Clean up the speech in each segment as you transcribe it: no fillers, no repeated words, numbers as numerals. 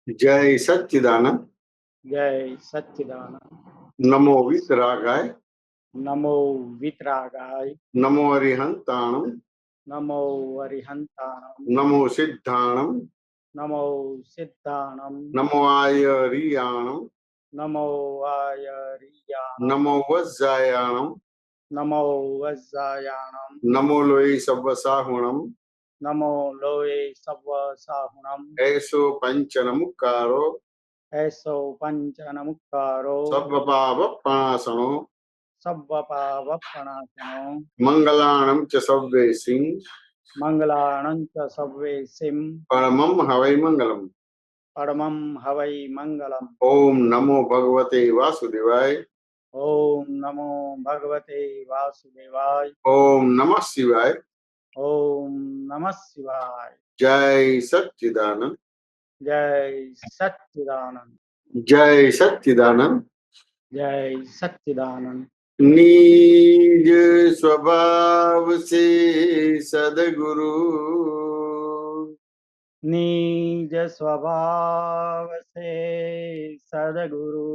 જય સચ્ચિદાનંદ. જય સચ્ચિદાનંદ. નમો વિતરાગાય. નમો વિતરાગાય. નમો અરિહંતાણમ. નમો અરિહંતાણમ. નમો સિદ્ધાણમ. નમો સિદ્ધાણમ. નમો આયરિયાણમ. નમો આયરિયાણમ. નમો વજ્જાયાણમ. નમો વજ્જાયાણમ. નમો લોહી સવ્વસાહુણમ. નમો લોહે સર્વ સાહુણમ. એસો પંચનમુક્કારો. એસો પંચનમુક્કારો. સર્વપાવપણાસણો. સર્વપાવપણાસનો. મંગલાણમ ચ સવ્વેસિં. મંગલાણં ચ સર્વેસિં. પરમં હવૈ મંગલમ. પરમં હવૈ મંગલમ. ઓમ નમો ભગવતે વાસુદેવાય. ઓમ નમો ભગવતે વાસુદેવાય. ઓમ નમઃ શિવાય. ઓમ નમઃ શિવાય. જય સચ્ચિદાનંદ. જય સચ્ચિદાનંદ. જય સચ્ચિદાનંદ. જય સચ્ચિદાનંદ. निज स्वभाव से सदगुरु निज स्वभाव से सदगुरु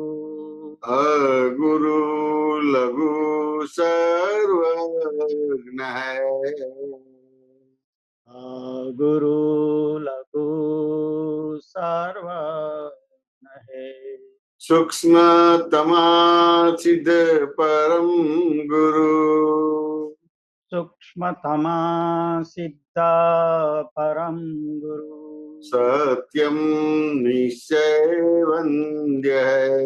अगुरु लघु सर्वज्ञ है। गुरु लघु सर्वज्ञ है। सूक्ष्मतमा सिद्ध परम गुरु सूक्ष्मतमा सिद्ध परम गुरु सत्यम निश्चय वन्द्य है।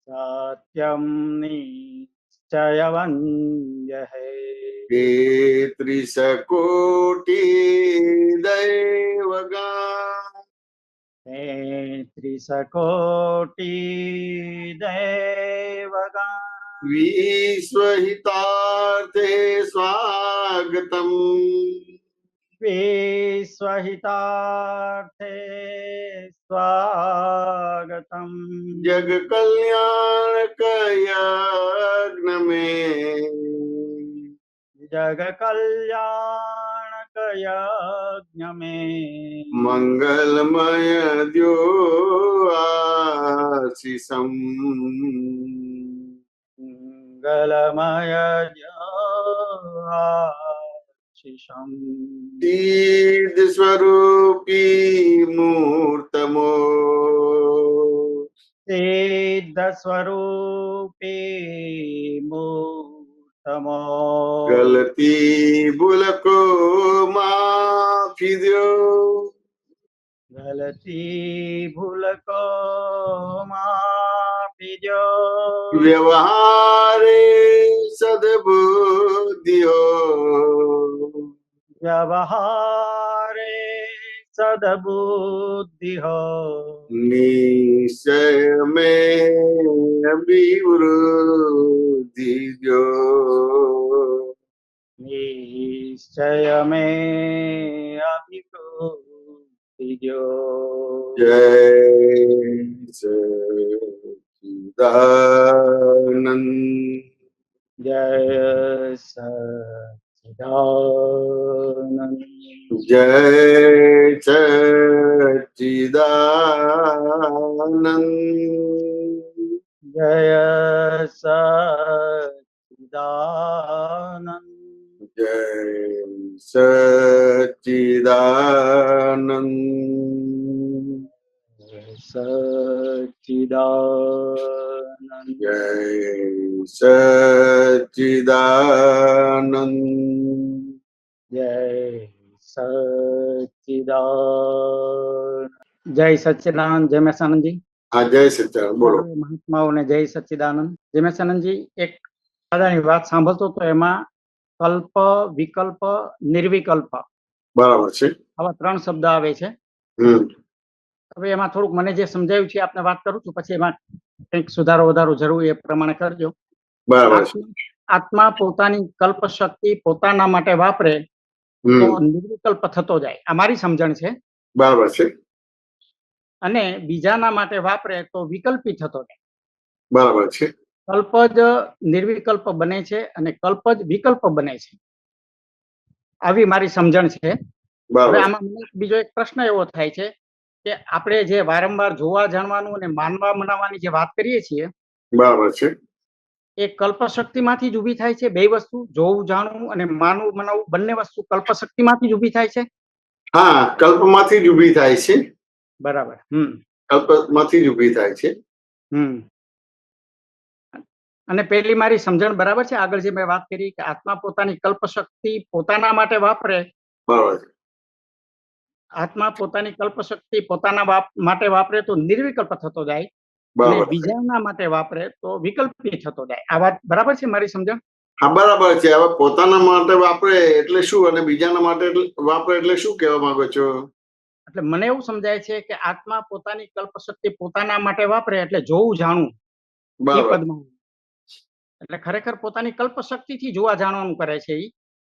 सत्यम निश्चय वन्द्य है। हे त्रिशकोटि दैवगान त्रिशकोटि दैवगान विश्वहितार्थे स्वागतम्। विश्वहितार्थे स्वागतम्। जग कल्याणक यज्ञ में जग कल्याणक यज्ञ में मंगलमय द्यो आशीषम्। मंगलमय आशीषम्। सिद्ध स्वरूपी मूर्तमो सिद्ध स्वरूपी मूर्तमो गलती भूल को माफी दो। गलती भूल को माफी दो। व्यवहारे सद्बुद्धि हो। व्यवहारे सद्बुद्धि हो। निश्चय में अभिवृद्धि जो। निश्चय में अभिवृद्धि जो। जय सच्चिदानंद। जय सच्चिदानंद। जय सच्चिदानंद। जय सच्चिदानंद। जय सच्चिदानंद। सच्चिदानंद। जय सच्चिदानंद। जय सच्चिदानंद। जय सच्चिदानंद। जय महेशानंद जी। हाँ, जय सच्चिदानंद बोलो। મહાત્માઓને જય સચ્ચિદાનંદ. જય મહેશાનંદજી, એક દાદાની વાત સાંભળતો તો એમાં કલ્પ, વિકલ્પ, નિર્વિકલ્પ બરાબર છે. આવા 3 શબ્દ આવે છે. હવે એમાં થોડુંક મને જે સમજાયું છે આપને વાત કરું છું, પછી એમાં કંઈક સુધારો વધારો જરૂર એ પ્રમાણે કરજો. બરાબર છે. આત્મા પોતાની કલ્પ શક્તિ પોતાના માટે વાપરે તો નિર્વિકલ્પ થતો જાય, આ મારી સમજણ છે. બરાબર છે. અને બીજાના માટે વાપરે તો વિકલ્પી થતો જાય. બરાબર છે. કલ્પ જ નિર્વિકલ્પ બને છે અને કલ્પ જ વિકલ્પ બને છે, આવી મારી સમજણ છે. હવે આમાં બીજો એક પ્રશ્ન એવો થાય છે કે આપણે જે વારંવાર જોવા જાણવાનું અને માનવા મનાવવાની જે વાત કરીએ છીએ બરાબર છે. એ કલ્પશક્તિમાંથી જ ઊભી થાય છે. બે વસ્તુ જોવું જાણવું અને માનવું મનાવવું બંને વસ્તુ કલ્પશક્તિમાંથી જ ઊભી થાય છે. હા, કલ્પમાંથી જ ઊભી થાય છે. બરાબર. કલ્પમાંથી જ ઊભી થાય છે. હમ અને પેલી મારી સમજણ બરાબર છે? આગળ જે મેં વાત કરી કે આત્મા પોતાની કલ્પશક્તિ પોતાના માટે વાપરે, બરાબર છે. આત્મા પોતાની કલ્પશક્તિ પોતાના માટે વાપરે તો નિર્વિકલ્પ થતો જાય અને બરાબર છે. બીજાના માટે વાપરે તો વિકલ્પી થતો જાય. આ વાત બરાબર છે મારી સમજણ? હા, બરાબર છે. હવે પોતાના માટે વાપરે એટલે શું અને બીજાના માટે વાપરે એટલે શું કહેવા માંગો છો? એટલે મને એવું સમજાય છે કે આત્મા પોતાની કલ્પશક્તિ પોતાના માટે વાપરે એટલે જોવું જાણવું એ બરાબર. પદમાં. એટલે ખરેખર પોતાની કલ્પશક્તિથી જોવા જાણવાનું કરે છે ઈ.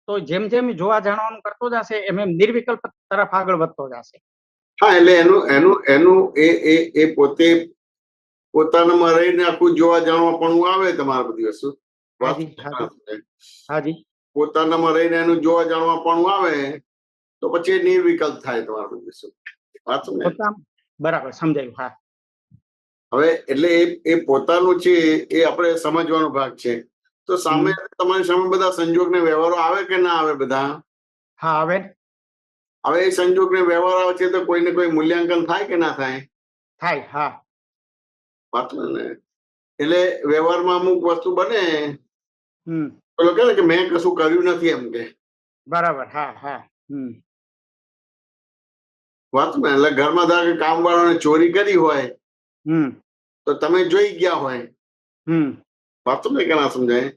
તો જેમ જેમ જોવા જાણવાનું કરતો જશે એમ એમ નિર્વિકલ્પ તરફ આગળ વધતો જશે. હા, એટલે એનું એ પોતે પોતાનામાં રહીને આખું જોવા જાણવા પણ આવે તમારા બધી વસ્તુ. હાજી, હાજી, હાજી. પોતાનામાં રહીને એનું જોવા જાણવા પણ આવે તો પછી એ નિર્વિકલ્પ થાય તમારા બધી વસ્તુ. વાત ને? બરાબર સમજાયું. હા. હવે એટલે એ પોતાનું છે એ આપણે સમજવાનો ભાગ છે. તો સામે તમારી સામે બધા સંજોગ ને વ્યવહારો આવે કે ના આવે બધા? હા, આવે. હવે એ સંજોગ ને વ્યવહાર આવે છે તો કોઈને કોઈ મૂલ્યાંકન થાય કે ના થાય? થાય. હા. વાત ને? એટલે વ્યવહારમાં અમુક વસ્તુ બને પેલો કે ને કે મેં કશું કર્યું નથી એમ કે. બરાબર. હા, હા. વાત ને? એટલે ઘરમાં ધારો કે કામ વાળાને ચોરી કરી હોય તો તમે જોઈ ગયા હોય. વાત ને કે ના સમજાય?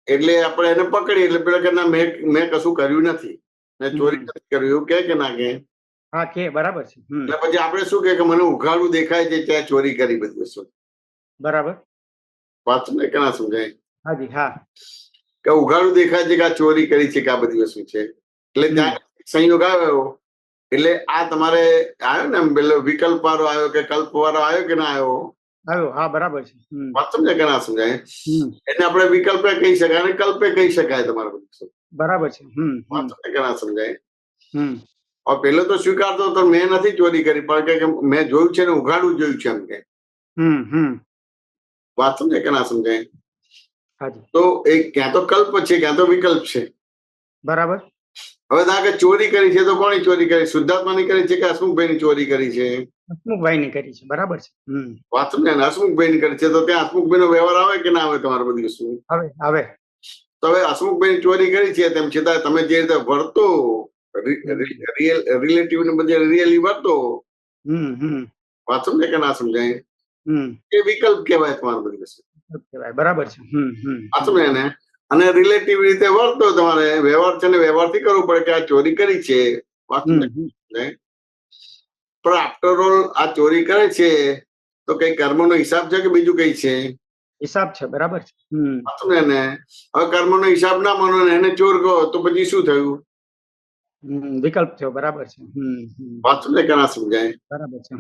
એટલે આપણે એને પકડી એટલે પેલા કે ના મેં કશું કર્યું નથી, મેં ચોરી નથી કર્યું એવું કે ના કે? હા, કે બરાબર છે. એટલે પછી આપણે શું કે મને ઉઘાડું દેખાય છે ત્યાં ચોરી કરી બધી વસ્તુ. બરાબર. વાત ને કે ના સમજાય? હાજી. હા. કે ઉઘાડું દેખાય છે કે આ ચોરી કરી છે કે આ બધી વસ્તુ છે. એટલે ત્યાં સંયોગ આવ્યો એટલે આ તમારે આવ્યો ને પેલો વિકલ્પ વાળો આવ્યો કે કલ્પ વાળો આવ્યો કે ના આવ્યો? આવ્યો. હા, બરાબર છે. વાત સમજે કે ના સમજાય? એને આપણે વિકલ્પે કહી શકાય અને કલ્પે કહી શકાય તમારે બધું. બરાબર છે. વાત સમજે કે ના સમજાય? હમ હવે પેલો તો સ્વીકારતો તો મેં નથી ચોરી કરી પણ કે મેં જોયું છે ને ઉઘાડું જોયું છે એમ કે. વાત સમજે કે ના સમજાય? હાજી. તો એ ક્યાં તો કલ્પ છે ક્યાં તો વિકલ્પ છે. બરાબર. હવે ધારો કે ચોરી કરી છે તો કોની ચોરી કરી? શુદ્ધાત્માની કરી છે કે હસમુખભાઈની ચોરી કરી છે? હસમુખભાઈ ની કરી છે. બરાબર છે. વાત સમજે ને? હસમુખભાઈની કરી છે તો ત્યાં હસમુખભાઈનો વ્યવહાર આવે કે ના આવે તમારે બધી વસ્તુ? આવે. તો હવે હસમુખભાઈ ચોરી કરી છે તેમ છતાં તમે જે રીતે વર્તો રિલેટિવ ને બધે રિયલી વર્તો. વાત સમજે કે ના સમજાય? એ વિકલ્પ કહેવાય તમારે બધી વસ્તુ. બરાબર છે. વાત સમજે ને? અને રિલેટિવ રીતે વર્તો તમારે વ્યવહાર છે ને વ્યવહારથી કરવું પડે કે આ ચોરી કરી છે. વાત સમજે? પણ આફ્ટર ઓલ આ ચોરી કરે છે તો કઈ કર્મનો હિસાબ છે કે બીજું કઈ છે? હિસાબ છે. બરાબર છે. સમજે ને? હવે કર્મનો હિસાબ ના માનો ને એને ચોર કહો તો પછી શું થયું? વિકલ્પ થયો. બરાબર છે. વાત સમજે કે ના સમજાય? બરાબર છે.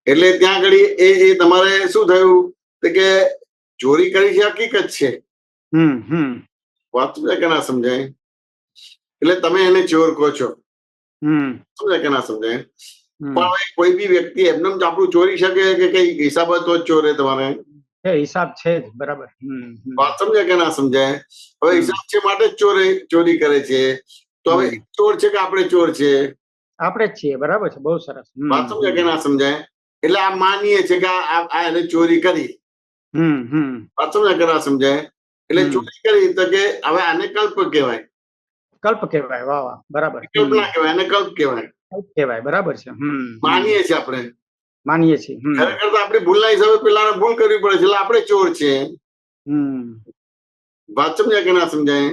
એટલે ત્યાં આગળ એ તમારે શું થયું કે ચોરી કરી છે હકીકત છે. વાત સમજે કે ના સમજાય? એટલે તમે એને ચોર કહો છો. સમજે કે ના સમજાય? પણ હવે કોઈ બી વ્યક્તિ એમને જ આપણું ચોરી શકે કે કઈ હિસાબ તો જ ચોરે તમારે? હિસાબ છે જ. બરાબર. વાત સમજે કે ના સમજાય? હવે હિસાબ છે માટે જ ચોરી કરે છે. તો હવે ચોર છે કે આપણે ચોર છે? આપણે જ છીએ. બરાબર છે. બહુ સરસ. વાત સમજે કે ના સમજાય? એટલે આ માનીએ છે કે આ એને ચોરી કરી. વાત સમજે કે ના સમજાય? એટલે ચોરી કરી તો કે હવે આને કલ્પ કહેવાય. કલ્પ કહેવાય. વાહ વાહ. બરાબર. વિકલ્પ ના કહેવાય એને કલ્પ કહેવાય. કલ્પ કહેવાય. બરાબર છે. માનીએ છીએ આપણે. માનીએ છીએ. ખરેખર તો આપણી ભૂલના હિસાબે પેલાને ભૂલ કરવી પડે છે એટલે આપણે ચોર છે. વાત સમજ્યા કે ના સમજાય?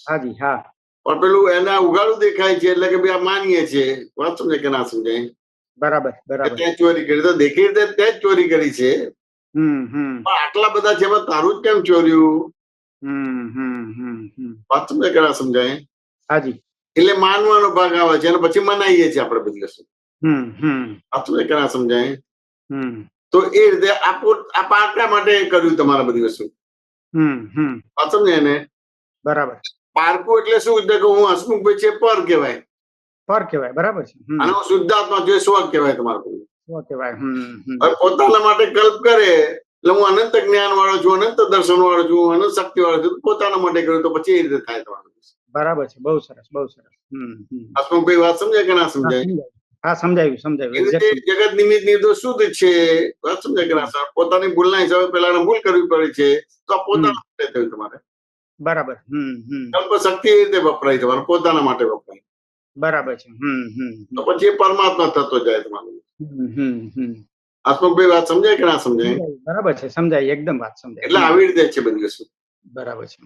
હાજી. હા. પણ પેલું એને ઉઘાડું દેખાય છે એટલે કે ભાઈ આ માનીએ છીએ. વાત સમજે કે ના સમજાય? બરાબર. બરાબર. ત્યાં ચોરી કરી તો દેખી રીતે તે જ ચોરી કરી છે. પણ આટલા બધા છે એમાં તારું જ કેમ ચોર્યું? વાત સમજે કે ના સમજાય? હાજી. એટલે માનવાનો ભાગ આવે છે અને પછી મનાઈએ છીએ આપણે બધી વસ્તુ. વાત સમજે કે ના સમજાય? તો એ રીતે આ પારકા માટે કર્યું તમારે બધી વસ્તુ. વાત સમજે ને? બરાબર. પારકું એટલે શું? એટલે કે હું હસમુખભાઈ છે પર કહેવાય. પર કહેવાય, બરાબર છે. અને હું શુદ્ધાત્મા છું, સ્વ કહેવાય તમારું. સ્વ કહેવાય. હવે પોતાના માટે કલ્પ કરે એટલે હું અનંત જ્ઞાન વાળો છું, અનંત દર્શન વાળો છું, અનંત શક્તિ વાળો છું, પોતાના માટે કર્યું તો પછી એ રીતે થાય તમારું. બરાબર છે, બહુ સરસ, બહુ સરસ. હસમુખભાઈ વાત સમજાય કે ના સમજાય? હા, સમજાયું. એ રીતે જગત નિમિત્ત નિર્દોષ શુદ્ધ છે. વાત સમજાય કે ના સમજાય? પોતાની ભૂલના હિસાબે પેલા ભૂલ કરવી પડે છે, તો આ પોતાના માટે થયું તમારે. બરાબર. કલ્પ શક્તિ એ રીતે વપરાય તમારે, પોતાના માટે વપરાય. બરાબર છે. તો પછી એ પરમાત્મા થતો જાય તમારું. હસમુખભાઈ વાત સમજાય કે ના સમજાય? બરાબર છે, સમજાય, એકદમ વાત સમજાય. એટલે આવી રીતે છે બધી વસ્તુ. બરાબર છે.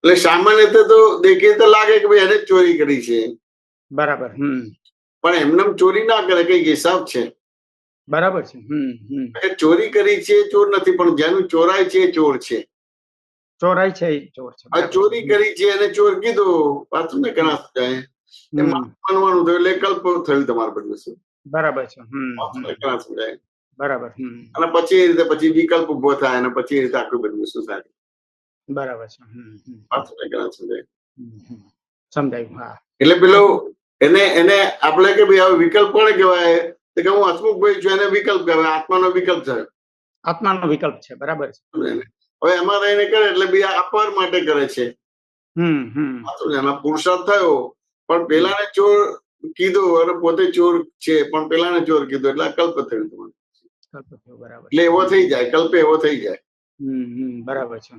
એટલે સામાન્ય રીતે તો દેખીએ તો લાગે કે ભાઈ એને જ ચોરી કરી છે. બરાબર. પણ એમને ચોરી ના કરે, કઈક હિસાબ છે. બરાબર છે. ચોરી કરી છે ચોર નથી, પણ જેનું ચોરાય છે એ ચોર છે. ચોરાય છે એ ચોર છે. આ ચોરી કરી છે એને ચોર કીધું, વાત ને કે ના સમજાય? એ માનવાનું થયું એટલે કલ્પ થયું તમારું બધું વસ્તુ. બરાબર છે. કે ના સમજાય? બરાબર. અને પછી એ રીતે પછી વિકલ્પ ઉભો થાય અને પછી એ રીતે આખું બધું વસ્તુ થાય. બરાબર છે. સમજાયું. હા. એટલે પેલો એને આપણે કે ભાઈ હવે વિકલ્પ કોને કહેવાય? તો કે હું હસમુખભાઈ છું, એને વિકલ્પ કહેવાય, આત્માનો વિકલ્પ થયો. આત્માનો વિકલ્પ છે, બરાબર છે. હવે એમાં રહીને કરે એટલે બી અપર માટે કરે છે. એના પુરુષાર્થ થયો, પણ પેલાને ચોર કીધું અને પોતે ચોર છે, પણ પેલાને ચોર કીધું એટલે કલ્પ થયું તમારું. એટલે એવો થઈ જાય, કલ્પ એવો થઈ જાય. બરાબર છે.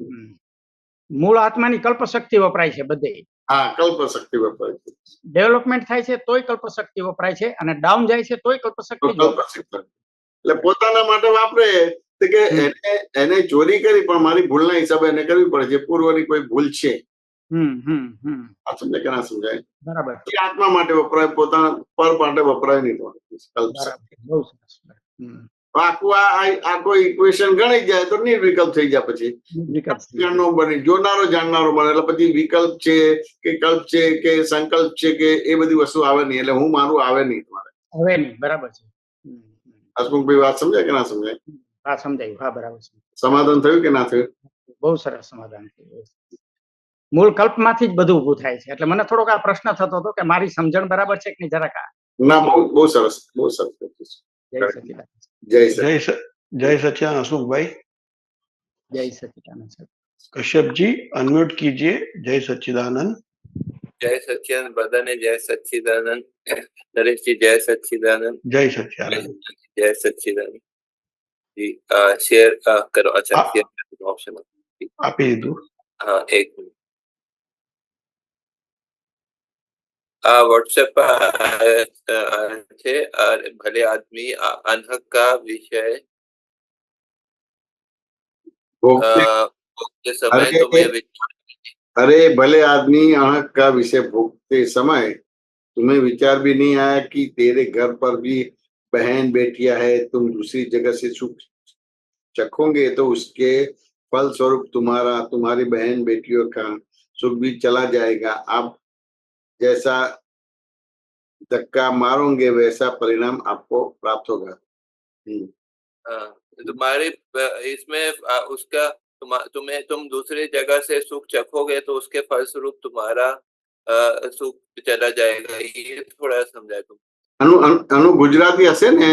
મૂળ આત્માની કલ્પ શક્તિ વપરાય છે બધે. હા, કલ્પ શક્તિ વપરાય છે. ડેવલપમેન્ટ થાય છે તોય કલ્પ શક્તિ વપરાય છે, અને ડાઉન જાય છે તોય કલ્પ શક્તિ એટલે પોતાના માટે વાપરે કે એને ચોરી કરી, પણ મારી ભૂલના હિસાબે એને કરવી પડે છે. પૂર્વની કોઈ ભૂલ છે. આ સમજાય કે ના સમજાય? બરાબર. આત્મા માટે વપરાય, પોતાના પર માટે વપરાય નહીં. બહુ સરસ. આખું ઇક્વેશન ગણી જાય તો નિર્વિકલ્પ થઈ જાય. પછી બને જોનારો જાણનારો બને, એટલે પછી વિકલ્પ છે કે કલ્પ છે કે સંકલ્પ છે કે એ બધી વસ્તુ આવે નહીં. એટલે હું મારું આવે નહીં તમારે. હવે નહીં. બરાબર છે. હસમુખભાઈ વાત સમજાય કે ના સમજાય? હા, સમજાયું. હા, બરાબર છે. સમાધાન થયું કે ના થયું? બહુ સરસ સમાધાન થયું. મૂળ કલ્પમાંથી જ બધું ઊભું થાય છે. એટલે મને થોડોક આ પ્રશ્ન થતો હતો કે મારી સમજણ બરાબર છે કે નહીં, જરાક. ના, બહુ સરસ, બહુ સરસ. जय सच्चिदानंद हसमुखभाई। जय सच्चिदानंद सर। कश्यप जी अनम्यूट कीजिए। जय सच्चिदानंद। जय सच्चिदानंद बधाने जय सच्चिदानंद। नरेश जी जय सच्चिदानंद। जय सच्चिदानंद। जय सच्चिदानंद जी। शेयर करो। अच्छा, शेयर करने ऑप्शन आप ही दो। हाँ, एक मिनट। व्हाट्सएप पर भले आदमी अनहक का विषय भोगते समय तुम्हें अरे भले आदमी अनहक का विषय भोगते समय तुम्हें विचार भी नहीं आया कि तेरे घर पर भी बहन बेटियां है, तुम दूसरी जगह से सुख चखोगे तो उसके फल स्वरूप तुम्हारी बहन बेटियों का सुख भी चला जाएगा। आप जैसा धक्का मारोगे वैसा परिणाम आपको प्राप्त होगा। तुम्हारे इसमें उसका तुम दूसरी जगह से सुख चखोगे तो उसके फलस्वरूप तुम्हारा सुख चला जाएगा। ये थोड़ा समझाए तुम। अनु गुजराती हसे ने?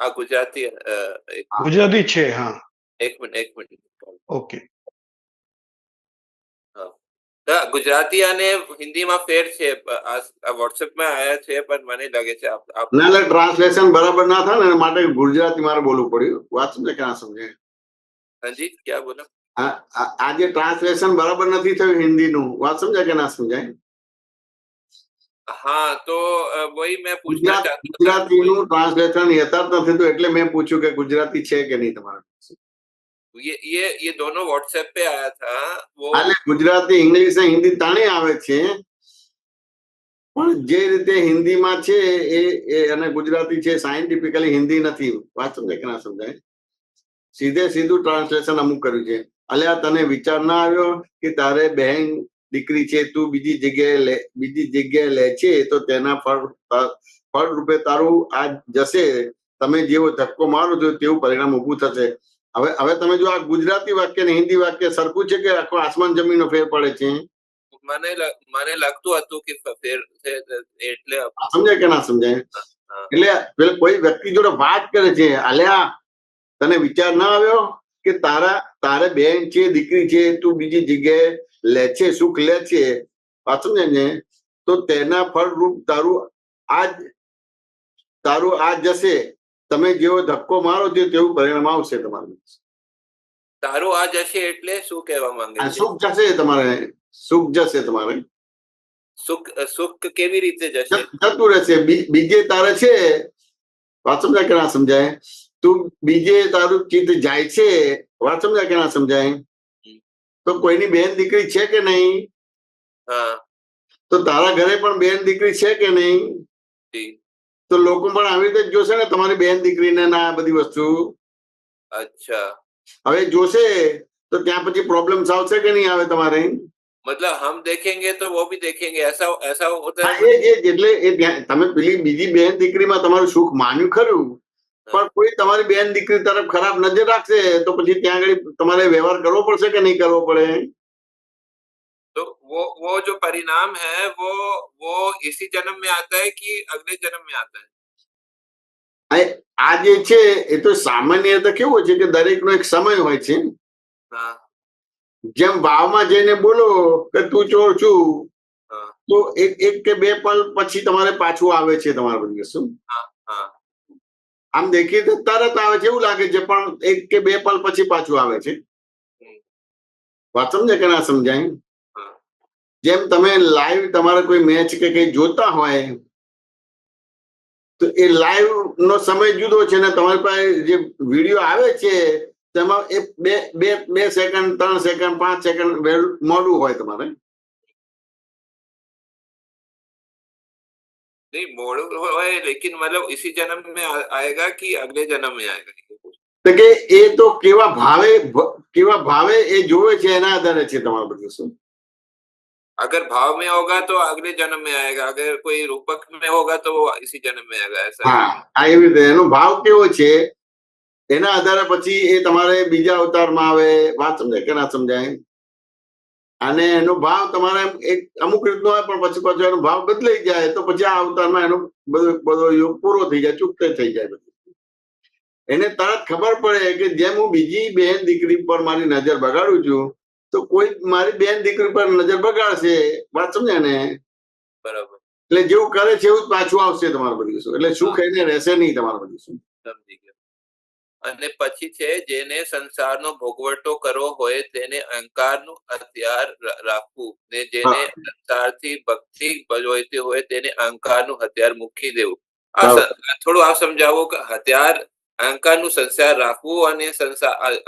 हाँ, गुजराती गुजराती छे। हाँ, एक मिनट। ओके। ગુજરાતી અને હિન્દીમાં ફેર છે। વોટ્સએપમાં આયા છે, પણ મને લાગે છે આપ ના, એટલે ટ્રાન્સલેશન બરાબર ના થાય ને માટે ગુજરાતી મારે બોલવું પડ્યું। વાત સમજે કે ના સમજે? હાજી, क्या बोला? આજે ટ્રાન્સલેશન બરાબર નથી થયું હિન્દીનું। વાત સમજાય કે ના સમજાય? हाँ, तो वही मैं पूछना चाहता था। ગુજરાતીનું ટ્રાન્સલેશન યથાર્થ નથી તો એટલે મેં પૂછ્યું કે ગુજરાતી છે કે નહીં તમારા? ये दोनों व्हाट्सएप पे आया था वो। એટલે ગુજરાતી ઇંગ્લિશ ને હિન્દી ત્રણેય આવે છે, પણ જે રીતે હિન્દીમાં છે એ અને ગુજરાતી છે, સાયન્ટિફિકલી હિન્દી નથી। વાત સમજાય કે ના સમજાય? સીધે સીધું ટ્રાન્સલેશન અમુક કર્યું છે। અલ્યા તને વિચાર ના આવ્યો કે તારે બહેન દીકરી છે, તું બીજી જગ્યાએ લે છે તો તેના ફળ રૂપે તારું આ જશે। તમે જેવો ધક્કો મારો છો તેવું પરિણામ ઊભું થશે। હવે તમે જો આ ગુજરાતી વાક્ય ને હિન્દી વાક્ય સરખું છે કે આખો આસમાન જમીનનો ફેર પડે છે? મને લાગતું હતું કે ફેર છે એટલે સમજાય કે ના સમજાય? એટલે પેલા કોઈ વ્યક્તિ જોડે વાત કરે છે, અલ્યા તને વિચાર ના આવ્યો કે તારે બેન છે, દીકરી છે, તું બીજી જગ્યાએ લે છે, સુખ લે છે, વાત સમજે ને? તો તેના ફળરૂપ તારું આ જશે. તમે જેવો ધક્કો મારો છો તેવું પરિણામ આવશે તમારું. તારું આ જશે એટલે શું કહેવા માંગે છે? સુખ જશે તમારે, સુખ જશે તમારે. સુખ કેવી રીતે જશે? જતું રહેશે. બીજે તારે છે, વાત સમજાય કે ના સમજાય? તું બીજે તારું ચિત્ત જાય છે, વાત સમજાય કે ના સમજાય? તો કોઈની બેન દીકરી છે કે નહીં? હા. તો તારા ઘરે પણ બેન દીકરી છે કે નહીં? તો લોકો પણ આવી રીતે જોશે ને તમારી બેન દીકરીને ના બધી વસ્તુ. અચ્છા. હવે જોશે તો ત્યાં પછી પ્રોબ્લેમ આવશે કે નહીં આવે તમારે? मतलब हम देखेंगे तो वो भी देखेंगे, ऐसा होता है? એટલે તમે પેલી બીજી બેન દીકરીમાં તમારું સુખ માન્યું ખરું, પણ કોઈ તમારી બેન દીકરી તરફ ખરાબ નજર રાખશે તો પછી ત્યાં આગળ તમારે વ્યવહાર કરવો પડશે કે નહીં કરવો પડે? तो वो जो परिणाम है वो इसी जन्म में आता है कि अगले जन्म में आता है? આ જે છે એ તો સામાન્ય તો કેવું છે કે દરેકનો એક સમય હોય છે. જેમ ભાવમાં જઈને બોલો કે તું ચોર છું, તો એક કે બે પલ પછી તમારે પાછું આવે છે તમારે બધું. શું આમ દેખીએ તો તરત આવે છે એવું લાગે છે, પણ એક કે બે પલ પછી પાછું આવે છે. વાત સમજે કે ના સમજાય? જેમ તમે લાઈવ તમારે કોઈ મેચ કે કઈ જોતા હોય તો એ લાઈવ નો સમય જુદો છે ને તમારી પાસે જે વિડીયો આવે છે તેમાં એ બે સેકન્ડ, 3 સેકન્ડ, 5 સેકન્ડ મોડું હોય તમારે. नहीं मोड़ू है, लेकिन मतलब इसी जन्म में आएगा कि अगले जन्म में आएगा? તો કે એ તો કેવા ભાવે એ જોવે છે એના આધારે છે તમારું બધું. શું अगर भाव में होगा तो अगले जन्म में आएगा, अगर कोई रूपक में होगा तो वो इसी जन्म में आएगा, ऐसा? હા, આ એવી રીતે એનો ભાવ કેવો છે એના આધારે પછી એ તમારે બીજા અવતારમાં આવે. વાત સમજાય કે ના સમજાય? અને એનો ભાવ તમારે એક અમુક રીતનો હોય, પણ પછી પાછો એનો ભાવ બદલાઈ જાય તો પછી આ અવતારમાં એનો બધો યોગ પૂરો થઈ જાય, ચૂકતે થઈ જાય બધું. એને તરત ખબર પડે કે જેમ હું બીજી બેન દીકરી પર મારી નજર બગાડું છું તો કોઈ મારી બેન દીકરી પર નજર બગાડશે. વાત સમજ્યા ને? બરાબર. એટલે જેવું કરે છે એવું જ પાછું આવશે તમારું બધું. શું એટલે સુખ એને રહેશે નહીં તમારું બધું. શું સમજી ગયો. અને પછી છે જેને સંસારનો ભોગવટો કરવો હોય તેને અહંકારનું હથિયાર રાખવું, ને જેને સંસારથી ભક્તિ જોઈતી હોય તેને અહંકારનું હથિયાર મૂકી દેવું. થોડું આ સમજાવો કે હથિયાર અહંકારનું સંસાર રાખવું અને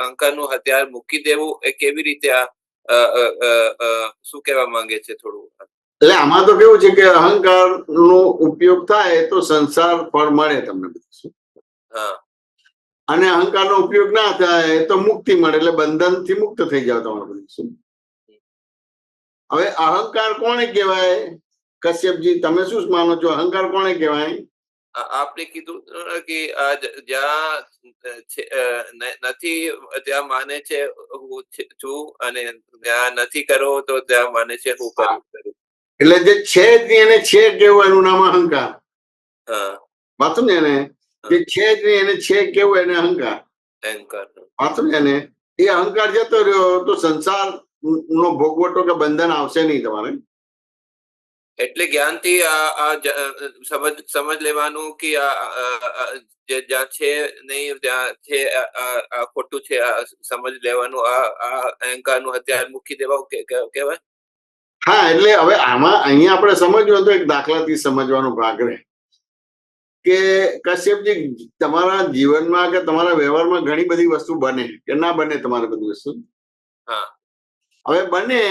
અહંકારનું હથિયાર મૂકી દેવું એ કેવી રીતે શું કહેવા માંગે છે થોડું? એટલે આમાં તો કેવું છે કે અહંકાર નો ઉપયોગ થાય તો સંસાર ફળ મળે તમને બધું. અને અહંકાર નો ઉપયોગ ના થાય તો મુક્તિ મળે, એટલે બંધન થી મુક્ત થઈ જાવ તમારું બધું. શું હવે અહંકાર કોને કહેવાય? કશ્યપજી તમે શું માનો છો, અહંકાર કોને કહેવાય? આપને કીધું કે જ્યાં નથી ત્યાં માને છે હું છું, અને જ્યાં નથી કરો તો ત્યાં માને છે હું કરું. એટલે જે છે જ નહીં એને છે કેવું, એનું નામ અહંકાર. વાત સમજે ને? જે છે જ નહીં એને છે કેવું, એને અહંકાર. વાત સમજે ને? એ અહંકાર જતો રહ્યો તો સંસાર નો ભોગવટો કે બંધન આવશે નહીં તમારે. એટલે જ્ઞાનથી આ સમજ લેવાનું કે જ્યાં છે નહીં ત્યાં છે આ ખોટું છે, આ સમજ લેવાનું, આ અહંકારનું હથિયાર મૂકી દેવાનું કહેવાય. હા, એટલે હવે આમાં અહીંયા આપણે સમજવું તો એક દાખલાથી સમજવાનો ભાગ રહે કે કશ્યપજી તમારા જીવનમાં કે તમારા વ્યવહારમાં ઘણી બધી વસ્તુ બને કે ના બને તમારે બધી વસ્તુ. હવે બને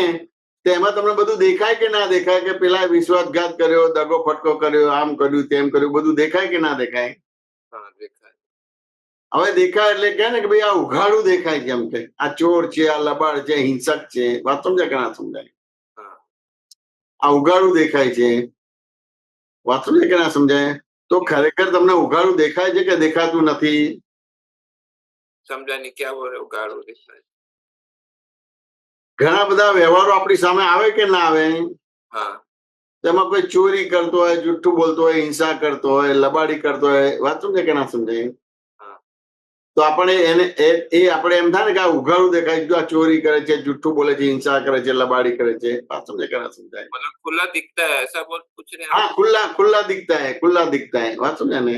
તેમાં તમને બધું દેખાય કે ના દેખાય? કે પેલા વિશ્વાસઘાત કર્યો, દગો ફટકો કર્યો, આમ કર્યું, તેમ કર્યું, બધું દેખાય કે ના દેખાય? હવે દેખાય એટલે કે ને કે ભાઈ આ ઉઘાડું દેખાય છે, એમ કે આ ચોર છે, આ લબાડ છે, હિંસક છે. વાત સમજાય કે ના સમજાય? આ ઉઘાડું દેખાય છે. વાત સમજાય કે ના સમજાય? તો ખરેખર તમને ઉઘાડું દેખાય છે કે દેખાતું નથી? સમજાય નહીં ક્યાં ઉઘાડું દેખાય? ઘણા બધા વ્યવહારો આપણી સામે આવે કે ના આવે? હા તેમાં કોઈ ચોરી કરતો હોય, જુઠ્ઠું બોલતો હોય, હિંસા કરતો હોય, લબાડી કરતો હોય, વાત સમજે કે ના સમજાય? હા તો આપણે આપણે એમ થાય ને કે આ ઉઘાડું દેખાય, જો આ ચોરી કરે છે, જુઠ્ઠું બોલે છે, હિંસા કરે છે, લબાડી કરે છે, વાત સમજે કે ના સમજાય? मतलब खुला दिखता है ऐसा बोल पूछ रहे हैं हाँ, खुला दिखता है, खुला दिखता है, વાત સમજે ને?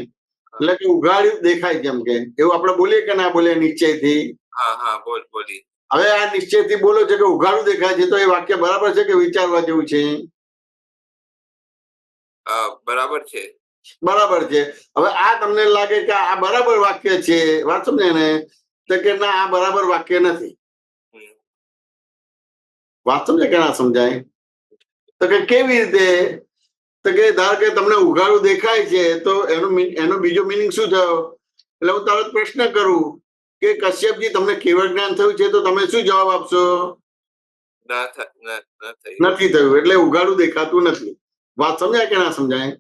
એટલે કે ઉઘાડ્યું દેખાય જેમ કે એવું આપણે બોલીએ કે ના બોલીએ નિશ્ચયથી? हाँ हाँ बोलिए હવે આ નિશ્ચયથી બોલો છે કે ઉઘાડું દેખાય છે, તો એ વાક્ય બરાબર છે કે વિચારવા જેવું છે? बराबर છે બરાબર છે. હવે આ તમને લાગે કે આ બરાબર વાક્ય છે, વાત સમજે ને? તો કે ના, આ બરાબર વાક્ય નથી. વાત સમજે કે ના સમજાય? તો કે કેવી રીતે? તો કે ધાર કે તમને ઉઘાડું દેખાય છે, તો એનો બીજો મિનિંગ શું થયો? એટલે હું તરત પ્રશ્ન કરું કે કશ્યપજી, તમને કેવળ જ્ઞાન થયું છે, તો તમે શું જવાબ આપશો? નથી થયું, એટલે ઉઘાડું દેખાતું નથી. વાત સમજાય કે ના સમજાય?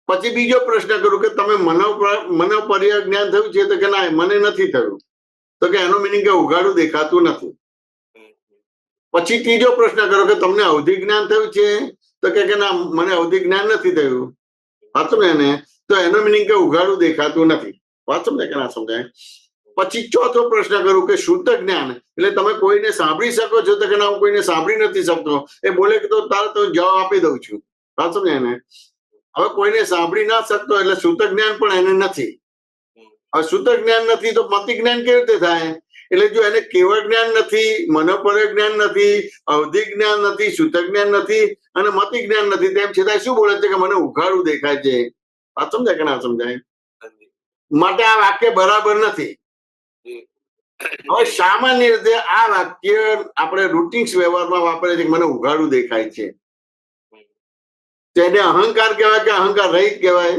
પછી બીજો પ્રશ્ન કરું કે તમે મનોપર્ય જ્ઞાન થયું છે, તો કે ના, મને નથી થયું. તો કે એનો મિનિંગ કે ઉઘાડું દેખાતું નથી. પછી ત્રીજો પ્રશ્ન કરો કે તમને અવધિ જ્ઞાન થયું છે, તો કે ના, મને અવધિ જ્ઞાન નથી થયું. વાત સમજે ને? તો એનો મિનિંગ કે ઉઘાડું દેખાતું નથી. વાત સમજે કે ના સમજાય? પછી ચોથો પ્રશ્ન કરું કે શુદ્ધ જ્ઞાન, એટલે તમે કોઈને સાંભળી શકો છો? તો કે ના, હું કોઈને સાંભળી નથી શકતો. એ બોલે કે તો તારે તો જવાબ આપી દઉં છું. વાત સમજે ને? હવે કોઈને સાંભળી ના શકતો એટલે શુદ્ધ જ્ઞાન પણ એને નથી. હવે શુદ્ધ જ્ઞાન નથી તો મતિ જ્ઞાન કેવી રીતે થાય? એટલે જો એને કેવળ જ્ઞાન નથી, મનોપર્ય જ્ઞાન નથી, અવધિ જ્ઞાન નથી, શુદ્ધ જ્ઞાન નથી અને મતિ જ્ઞાન નથી, તેમ છતાં શું બોલે છે કે મને ઉઘાડું દેખાય છે? વાત સમજાય કે ના સમજાય? માટે આ વાક્ય બરાબર નથી. હવે સામાન્ય રીતે આ વાક્ય આપણે રૂટીન્સ વ્યવહારમાં વાપરે છે કે મને ઉઘાડું દેખાય છે. તેને અહંકાર કહેવાય કે અહંકાર રહિત કહેવાય?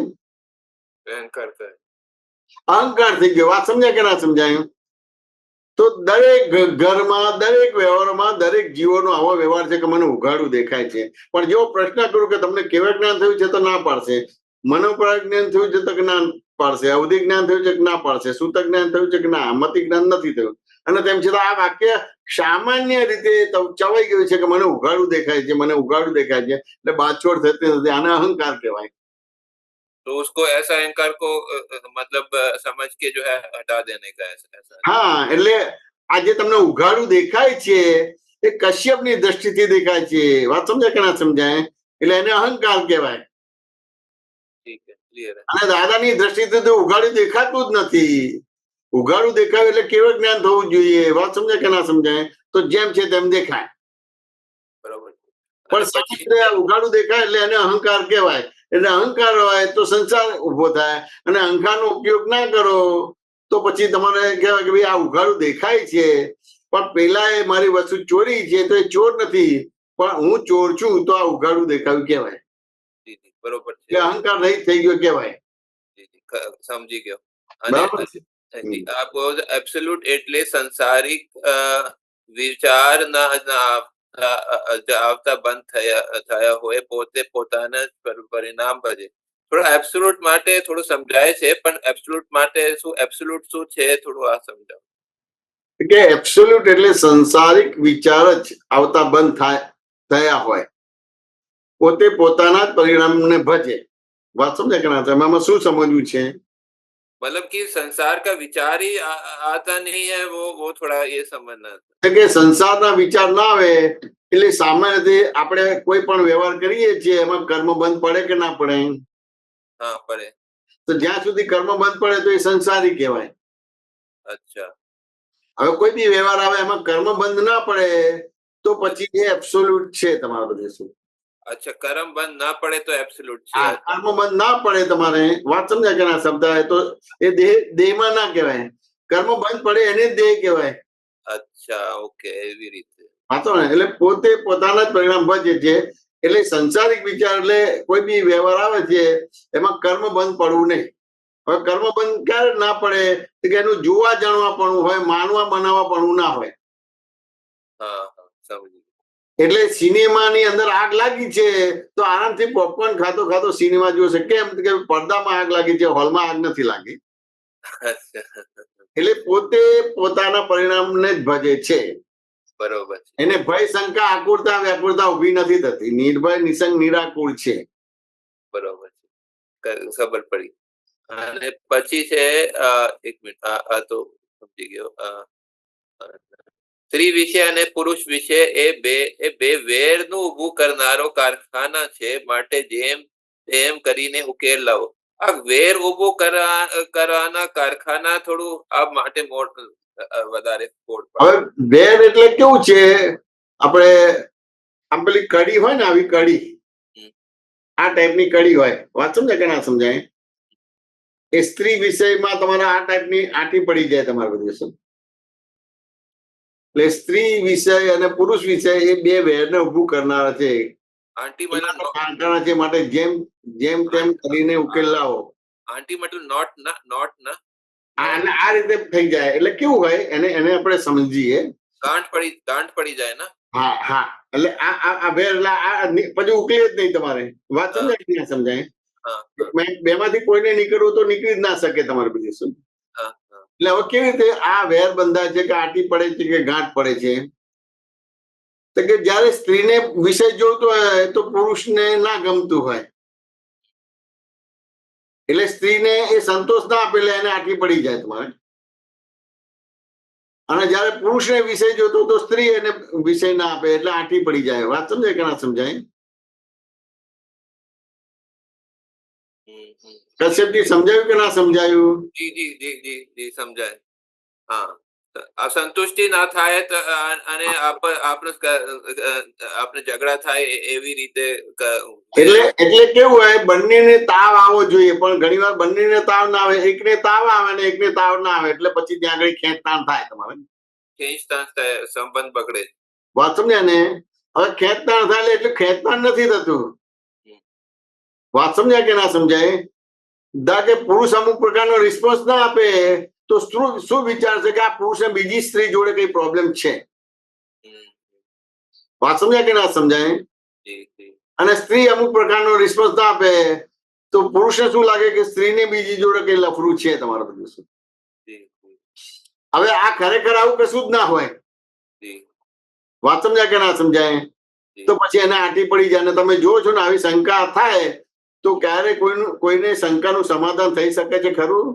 અહંકાર થઈ ગયો. વાત સમજાય કે ના સમજાય? તો દરેક ઘરમાં, દરેક વ્યવહારમાં, દરેક જીવોનો આવો વ્યવહાર છે કે મને ઉઘાડું દેખાય છે. પણ જેવો પ્રશ્ન કરું કે તમને કેવળ જ્ઞાન થયું છે, તો ના પાડશે. મનોપર્ય જ્ઞાન થયું છે, તો કે ના પાડશે. અવધિ જ્ઞાન થયું છે કે ના પાડશે. સૂતક જ્ઞાન થયું છે કે ના, મતિ જ્ઞાન નથી થયું. અને તેમ છતાં આ વાક્ય સામાન્ય રીતે ચવાઈ ગયું છે કે મને ઉઘાડું દેખાય છે, મને ઉઘાડું દેખાય છે, એટલે બાછોડ થતી નથી. આને અહંકાર કહેવાય. तो उसको ऐसा अहंकार को मतलब समझ के जो है हटा देने का ऐसा हाँ, એટલે આજે તમને ઉઘાડું દેખાય છે એ કશ્યપની દ્રષ્ટિથી દેખાય છે. વાત સમજાય કે ના સમજાય? એટલે એને અહંકાર કહેવાય. ठीक है क्लियर है અને દાદાની દ્રષ્ટિથી તો ઉઘાડું દેખાતું જ નથી. ઉઘાડું દેખાય એટલે કેવળ જ્ઞાન થવું જોઈએ. વાત સમજાય કે ના સમજાય? તો જેમ છે તેમ દેખાય. બરાબર પણ સામાન્ય ઉઘાડું દેખાય એટલે એને અહંકાર કહેવાય. એટલે અહંકાર હોય તો સંસાર ઉભો થાય, અને અહંકારનો ઉપયોગ ના કરો તો પછી તમારે કહેવાય કે ભાઈ આ ઉઘાડું દેખાય છે, પણ પેલા એ મારી વસ્તુ ચોરી છે, તો એ ચોર નથી, પણ હું ચોર છું, તો આ ઉઘાડું દેખાયું કહેવાય. બરોબર છે. અહંકાર રહિત થઈ ગયો કહેવાય. સમજી ગયો. બરાબર છે. આપ એબ્સોલ્યુટ એટલે સંસારિક વિચારના આવતા બંધ થયા હોય, પોતે પોતાના પરિણામ ભજે. થોડું એબ્સોલ્યુટ માટે થોડું સમજાય છે, પણ એબ્સોલ્યુટ માટે એબ્સોલ્યુટ શું છે થોડું આ સમજાવો. કે એબ્સોલ્યુટ એટલે સંસારિક વિચાર જ આવતા બંધ થયા હોય, પોતે પોતાના જ પરિણામને ભજે. વાત સમજે કે ના? એમાં શું સમજવું છે? मतलब कि संसार का विचार ही आता नहीं है, वो थोड़ा ये समझना કે સંસારના વિચાર ના આવે એટલે સામાન્ય રીતે આપણે કોઈ પણ વ્યવહાર કરીએ છીએ એમાં કર્મ બંધ પડે કે ના પડે? હા પડે. તો જ્યાં સુધી કર્મ બંધ પડે તો એ સંસારી કહેવાય. અચ્છા. હવે કોઈ બી વ્યવહાર આવે એમાં કર્મ બંધ ના પડે તો પછી એ એબ્સોલ્યુટ છે તમારા બધે. શું? અચ્છા, કર્મ બંધ ના પડે તો એબ્સોલ્યુટ છે. કર્મ બંધ ના પડે તમારે, વાત સમજાય કે ના સમજાય? તો એ દેહમાં ના કહેવાય. કર્મ બંધ પડે એને દેહ કહેવાય. અચ્છા, ઓકે, એવી રીતે. વાંચો ને, એટલે પોતે પોતાના જ પરિણામ ભજે છે. એટલે સંસારિક વિચાર એટલે કોઈ બી વ્યવહાર આવે છે એમાં કર્મ બંધ પડવું નહીં. હવે કર્મ બંધ ક્યારે ના પડે? કે એનું જોવા જાણવા પણ હોય, માનવા બનાવવા પણ ના હોય. હા સમજી. એટલે સિનેમાની અંદર આગ લાગી છે તો આરામથી પોપકોર્ન ખાતો ખાતો સિનેમા જોશે. કેમ કે પડદામાં આગ લાગી છે, હોલમાં આગ નથી લાગી. એટલે પોતે પોતાના પરિણામને જ ભજે છે. બરોબર છે. એને ભય શંકા આકુરતા વ્યાકુરતા ઉભી નથી થતી. નિર્ભય નિસંગ નિરાકુર છે. બરોબર છે, ખબર પડી. અને પછી છે એક મિનિટ, આ તો સમજી ગયો. સ્ત્રી વિશે અને પુરુષ વિશે એ બે વેરનું ઊભું કરનારો કારખાના છે, માટે જેમ તેમ કરીને ઉકેલ લાવો. આ વેર ઊભું કરવાના કારખાના થોડું આ માટે વધારે ખોટ હવે વેર એટલે કેવું છે, આપણે આમ પેલી કડી હોય ને, આવી કડી, આ ટાઈપની કડી હોય. વાત સમજાય કે ના સમજાય? એ સ્ત્રી વિષયમાં તમારે આ ટાઈપની આંટી પડી જાય તમારે બધી વસ્તુ. એટલે સ્ત્રી વિષય અને પુરુષ વિષય એ બે વેરને ઉભું કરનારા છે, આંટી કારખાના છે, માટે જેમ જેમ તેમ કરીને ઉકેલ લાવો. આંટી મતલબ નોટ ના આ રીતે થઈ જાય. એટલે કેવું હોય, એને આપણે સમજીએ. ગાંઠ પડી જાય ને. હા હા, એટલે આ વેર પછી ઉકેલે જ નહીં તમારે. વાત સમજાય કે ના સમજાય? બે માંથી કોઈને નીકળવું તો નીકળી જ ના શકે તમારે બીજું શું. એટલે હવે કેવી રીતે આ વેર બંધાય છે, કે આટી પડે છે, કે ગાંઠ પડે છે? તો કે જયારે સ્ત્રીને વિષય જોતો હોય તો પુરુષને ના ગમતું હોય, એટલે સ્ત્રીને એ સંતોષ ના આપે, એટલે એને આટી પડી જાય તમારે. અને જયારે પુરુષને વિષય જોતો તો સ્ત્રી એને વિષય ના આપે, એટલે આટી પડી જાય. વાત સમજાય કે ના સમજાય? કશ્યપજી, સમજાયું કે ના સમજાયું? જી જી જી જી જી સમજાય. હા, અસંતુષ્ટિ ના થાય અને આપણે ઝઘડા થાય એવી રીતે. એટલે કેવું હોય, બંનેને તાવ આવવો જોઈએ, પણ ઘણી વાર બંનેને તાવ ના આવે, એકને તાવ આવે ને એકને તાવ ના આવે, એટલે પછી ત્યાં આગળ ખેંચતાણ થાય તમારે. ખેંચતાણ થાય, સંબંધ બગડે. વાત સમજ્યા ને? હવે ખેંચતાણ થાય એટલે ખેંચતાણ નથી થતું. વાત સમજ્યા કે ના સમજાય? કે પુરુષ અમુક પ્રકારનો રિસ્પોન્સ ના આપે તો શું વિચારશે કે આ પુરુષને બીજી સ્ત્રી જોડે કઈ પ્રોબ્લેમ છે. વાત સમજ્યા કે ના સમજાય? અને સ્ત્રી અમુક પ્રકારનો રિસ્પોન્સ ના આપે તો પુરુષને શું લાગે કે સ્ત્રીને બીજી જોડે કઈ લફરું છે તમારે બધું શું. હવે આ ખરેખર આવું કશું જ ના હોય. વાત સમજ્યા કે ના સમજાય? તો પછી એને આંટી પડી જાય. અને તમે જો છો ને આવી શંકા થાય તો ક્યારે કોઈને શંકાનું સમાધાન થઈ શકે છે ખરું?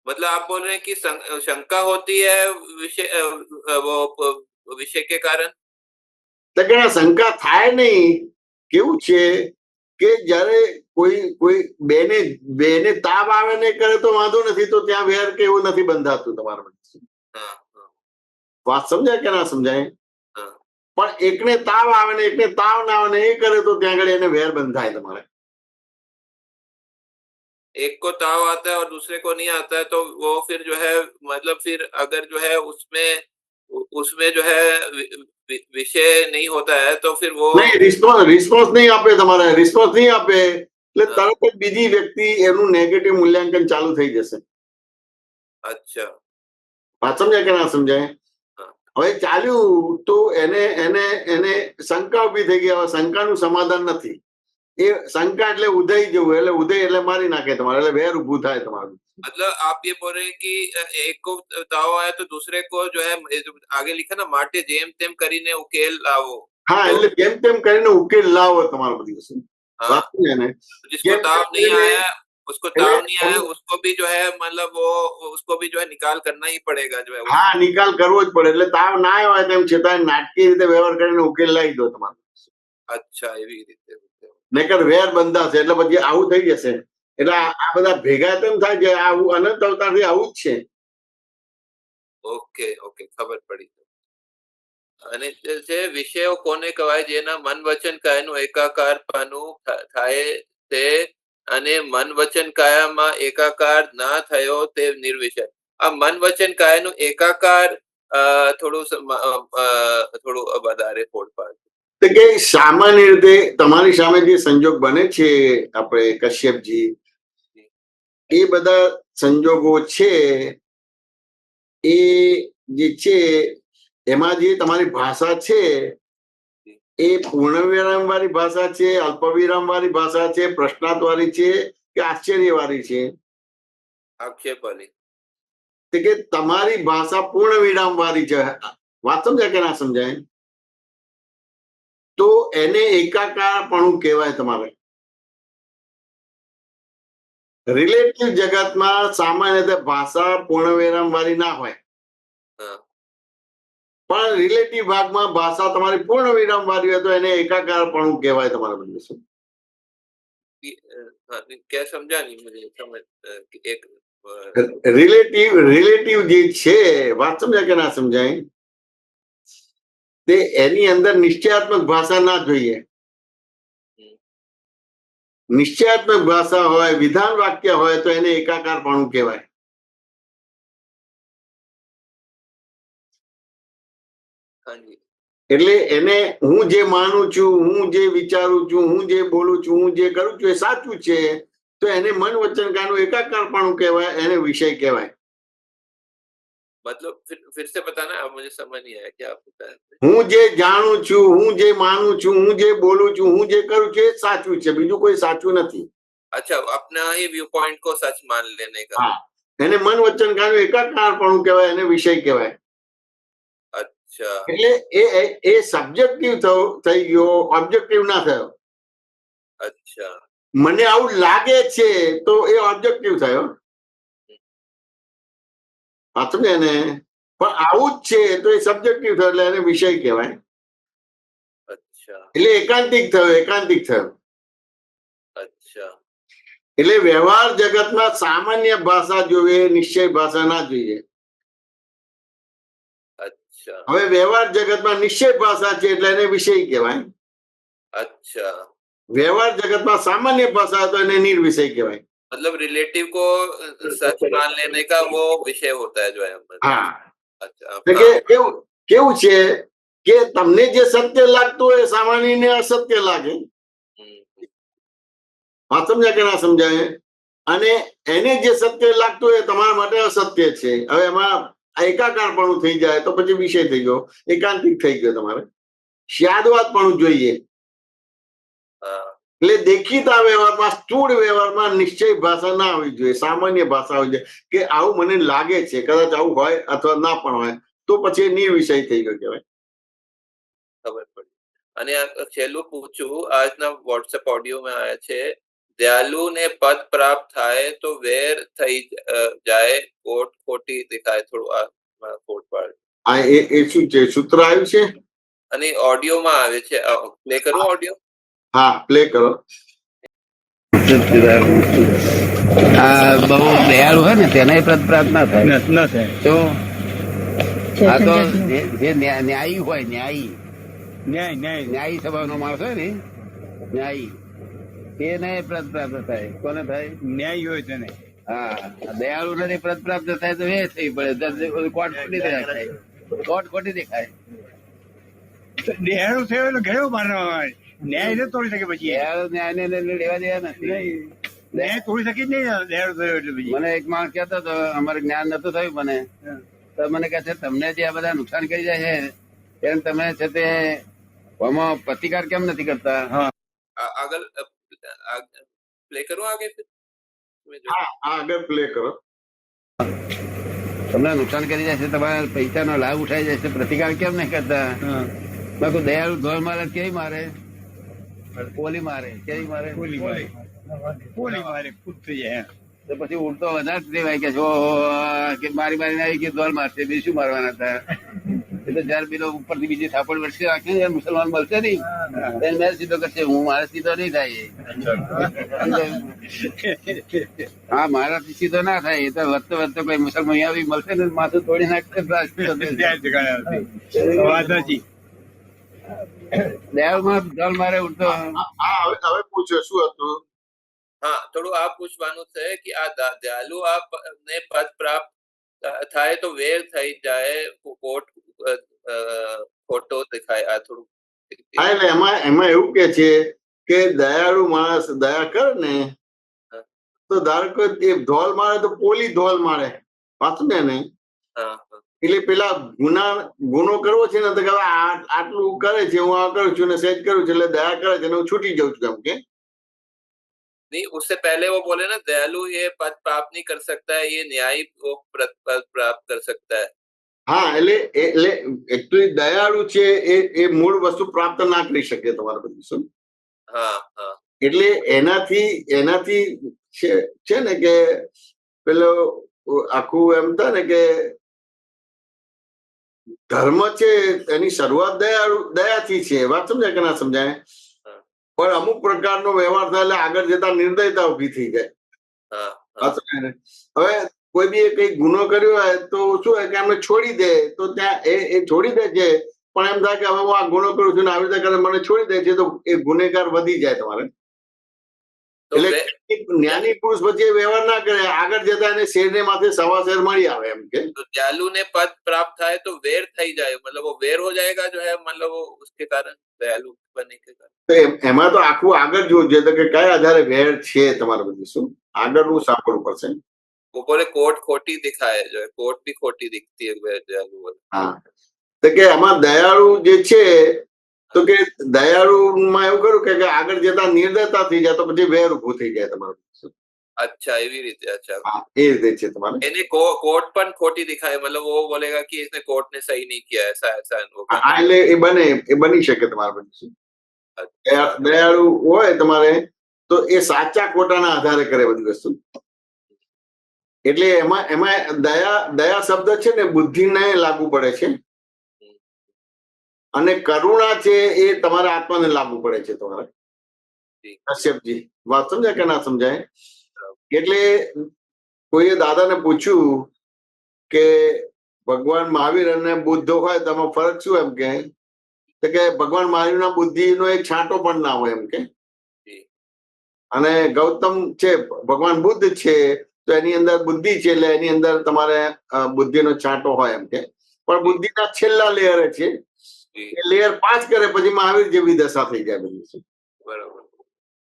मतलब आप बोल रहे हैं कि शंका होती है विषय के कारण? તો કે શંકા થાય નહીં. કેવું છે કે જયારે કોઈ બેને તાવ આવે ને કરે તો વાંધો નથી, તો ત્યાં વેર કે એવું નથી બંધાતું તમારે. વાત સમજાય કે ના સમજાય? પણ એકને તાવ આવે ને એકને તાવ ના આવે ને એ કરે તો ત્યાં આગળ એને વેર બંધાય તમારે. एक को ताव आता है और दूसरे को नहीं आता है, तो वो फिर जो है मतलब फिर अगर जो है उसमें जो है विषय नहीं होता है तो फिर वो नहीं, રિસ્પોન્સ નહીં આપે તમારે. રિસ્પોન્સ નહીં આપે એટલે તરત જ બીજી વ્યક્તિ એનું નેગેટિવ મૂલ્યાંકન ચાલુ થઈ જશે. અચ્છા, વાત સમજાય કે ના સમજાય? હવે ચાલ્યું તો એને શંકા ઉભી થઈ ગઈ. હવે શંકાનું સમાધાન નથી. એ શંકા એટલે ઉદય જેવું, એટલે ઉદય એટલે મારી નાખે તમારે, એટલે વેર ઉભું થાય તમારું. मतलब आप ये बोल रहे हैं कि एक को ताव आया तो दूसरे को जो है आगे लिखा ना माटे जेम तेम કરીને ઉકેલ લાવો. હા, એટલે જેમ તેમ કરીને ઉકેલ લાવો તમારો બધી વસ્તુ. વાત સમજે ને? जिसको ताव नहीं आया उसको ताव नहीं आया उसको भी जो है मतलब वो उसको भी जो है निकाल करना ही पड़ेगा जो है. હા, નિકાલ કરવો જ પડે. એટલે તાવ ના આવ્યો હોય તેમ છતાં નાટકીય રીતે વ્યવહાર કરીને ઉકેલ લાવી દો તમારે. અચ્છા, એવી રીતે. નકર વેર બંધાશે એટલે પછી આવું થઈ જશે. એટલે આ બધા ભેગા તેમ થાય છે, આવું અનંત અવતારથી આવું જ છે. ઓકે ઓકે, ખબર પડી. અને જે વિષયો કોને કહેવાય જેના મન વચન કાયાનું એકાકારપણું થાય તે, અને મન વચન કાયામાં એકાકાર ના થયો તે નિર્વિષય. આ મન વચન કાયાનું એકાકાર થોડું વધારે ફોડ પાડે. તો કે સામાન્ય રીતે તમારી સામે જે સંજોગ બને છે આપણે કશ્યપજી, એ બધા સંજોગો છે એ જે છે એમાં જે તમારી ભાષા છે એ પૂર્ણ વિરામ વાળી ભાષા છે, અલ્પ વિરામ વાળી ભાષા છે, પ્રશ્નાર્થ વાળી છે કે આશ્ચર્ય વાળી છે? આક્ષેપ વાળી. કે તમારી ભાષા પૂર્ણ વિરામ વાળી છે. વાત સમજાય કે ના સમજાય? તો એને એકાકારપણું કહેવાય તમારે. રિલેટિવ જગતમાં સામાન્ય રીતે ભાષા પૂર્ણવિરામ વાળી ના હોય, પણ રિલેટિવ ભાગમાં ભાષા તમારી પૂર્ણ વિરામ વાળી હોય તો એને એકાકારપણું કહેવાય તમારે બધું. શું क्या समझा नहीं मुझे समझ एक રિલેટિવ જે છે, વાત સમજાય કે ના સમજાય? તે એની અંદર નિશ્ચયાત્મક ભાષા ના જોઈએ. નિશ્ચયાત્મક ભાષા હોય, વિધાન વાક્ય હોય તો એને એકાકારપણું કહેવાય. એટલે એને હું જે માનું છું, હું જે વિચારું છું, હું જે બોલું છું, હું જે કરું છું એ સાચું છે, તો એને મન વચન કાયનું એકાકારપણું કહેવાય, એને વિષય કહેવાય. मतलब फिर से बताना, अब मुझे समझ नहीं आया क्या आप बता रहे थे. હું જે જાણું છું, હું જે માનું છું, હું જે બોલું છું, હું જે કરું છું એ સાચું છે, બીજું કોઈ સાચું નથી. अच्छा, अपना ही व्यू पॉइंट को सच मान लेने का. હા, એને મન વચન કાયનું એકાકારપણું કહેવાય, એને વિષય કહેવાય. अच्छा, એટલે એ સબ્જેક્ટિવ થઈ ગયો, ઓબ્જેક્ટિવ ના થયો. अच्छा, મને આવું લાગે છે તો એ ઓબ્જેક્ટિવ થયો. સમજે ને? પણ આવું જ છે તો એ સબ્જેક્ટિવ થયો, એટલે એને વિષય કહેવાય. अच्छा, એટલે એકાંતિક થયો. अच्छा, એટલે વ્યવહાર જગતમાં સામાન્ય ભાષા જોઈએ, નિશ્ચય ભાષા ના જોઈએ. अच्छा, હવે વ્યવહાર જગતમાં નિશ્ચય ભાષા છે એટલે એને વિષય કહેવાય. अच्छा. વ્યવહાર જગતમાં સામાન્ય ભાષા તો એને નિર્વિષય કહેવાય. मतलब रिलेटिव को सच मान लेने का वो विषय होता है जो है. હા, अच्छा, કેવું છે કે તમને જે સત્ય લાગતું હોય સામાન્યને અસત્ય લાગે. વાત સમજાય કે ના સમજાય? અને એને જે સત્ય લાગતું હોય તમારા માટે અસત્ય છે. હવે એમાં એકાકારપણું થઈ જાય તો પછી વિષય થઈ ગયો, એકાંતિક થઈ ગયો. તમારે સ્યાદવાદપણું જોઈએ. એટલે દેખીતા વ્યવહારમાં, સ્થૂળ વ્યવહારમાં નિશ્ચય ભાષા ના આવવી જોઈએ, સામાન્ય ભાષા આવવી જોઈએ કે આવું મને લાગે છે, કદાચ આવું હોય અથવા ના પણ હોય, તો પછી નિર્વિષય થઈ ગયો કહેવાય. ખબર પડી. અને છેલ્લું પૂછું, આજના વોટ્સએપ ઓડિયોમાં આવ્યા છે, દયાલુ ને પદ પ્રાપ્ત થાય તો વેર થઈ જાય, કોટ ખોટી દેખાય. થોડું આ કોટ પાડ. આ એ શું છે, સૂત્ર આવ્યું છે? અને ઓડિયોમાં આવે છે, પ્લે કરું ઓડિયો? હા, પ્લે કરો. આ બહુ દયાળુ હોય ને તેને પદ પ્રાપ્ત ના થાય. તો આ તો જે ન્યાયી હોય, ન્યાયી સ્વભાવનો માણસ હોય ને, ન્યાયી તેને પદ પ્રાપ્ત થાય. કોને થાય? ન્યાય હોય તેને. હા, દયાળુ નથી પદ પ્રાપ્ત થાય તો એ થઈ પડે, કોટ ખોટી દેખાય, કોટ ખોટી દેખાય. દયાળુ થયો એટલે ગયો માનવામાં, ન્યાય ન તોડી શકે. પછી દયાળુ ન્યાય ને લેવા દેવા નથી. ન્યાય તોડી શકે જ નહીં દયાળુ થયો એટલે. પછી મને એક માણસ કહેતો હતો, અમારે જ્ઞાન નતું થયું મને, તો મને કહે છે તમને જે આ બધા નુકસાન કરી જાય છે એમ તમે છે તે આમાં પ્રતિકાર કેમ નથી કરતા? આગળ પ્લે કરું આગે? હા, આગળ પ્લે કરો. તમને નુકસાન કરી જાય છે, તમારા પૈસાનો લાભ ઉઠાઈ જાય છે, પ્રતિકાર કેમ નહીં કરતા? મેં કહું દયાળુ ધોળ મારે કેવી મારે? પોલી મારે. કેવી મારે? પોલી મારે પૂછ થઈ જાય. તો પછી ઉડતો વધારે દેવાય કે મારી આવી કે ધોળ મારશે, બી શું મારવાના હતા? એટલે જયારે પેલો ઉપરથી બીજી થાપડ વર્ષે રાખી મુસલમાન મળશે નહીં, મેં સીધો કરશે, હું મારે સીધો નહીં થાય. હા, મારાથી સીધો ના થાય. એ તો વધતો વધતો કોઈ મુસલમાન આવી મળશે ને માથું તોડી નાખશે. દયાળુમાં ધોળ મારે ઉડતો. હા, હવે પૂછો શું હતું? હા, થોડું આ પૂછવાનું છે કે આ દયાલુ આપ ને પદ પ્રાપ્ત થાય તો વેર થઈ જાય, કોટ ખોટો દેખાય. આ થોડું હા, એટલે એમાં એવું કે છે કે દયાળુ માણસ દયા કરે ને તો ધારો કે એ ધોલ મારે તો પોલી ધોલ મારે. પાછું ને એટલે પેલા ગુનો કરવો છે ને તો કે આટલું કરે છે, હું આ કરું છું ને સહેજ કરું છું, એટલે દયા કરે છે ને હું છૂટી જાઉં છું. એમ કે नहीं, उससे पहले वो बोले ना, दयालु ये पद प्राप्त नहीं कर सकता है, ये न्यायी वो पद प्राप्त कर सकता है. હા, એટલે એકચ્યુઅલી દયાળુ છે એ મૂળ વસ્તુ પ્રાપ્ત ના કરી શકે તમારે બધું શું. એટલે એનાથી છે ને કે પેલો આખું એમ થાય ને કે ધર્મ છે એની શરૂઆત દયાથી છે. વાત સમજાય કે ના સમજાય? પણ અમુક પ્રકારનો વ્યવહાર થાય એટલે આગળ જતા નિર્દયતા ઉભી થઈ જાય. હવે કોઈ બી કઈ ગુનો કર્યો હોય તો શું હોય કે એમને છોડી દે તો ત્યાં એ છોડી દે છે, પણ એમ થાય કે હવે હું આ ગુનો કરું છું ને આવી રીતે કરે મને છોડી દે છે તો એ ગુનેગાર વધી જાય તમારે. એટલે જ્ઞાની પુરુષ પછી વ્યવહાર ના કરે, આગળ જતા એને શેર ને માથે સવા શેર મળી આવે એમ કે दयालु ने पद प्राप्त થાય तो वेर થઈ જાય, मतलब वो वेर हो जाएगा जो है, मतलब वो उसके कारण दयालु बनने के कारण. તો એમાં તો આખું આગળ જોવું જોઈએ તો કે કયા આધારે વેર છે તમારે બધું શું આગળનું સાંભળવું પડશે. वो बोले कोर्ट खोटी दिखाए जो है, कोर्ट भी खोटी दिखती है दयालु बोले. હા, તો કે આમાં દયાળુ જે છે તો કે દયાળુમાં એવું કરું કે આગળ જતા નિર્દયતા થઈ જાય તો પછી વેર ઉભું થઈ જાય તમારું. अच्छा એવી રીતે. अच्छा, હા, એ રીતે છે તમારે. એને कोर्ट પણ ખોટી दिखाए, मतलब वो बोलेगा कि इसने कोर्ट ने सही नहीं किया, ऐसा ऐसा होगा. હા, એટલે એ બની શકે તમારે બધું શું. દયાળુ હોય તમારે તો એ સાચા ખોટાના આધારે કરે બધી વસ્તુ. એટલે એમાં દયા શબ્દ છે ને બુદ્ધિને લાગુ પડે છે, અને કરુણા છે એ તમારા આત્માને લાગુ પડે છે તમારે. કશ્યપજી વાત સમજાય કે ના સમજાય? એટલે કોઈએ દાદાને પૂછ્યું કે ભગવાન મહાવીર અને બુદ્ધ હોય તો એમાં ફરક શું? એમ કે ભગવાન મહાવીરના બુદ્ધિનો એક છાંટો પણ ના હોય એમ કે, અને ગૌતમ છે ભગવાન બુદ્ધ છે તો એની અંદર બુદ્ધિ છે એટલે એની અંદર તમારે બુદ્ધિનો છાંટો હોય એમ કે, પણ બુદ્ધિના છેલ્લા લેયર છે, લેયર 5 કરે પછી મહાવીર જેવી દશા થઈ જાય બધી. બરાબર.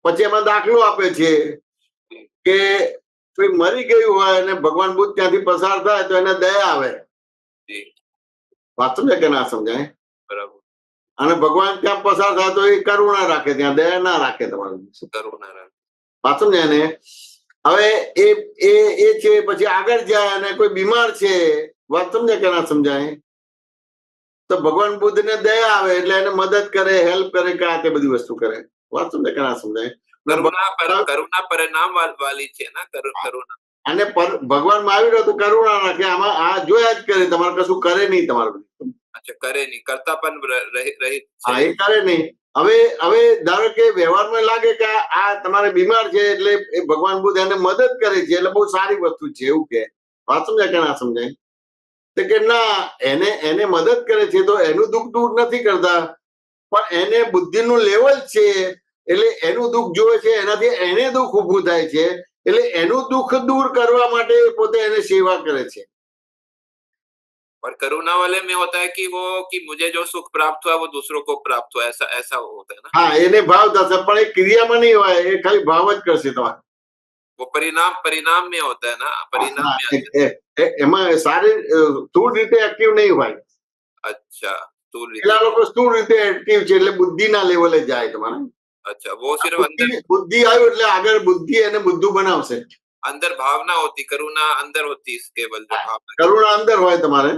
પછી એમાં દાખલો આપે છે કે કોઈ મરી ગયું હોય અને ભગવાન બુદ્ધ ત્યાંથી પસાર થાય તો એને દયા આવે. વાત સમજાય કે ના સમજાય? બરાબર. અને ભગવાન ત્યાં પસાર થાય તો એ કરુણા રાખે, ત્યાં દયા ના રાખે તમારું. કરુણા રાખે. વાત સમજાય ને? હવે એ છે પછી આગળ જાય અને કોઈ બીમાર છે, વાત સમજાય કે ના સમજાય? તો ભગવાન બુદ્ધ ને દયા આવે એટલે એને મદદ કરે, હેલ્પ કરે, કે આ તે બધી વસ્તુ કરે. વાત સમજાય કે ના સમજાય? કરુણા પરિણામ વાળી છે ને કરુણા. અને ભગવાન મહાવીર તો કરુણા રાખે, આમાં આ જોયા જ કરે, તમારે કશું કરે નહીં તમારું. અચ્છા, કરે નહીં, કરતા પણ રહી. હા, એ કરે નહીં. હવે ધારો કે વ્યવહારમાં લાગે કે આ તમારે બીમાર છે એટલે એ ભગવાન બુદ્ધ એને મદદ કરે છે એટલે બહુ સારી વસ્તુ છે એવું કે. વાત સમજાય કે ના સમજાય? તો કે ના, એને મદદ કરે છે તો એનું દુઃખ દૂર નથી કરતા, પણ એને બુદ્ધિનું લેવલ છે એટલે એનું દુઃખ જોવે છે, એનાથી એને દુઃખ ઊભું થાય છે એટલે એનું દુઃખ દૂર કરવા માટે પોતે એને સેવા કરે છે. और करुणा वाले में होता है कि वो कि मुझे जो सुख प्राप्त हुआ वो दूसरों को प्राप्त हुआ, ऐसा ऐसा होता है ना? હા, એને ભાવ થશે પણ એ ક્રિયામાં નહીં હોય, એ ખાલી ભાવ જ કરશે તમારે. वो परिणाम में होता है ना, परिणाम में आता है. એમાં સારી સ્થૂળ રીતે એક્ટિવ નહીં હોય. अच्छा, स्थूल પેલા લોકો સ્થૂળ રીતે એક્ટિવ છે એટલે બુદ્ધિના લેવલે જાય તમારે. अच्छा, वो सिर्फ अंदर બુદ્ધિ આવ્યું એટલે આગળ બુદ્ધિ એને બુદ્ધું બનાવશે. अंदर भावना होती, करुणा अंदर होती, केवल जो भावना. કરુણા અંદર હોય તમારે.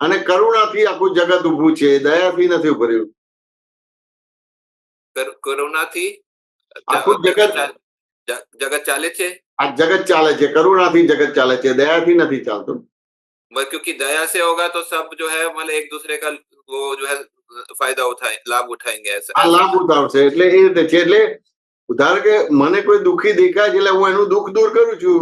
અને કરુણાથી આખું જગત ઉભું છે, દયાથી નથી ઉભર્યું. કરુણાથી આખું જગત ચાલે છે. આ જગત ચાલે છે, કરુણાથી જગત ચાલે છે, દયાથી નથી ચાલતું. क्योंकि दया से होगा तो सब जो है मतलब एक दूसरे का वो जो है फायदा उठाए, लाभ उठाएंगे, ऐसा. આ લાભ ઉઠાવશે એટલે એ રીતે છે. એટલે ધારો કે મને કોઈ દુઃખી દેખાય છે એટલે હું એનું દુઃખ દૂર કરું છું,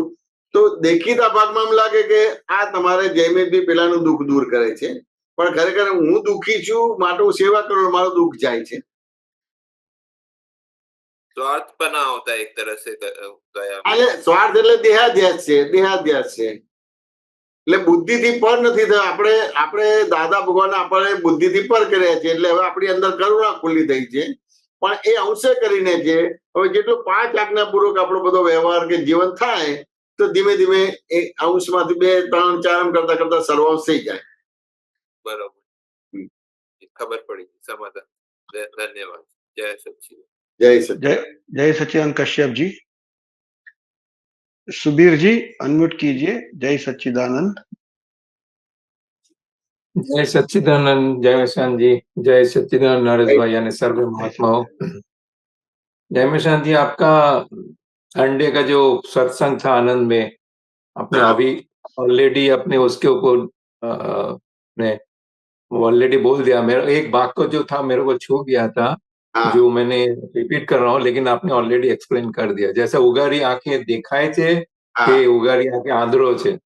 તો દેખીતા ભાગમાં એમ લાગે કે આ તમારે જયમેદભાઈ પેલાનું દુઃખ દૂર કરે છે, પણ ખરેખર હું દુઃખી છું માટે હું સેવા કરું, મારું દુઃખ જાય છે. स्वार्थपना होता है एक तरह से दया. એટલે સ્વાર્થ એટલે દેહાધ્યાસ છે, દેહાધ્યાસ છે. એટલે બુદ્ધિથી પર નથી થયો. આપણે દાદા ભગવાન આપણે બુદ્ધિથી પર કર્યા છે એટલે હવે આપણી અંદર કરુણા ખુલ્લી થઈ છે, પણ એ અંશે કરીને છે. હવે જેટલું 5 આજ્ઞાપૂર્વક આપણો બધો વ્યવહાર કે જીવન થાય તો ધીમે ધીમે એ અંશમાંથી 2, 3, 4 એમ કરતા કરતા સર્વાંશ થઈ જાય. બરોબર, ખબર પડી, સમાધાન. ધન્યવાદ. જય સચ્ચિદાનંદ. जय सच्चिदानंद कश्यप जी. सुबीर जी अनम्यूट कीजिए. जय सच्चिदानंद. जय सच्चिदानंद, जय मिशान जी, जय सच्चिदानंद नरेश भाई यानी सर्वे महात्माओं। जय मिशान जी, आपका संडे का जो सत्संग था आनंद में, आपने अभी ऑलरेडी अपने उसके ऊपर ने ऑलरेडी बोल दिया। मेरा एक वाक्य जो था मेरे को छू गया था, जो मैंने रिपीट कर रहा हूँ, लेकिन आपने ऑलरेडी एक्सप्लेन कर दिया। जैसे उगारी आंखें देखाय छे के उगारी आंखें आंधळो छे,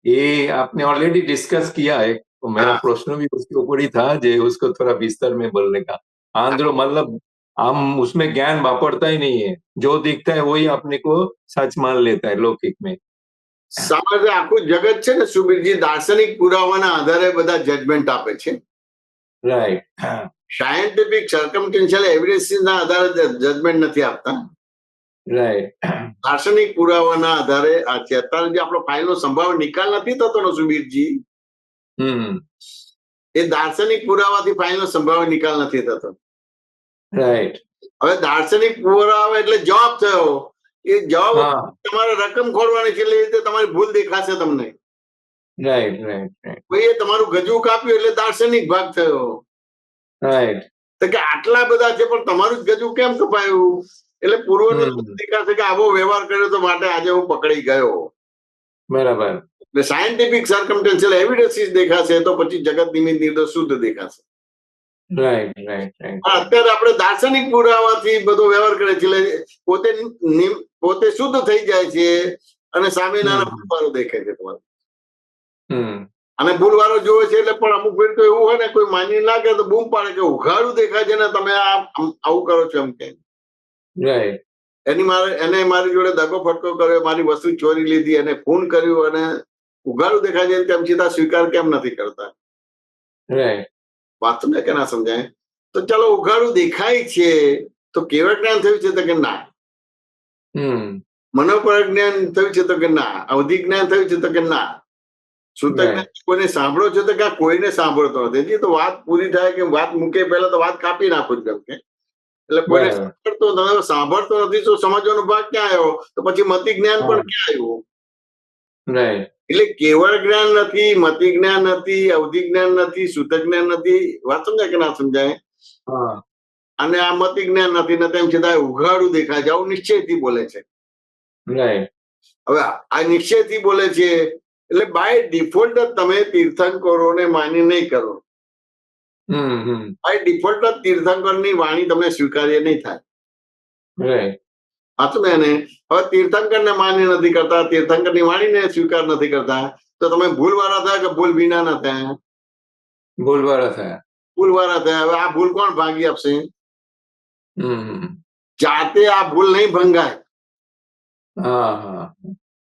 ये आपने ऑलरेडी डिस्कस किया है। तो मेरा प्रश्न भी उसके ऊपर ही था, जो उसको थोड़ा विस्तार में बोलने का। आंध्रो मतलब हम उसमें ज्ञान वापरता ही नहीं है, जो दिखता है वही अपने को सच मान लेता है लौकिक में। સમાજે આખું જગત છે ને સુબીરજી દાર્શનિક પુરાવાના આધારે બધા જજમેન્ટ આપે છે. રાઈટ. સાયન્ટિફિક સર્કમસ્ટન્શિયલ એવિડન્સીસના આધારે જજમેન્ટ નથી આપતા. રાઈટ. દાર્શનિક પુરાવાના આધારે આ છે. અત્યારે જે આપણો ફાઇલનો સંભાવ્ય નિકાલ નથી થતો ને સુબીરજી, એ દાર્શનિક પુરાવાથી ફાઇલનો સંભાવ્ય નિકાલ નથી થતો. રાઈટ. હવે દાર્શનિક પુરાવા એટલે જવાબ થયો, એ જવાબ તમારે રકમ ખોરવાની છે, એટલે રીતે તમારી ભૂલ દેખાશે તમને. Right right right. ભાઈ તમારું ગજુ કાપ્યું એટલે દાર્શનિક ભાગ થયો. રાઈટ. તો કે આટલા બધા છે પણ તમારું જ ગજુ કેમ કપાયું? એટલે પૂર્વનું દેખાશે કે આવો વ્યવહાર કર્યો તો માટે આજે હું પકડી ગયો. બરાબર. એટલે સાયન્ટિફિક સર્કમસ્ટન્શિયલ એવિડન્સીસ દેખાશે તો પછી જગત નિમિત્ત નિર્દોષ શુદ્ધ દેખાશે. Right right right. અત્યારે આપણે દાર્શનિક પુરાવાથી બધો વ્યવહાર કરે છે, એટલે પોતે શુદ્ધ થઈ જાય છે અને સામેના ભૂલવાળો દેખાય છે તમારે. અને ભૂલવાળો જોવે છે એટલે પણ અમુક ફેર તો એવું હોય ને, કોઈ માની લાગે તો બૂમ પાડે કે ઉઘાડું દેખાય છે ને તમે આવું કરો છો એમ કે. રાઈટ. એને મારી જોડે દગો ફટકો કર્યો, મારી વસ્તુ ચોરી લીધી, એને ખૂન કર્યું અને ઉઘાડું દેખાય છે તેમ છતાં સ્વીકાર કેમ નથી કરતા? રાઈટ. વાત ને કે ના સમજાય? તો ચાલો ઉઘાડું દેખાય છે તો કેવળ જ્ઞાન થયું છે તો કે ના, મનોપર જ્ઞાન થયું છે તો કે ના, અવધિ જ્ઞાન થયું છે તો કે ના, શુદ્ધ જ્ઞાન કોઈને સાંભળો છો તો કે કોઈને સાંભળતો નથી. તો વાત પૂરી થાય કે વાત મૂકે પહેલા તો વાત કાપી નાખું જ કે. એટલે કોઈને સાંભળતો નથી તો સમજવાનો ભાગ ક્યાં આવ્યો? તો પછી મતિ જ્ઞાન પણ ક્યાં આવ્યું? રાઈટ. એટલે કેવળ જ્ઞાન નથી, મતિ જ્ઞાન નથી, અવધિ જ્ઞાન નથી, શુદ્ધ જ્ઞાન નથી. વાત સમજાય કે ના સમજાય? અને આ મતિ જ્ઞાન નથી ને તેમ છતાં ઉઘાડું દેખાય છે, આવું નિશ્ચયથી બોલે છે. હવે આ નિશ્ચયથી બોલે છે એટલે બાય ડિફોલ્ટ જ તમે તીર્થંકરોને માની નહીં કરો. બાય ડિફોલ્ટ જ તીર્થંકરની વાણી તમને સ્વીકાર્ય નહીં થાય. ને હવે તીર્થંકર ને માન્ય નથી કરતા, તીર્થંકર ની વાણીને સ્વીકાર નથી કરતા, તો તમે ભૂલવાળા થયા કે ભૂલ વિના ના થયા? ભૂલવાળા થયા. ભૂલવાળા થયા. હવે આ ભૂલ કોણ ભાંગી આપશે? જાતે આ ભૂલ નહીં ભંગાય.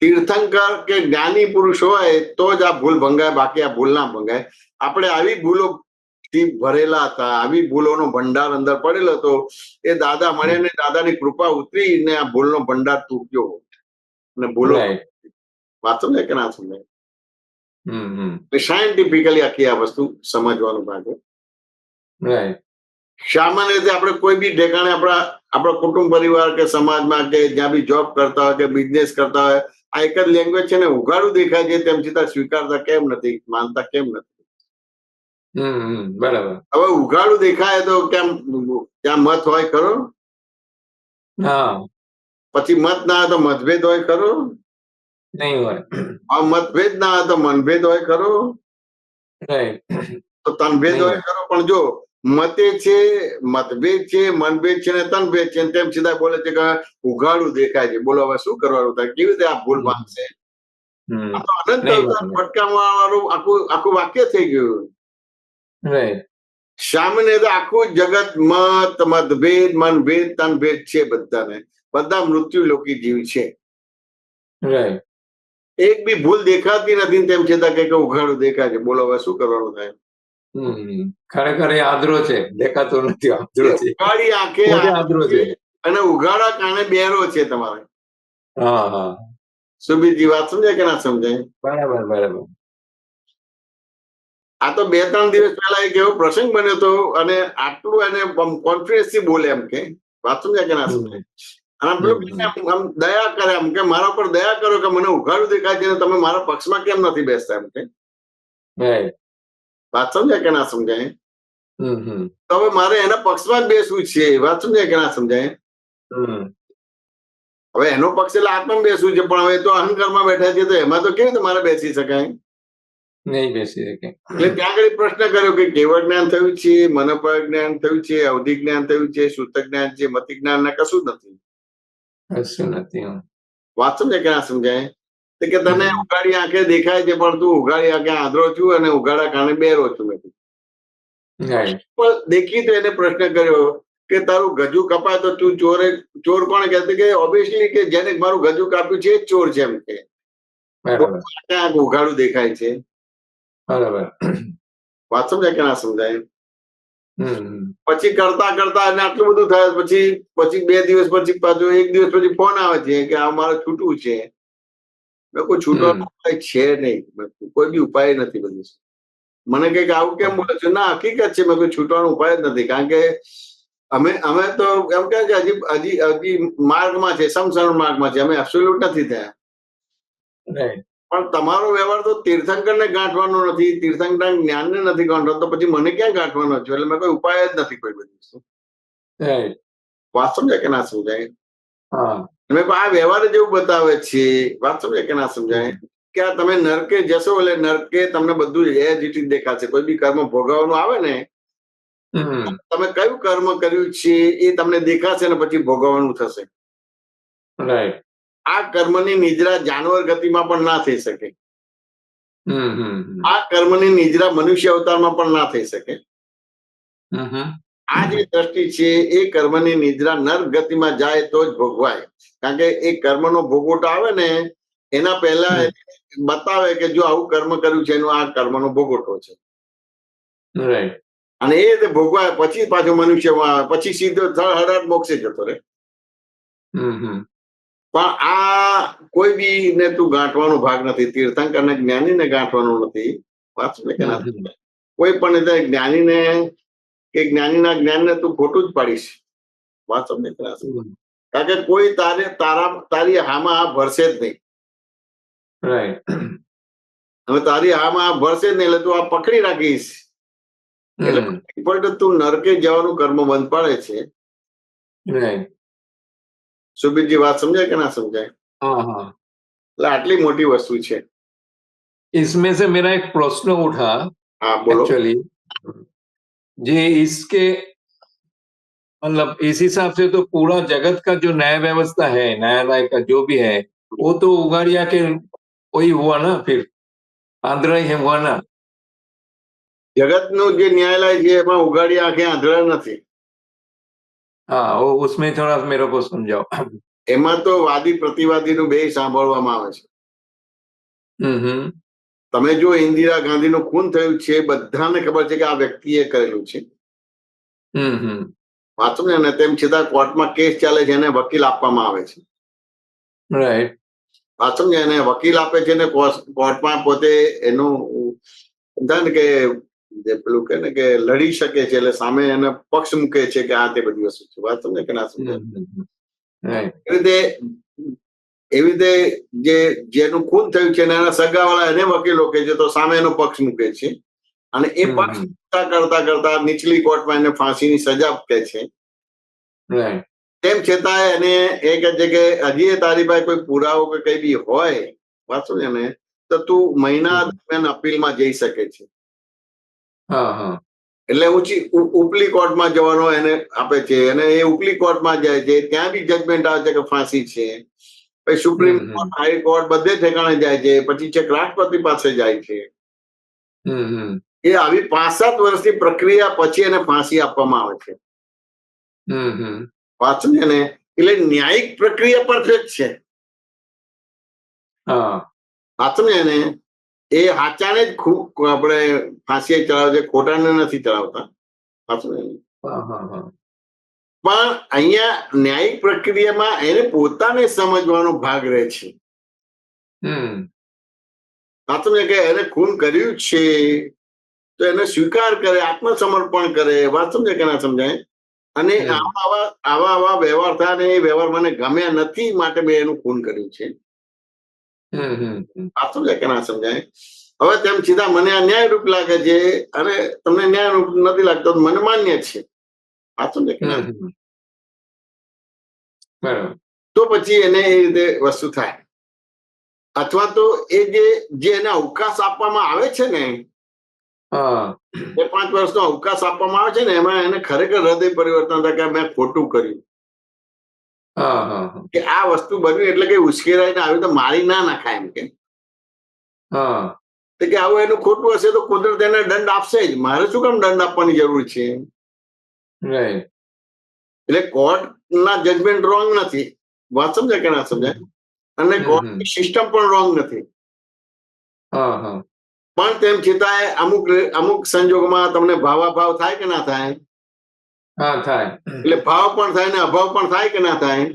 તીર્થંકર કે જ્ઞાની પુરુષ હોય તો જ આ ભૂલ ભંગાય, બાકી આ ભૂલ ના ભંગાય. આપણે આવી ભૂલો થી ભરેલા હતા, આવી ભૂલોનો ભંડાર અંદર પડેલો હતો. એ દાદા મળ્યા ને દાદાની કૃપા ઉતરીને આ ભૂલનો ભંડાર તૂટ્યો અને ભૂલો વાંચો ને કે ના સમજાય? સાયન્ટિફિકલી આખી આ વસ્તુ સમજવાનું ભાગ. સામાન્ય રીતે આપણે કોઈ બી ઠેકાણે આપણા કુટુંબ પરિવાર કે સમાજમાં કે જ્યાં બી જોબ કરતા હોય કે બિઝનેસ કરતા હોય, આ એક જ લેંગ્વેજ છે ને, ઉઘાડું દેખાય છે તેમ છતાં સ્વીકારતા કેમ નથી, માનતા કેમ નથી? બરાબર. હવે ઉઘાડું દેખાય તો કેમ ત્યાં મત હોય ખરો? પછી મત ના હોય તો મતભેદ હોય ખરો? નહીં હોય. મતભેદ ના હોય તો મનભેદ હોય ખરો? તો તનભેદ હોય ખરો? પણ જો મતે છે, મતભેદ છે, મનભેદ છે ને તનભેદ છે, તેમ સીધા બોલે છે કે ઉઘાડું દેખાય છે. બોલો હવે શું કરવાનું થાય? કેવી રીતે આ ભૂલ પામશે? અનંત ભટકાવા વાળું આખું વાક્ય થઈ ગયું. સામાન્ય તો આખું જગત મત, મતભેદ, મનભેદ, તનભેદ છે. બધા મૃત્યુ લોકી જીવ છે. એક બી ભૂલ દેખાતી નથી તેમ છતાં કે ઉઘાડું દેખાય છે. બોલો હવે શું કરવાનું થાય? ખરેખર એ આદરો છે, દેખાતો નથી. આદરો છે, ઉઘાડી આંખે આદરો છે અને ઉઘાડા કાને બેરો છે તમારે. સુબીરજી વાત સમજાય કે ના સમજાય? બરાબર બરાબર. આ તો 2-3 દિવસ પહેલા એક એવો પ્રસંગ બન્યો હતો અને આટલું એને કોન્ફિડન્સ થી બોલે એમ કે. વાત સમજાય કે ના સમજાય? આમ દયા કરે એમ કે મારા પર દયા કરો કે મને ઉઘાડું દેખાય છે, તમે મારા પક્ષમાં કેમ નથી બેસતા એમ કે. right. વાત સમજાય કે ના સમજાય? હમ. તો હવે મારે એના પક્ષમાં જ બેસવું છે. વાત સમજાય કે ના સમજાય? હમ. હવે એનો પક્ષ એટલે આત્મા બેસવું છે, પણ હવે તો અહંકારમાં બેઠા છે, તો એમાં તો કેવી રીતે મારે બેસી શકાય? નહીં બેસી શકે. એટલે ત્યાં આગળ પ્રશ્ન કર્યો કે કેવળ જ્ઞાન થયું છે, મનોપર જ્ઞાન થયું છે, અવધિ જ્ઞાન થયું છે, સૂતક જ્ઞાન છે, મતિ જ્ઞાન ને કશું જ નથી. કશું નથી. વાત સમજાય કે ના સમજાય? તો કે તને ઉઘાડી આંખે દેખાય છે, પણ તું ઉઘાડી આંખે આંધળો છું અને ઉઘાડા કારણે બેરો છું. Right. પણ દેખીતો એને પ્રશ્ન કર્યો કે તારું ગજુ કપાય તો તું ચોર કોણ કહેતી? કે ઓબ્વિયસલી કે જેને મારું ગજુ કાપ્યું છે એ જ ચોર છે એમ કે. બરાબર. ક્યાં ઉઘાડું દેખાય છે? બરાબર. વાત સમજાય કે ના સમજાય? હમ. પછી કરતા કરતા અને આટલું બધું થાય પછી 2 દિવસ પછી પાછું 1 દિવસ પછી ફોન આવે છે કે આ મારે છૂટવું છે. કોઈ છૂટવાનો ઉપાય છે નહીં, કોઈ બી ઉપાય નથી. બધું મને કઈક આવું કેમ બોલે છે? ના, હકીકત છે, મેં કોઈ છૂટવાનો ઉપાય જ નથી. કારણ કે અમે તો એમ કે હજી માર્ગમાં છે, સમસરણ માર્ગમાં છે, અમે એબ્સોલ્યુટ નથી થયા. Right. પણ તમારો વ્યવહાર તો તીર્થંકરને ગાંઠવાનો નથી, તીર્થંકર જ્ઞાનને નથી ગાંઠવાનો, તો પછી મને ક્યાં ગાંઠવાનો છે? એટલે મેં કોઈ ઉપાય જ નથી કોઈ બધી. Right. વાત સમજાય કે ના સમજાય? હા. મેં આ વ્યવહાર જેવું બતાવે છે. વાત સમજાય કે ના સમજાય? કે આ તમે નરકે જશો એટલે નરકે તમને બધું એજ ઇટ ઇઝ દેખાશે. કોઈ બી કર્મ ભોગવવાનું આવે ને, તમે કયું કર્મ કર્યું છે એ તમને દેખાશે ને પછી ભોગવવાનું થશે. Right. આ કર્મની નિદ્રા જાનવર ગતિમાં પણ ના થઈ શકે. આ કર્મની નિદ્રા મનુષ્ય અવતારમાં પણ ના થઈ શકે. આ જે દ્રષ્ટિ છે એ કર્મની નિદ્રા નર ગતિમાં જાય તો જ ભોગવાય. કારણ કે એ કર્મનો ભોગવટો આવે ને એના પહેલા બતાવે કે જો આવું કર્મ કર્યું છે એનું આ કર્મનો ભોગવટો છે. Right. અને એ રીતે ભોગવાય પછી પાછો મનુષ્ય પછી સીધો હળહળ મોક્ષે જતો રહે. પણ આ કોઈ બી ને તું ગાંઠવાનો ભાગ નથી. તીર્થંકર ને જ્ઞાની ને ગાંઠવાનો નથી. વાત સમજે કે ના? કોઈ પણ જ્ઞાનીને કે જ્ઞાનીના જ્ઞાનને તું ખોટું જ પાડીશ. વાત સમજે કે ના? કારણ કે કોઈ તારી હામાં આ ભરશે જ નહીં. Right. હવે તારી હામાં આ ભરશે જ નહીં એટલે તું આ પકડી રાખીશ. એટલે તું નરકે જવાનું કર્મ બંધ પાડે છે. Right. સુબીરજી વાત સમજાય કે ના સમજાય? એટલે આટલી મોટી વસ્તુ છે. इसमें से मेरा एक प्रश्न उठा. हाँ बोलो. एक्चुअली ये इसके मतलब इस हिसाब से तो पूरा जगत का जो न्याय व्यवस्था है, न्यायालय का जो भी है, वो तो उगाड़िया के वही हुआ ना, फिर आंध्र ही हुआ ना. જગતનું જે ન્યાયાલય છે એમાં ઉગાડી આંખે આંધળા નથી. हाँ, वो उसमें थोड़ा मेरे को समझाओ. એમાં તો વાદી પ્રતિવાદીનું બે સાંભળવામાં આવે છે. તમે જો ઇન્દિરા ગાંધીનું ખૂન થયું છે બધાને ખબર છે કે આ વ્યક્તિએ કરેલું છે. વાંચો ને, તેમ છતાં કોર્ટમાં કેસ ચાલે છે, એને વકીલ આપવામાં આવે છે. રાઈટ. વાંચો ને, એને વકીલ આપે છે ને કોર્ટમાં પોતે એનું કે પેલું કે ને કે લડી શકે છે, એટલે સામે એને પક્ષ મૂકે છે કે આ તે બધી વસ્તુ છે. વાત સમજે કે ના સમજે? એવી રીતે જેનું ખૂન થયું છે એના સગાવાળા એને વકીલો કે છે, તો સામે એનો પક્ષ મૂકે છે અને એ પક્ષ કરતા કરતા નીચલી કોર્ટમાં એને ફાંસીની સજા આપે છે. તેમ છતાં એને એ કહે છે કે હજી તારી પાસે કોઈ પુરાવો કે કઈ બી હોય, વાંચો ને, તો તું મહિના દરમિયાન અપીલમાં જઈ શકે છે. એટલે ઉપલી કોર્ટમાં જવાનો એને આપે છે અને એ ઉપલી કોર્ટમાં જાય છે, ત્યાં બી જજમેન્ટ આવે છે કે ફાંસી છે. પછી સુપ્રીમ કોર્ટ, હાઈકોર્ટ બધે ઠેકાણે જાય છે, પછી છેક રાષ્ટ્રપતિ પાસે જાય છે. એ આવી 5-7 વર્ષની પ્રક્રિયા પછી એને ફાંસી આપવામાં આવે છે. વાંચો ને, એટલે ન્યાયિક પ્રક્રિયા પરફેક્ટ છે. વાંચો ને, એ હાચાને જ ખૂબ આપણે ફાંસી ચડાવે છે, ખોટાને નથી ચડાવતા. વાંચો ને. પણ અહીંયા ન્યાયિક પ્રક્રિયામાં એને પોતાને સમજવાનો ભાગ રહે છે. વાંચો ને, કે એને ખૂન કર્યું છે તો એને સ્વીકાર કરે, આત્મસમર્પણ કરે. વાત સમજે કે ના સમજાય? અને આવા વ્યવહાર થાય ને એ વ્યવહાર મને ગમ્યા નથી માટે મેં એનું ખૂન કર્યું છે. વાત સમજાય કે ના સમજાય? હવે તેમ છતાં મને આ ન્યાયરૂપ લાગે છે અને તમને ન્યાયરૂપ નથી લાગતો તો મને માન્ય છે. સાચું ને? બરાબર. તો પછી એને એ રીતે વસ્તુ થાય. અથવા તો એ જે એને અવકાશ આપવામાં આવે છે ને, એ 5 વર્ષનો અવકાશ આપવામાં આવે છે ને, એમાં એને ખરેખર હૃદય પરિવર્તન થાય કે મેં ખોટું કર્યું, કે આ વસ્તુ બન્યું એટલે કે ઉશ્કેરાઈને આવી તો મારી ના નાખાય એમ કે આવું એનું ખોટું હશે તો કુદરત એને દંડ આપશે જ. મારે શું કામ દંડ આપવાની જરૂર છે? એટલે કોર્ટના જજમેન્ટ રોંગ નથી. વાત સમજાય કે ના સમજાય? અને કોર્ટની સિસ્ટમ પણ રોંગ નથી. પણ તેમ છતાંય અમુક સંજોગોમાં તમને ભાવાભાવ થાય કે ના થાય? થાય. એટલે ભાવ પણ થાય ને અભાવ પણ થાય કે ના થાય?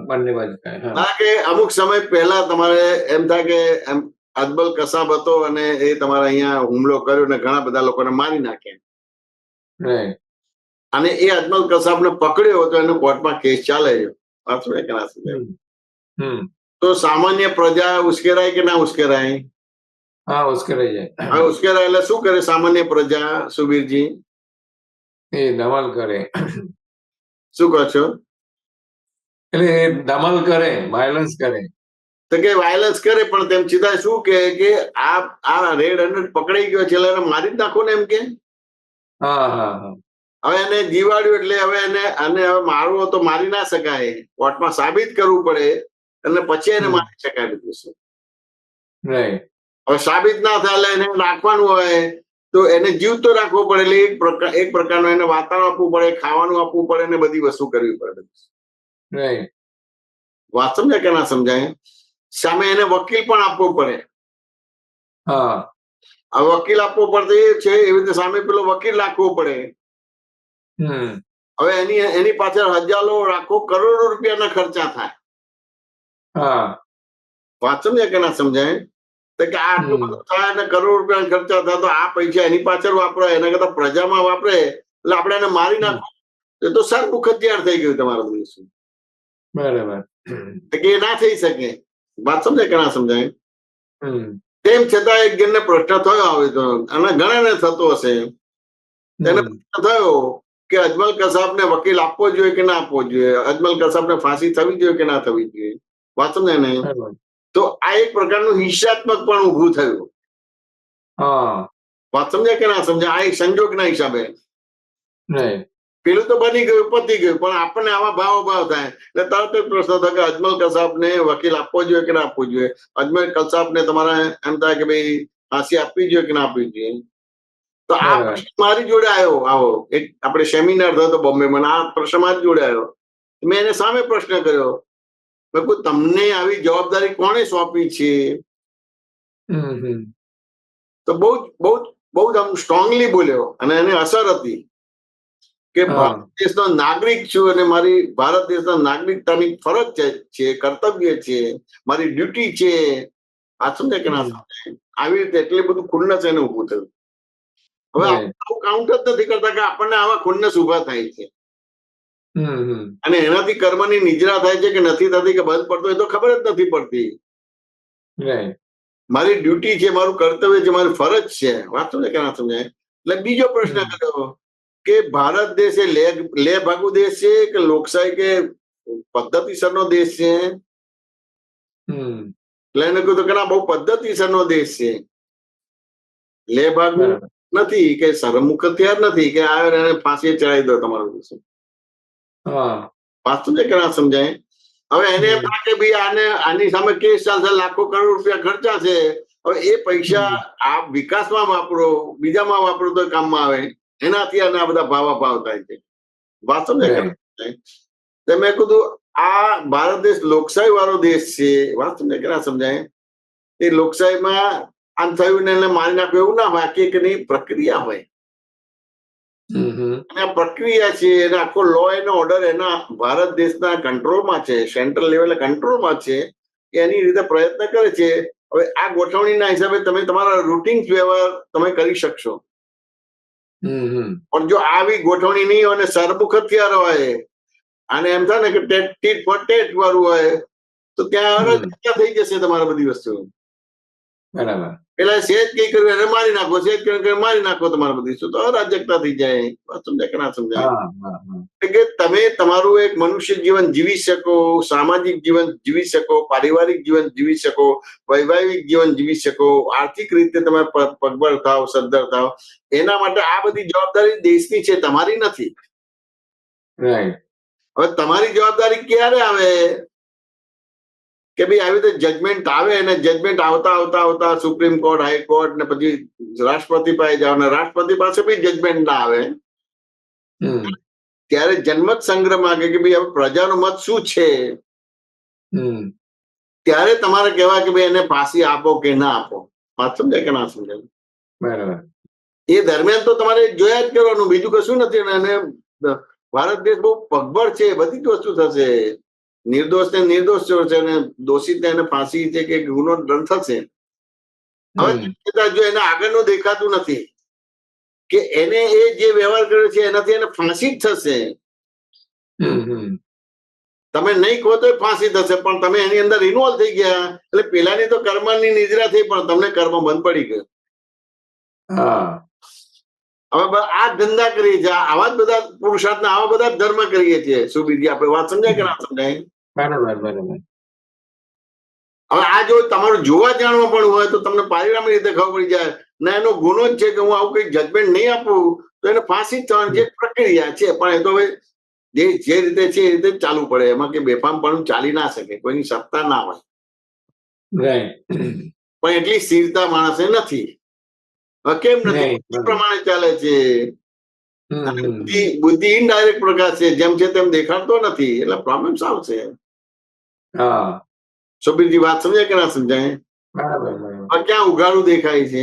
બંને બાજુ થાય. કે અમુક સમય પહેલા તમારે એમ થાય કે અજમલ કસાબ હતો અને એ તમારે અહીંયા હુમલો કર્યો ને ઘણા બધા લોકોને મારી નાખ્યા, અને એ અજમલ કસાબને પકડ્યો હતો, એનો કોર્ટમાં કેસ ચાલે છે. તો સામાન્ય પ્રજા ઉશ્કેરાય કે ના ઉશ્કેરાય? ઉશ્કેરાઈ જાય. હવે ઉશ્કેરાય એટલે શું કરે સામાન્ય પ્રજા, સુબીરજી? એ ધમાલ કરે. શું કહો છો? એટલે ધમાલ કરે, વાયલન્સ કરે. તો કે વાયલન્સ કરે, પણ તેમ છતાં શું કે આ રેડ 100 પકડાઈ ગયો છે એટલે એને મારી જ નાખો ને એમ કે. હવે એને જીવાડ્યું એટલે હવે એને હવે મારવો તો મારી ના શકાય, કોર્ટમાં સાબિત કરવું પડે અને પછી એને મારી શકાય. બધું હવે સાબિત ના થાય એટલે એને રાખવાનું હોય તો એને જીવતો રાખવો પડે. એટલે એક પ્રકારનું એને વાતાવરણ આપવું પડે, ખાવાનું આપવું પડે ને બધી વસ્તુ કરવી પડે. વાત સમજાય કે ના સમજાય? સામે એને વકીલ પણ આપવો પડે. આ વકીલ આપવો પડે એ છે, એવી રીતે સામે પેલો વકીલ રાખવો પડે. હવે એની પાછળ હજારો લાખો કરોડો રૂપિયાના ખર્ચા થાય. વાત સમજાય કે ના સમજાય? તો કે આટલું બધું થાય અને કરોડ રૂપિયાના ખર્ચા થાય તો આ પૈસા એની પાછળ વાપરાય એના કરતા પ્રજામાં વાપરે એટલે આપણે એને મારી નાખો એ તો સરખું હથિયાર થઈ ગયું તમારું બધું. બરાબર. કે ના થઈ શકે. વાત સમજાય કે ના સમજાય? તેમ છતાં એક જણને પ્રશ્ન થયો આવે તો, અને ઘણાને થતો હશે, તેને પ્રશ્ન થયો કે અજમલ કસાબને વકીલ આપવો જોઈએ કે ના આપવો જોઈએ, અજમલ કસાબને ફાંસી થવી જોઈએ કે ના થવી જોઈએ. વાત સમજાય ને? તો આ એક પ્રકારનું હિંસાત્મક પણ ઉભું થયું. વાત સમજાય કે ના સમજાય? આ એક સંજોગના હિસાબે. પેલું તો બની ગયું, પતી ગયું, પણ આપણને આવા ભાવ થાય એટલે તરત જ પ્રશ્ન થાય કે અજમલ કસાબને વકીલ આપવો જોઈએ કે ના આપવો જોઈએ, અજમલ કસાબને તમારે એમ થાય કે ભાઈ ફાંસી આપવી જોઈએ કે ના આપવી જોઈએ. તો આ પ્રશ્ન મારી જોડે આવો એક આપણે સેમિનાર થયો હતો બોમ્બેમાં, આ પ્રશ્ન મારી જોડે આવ્યો. મેં એને સામે પ્રશ્ન કર્યો, તમને આવી જવાબદારી કોણે સોંપી છે? તો બહુ જ આમ સ્ટ્રોંગલી બોલ્યો અને એને અસર હતી કે ભારત દેશનો નાગરિક છું અને મારી ભારત દેશના નાગરિકતાની ફરજ છે, કર્તવ્ય છે, મારી ડ્યુટી છે. આ સમજે કે ના સમજે? આવી રીતે એટલી બધું ખુન્નસ એને ઉભું થયું. હવે આવું કાઉન્ટ જ નથી કરતા કે આપણને આવા ખુન્નસ ઉભા થાય છે અને એનાથી કર્મની નિજરા થાય છે કે નથી થતી કે બંધ પડતો એ તો ખબર જ નથી પડતી. મારી ડ્યુટી છે, મારું કર્તવ્ય છે, મારી ફરજ છે. વાત સમજે કે ના સમજાય? એટલે બીજો પ્રશ્ન કર્યો કે ભારત દેશ એ લે ભાગુ દેશ છે કે લોકશાહી કે પદ્ધતિસરનો દેશ છે? એટલે એને કહ્યું કે ના, બહુ પદ્ધતિસરનો દેશ છે. લે ભાગુ નથી કે સરમુખ હથિયાર નથી કે એને ફાંસી ચડાવી દો તમારું દેશ. વાત સમજે કે ના સમજાય? હવે એને એમ થાય કે ભાઈ આની સામે કેસ ચાલશે, લાખો કરોડ રૂપિયા ખર્ચા છે, હવે એ પૈસા આ વિકાસમાં વાપરો, બીજામાં વાપરો તો કામમાં આવે, એનાથી આ બધા ભાવ થાય છે. વાત સમજે કે મેં કીધું આ ભારત દેશ લોકશાહી વાળો દેશ છે. વાત સમજે કે ના સમજાય? એ લોકશાહીમાં આમ થયું ને એને મારી નાખ્યું એવું ના હોય, કે એની પ્રક્રિયા હોય. અને આ પ્રક્રિયા છે એને આખો લો એન્ડ ઓર્ડર એના ભારત દેશના કંટ્રોલમાં છે, સેન્ટ્રલ લેવલે કંટ્રોલમાં છે, એની રીતે પ્રયત્ન કરે છે. હવે આ ગોઠવણીના હિસાબે તમે તમારા રૂટીન વ્યવહાર તમે કરી શકશો. પણ જો આવી ગોઠવણી નહીં હોય અને સરમુખ હથિયાર હોય અને એમ થાય ને કે ટીટ ફોર ટેટ વાળું હોય તો ત્યાં થઈ જશે તમારા બધી વસ્તુ. બરાબર. પેલા સેજ કઈ કર્યું એને મારી નાખો, સેજ કર્યું મારી નાખો, તમારે બધી શું તો અરાજકતા થઈ જાય. વાત સમજાય કે ના સમજાય? હા હા હા. એટલે કે તમે તમારું એક મનુષ્ય જીવન જીવી શકો, સામાજિક જીવન જીવી શકો, પારિવારિક જીવન જીવી શકો, વૈવાહિક જીવન જીવી શકો, આર્થિક રીતે તમે પગભર થાવ, સદ્ધર થાવ, એના માટે આ બધી જવાબદારી દેશની છે, તમારી નથી. રાઈટ. હવે તમારી જવાબદારી ક્યારે આવે કે ભાઈ આવી રીતે જજમેન્ટ આવે, અને જજમેન્ટ આવતા આવતા આવતા સુપ્રીમ કોર્ટ, હાઈકોર્ટ ને પછી રાષ્ટ્રપતિ પાસે જાઓ, ને રાષ્ટ્રપતિ પાસે બી જજમેન્ટ ના આવે, ત્યારે જનમત સંગ્રહ માંગે કે ભાઈ હવે પ્રજાનો મત શું છે, ત્યારે તમારે કહેવાય કે ભાઈ એને ફાંસી આપો કે ના આપો. વાત સમજાય કે ના સમજાય? બરાબર. એ દરમિયાન તો તમારે જોયા જ કરવાનું, બીજું કશું નથી. અને ભારત દેશ બહુ પગભર છે, બધી જ વસ્તુ થશે. નિર્દોષ ને નિર્દોષ છે, અને દોષિત એને ફાંસી છે કે ગુનો દંડ થશે. હવે જો એને આગળનું દેખાતું નથી કે એને એ જે વ્યવહાર કર્યો છે એનાથી એને ફાંસી જ થશે. તમે નહીં કહો તો ફાંસી થશે, પણ તમે એની અંદર ઇન્વોલ્વ થઈ ગયા એટલે પેલાની તો કર્મની નિદ્રા થઈ, પણ તમને કર્મ બંધ પડી ગયો. હવે આ ધંધા કરીએ છીએ, આવા જ બધા પુરુષાર્થ, આવા બધા ધર્મ કરીએ છીએ. સુબીરજી, આપણે વાત સમજાય કે ના સમજાય? બરાબર બરાબર. હવે આ જો તમારું જોવા જાણવા પણ હોય તો તમને પારિણામિક રીતે ખબર પડી જાય ના, એનો ગુનો જ છે કે હું આવું કઈ જજમેન્ટ નહીં આપું તો એને ફાંસી જ થવાની જે પ્રક્રિયા છે. પણ એ તો હવે જે રીતે છે એ રીતે જ ચાલવું પડે, એમાં કે બેફામ પણ ચાલી ના શકે, કોઈની સત્તા ના હોય. પણ એટલી સ્થિરતા માણસે નથી. કેમ નથી? પ્રમાણે ચાલે છે. બુદ્ધિ ઇનડાયરેક્ટ પ્રકાશ છે, જેમ છે તેમ દેખાડતો નથી, એટલે પ્રોબ્લેમ આવશે. સુબીરજી, વાત સમજાય કે ના સમજાય? ક્યાં ઉઘાડું દેખાય છે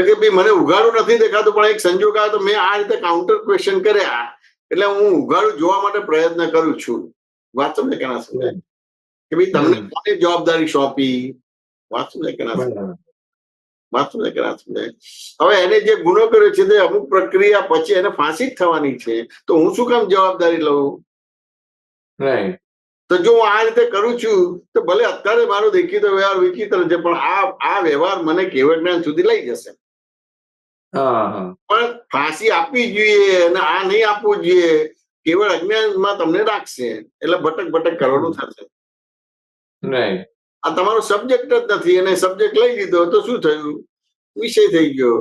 કે ભાઈ મને ઉઘાડું નથી દેખાતું, પણ એક સંજોગ આવે તો મેં આ રીતે કાઉન્ટર ક્વેશ્ચન કર્યા એટલે હું ઉઘાડું જોવા માટે પ્રયત્ન કરું છું. વાત સમજાય કે ના સમજાય? કે ભાઈ તમને કોને જવાબદારી સોંપી? વાત સમજાય કે ના સમજાય? વાત સમજાય કે ના સમજાય? હવે એને જે ગુનો કર્યો છે તે અમુક પ્રક્રિયા પછી એને ફાંસી જ થવાની છે, તો હું શું કામ જવાબદારી લઉં? તો જો હું આ રીતે કરું છું તો ભલે અત્યારે મારો દેખીતો વ્યવહાર વિચિત્ર છે, પણ આ વ્યવહાર મને કેવળ જ્ઞાન સુધી લઈ જશે. પણ ફાંસી આપવી જોઈએ અને આ નહીં આપવું જોઈએ, કેવળ અજ્ઞાનમાં તમને રાખશે, એટલે ભટક ભટક કરવાનું થશે. આ તમારો સબ્જેક્ટ જ નથી, અને સબ્જેક્ટ લઈ લીધો તો શું થયું? વિષય થઈ ગયો,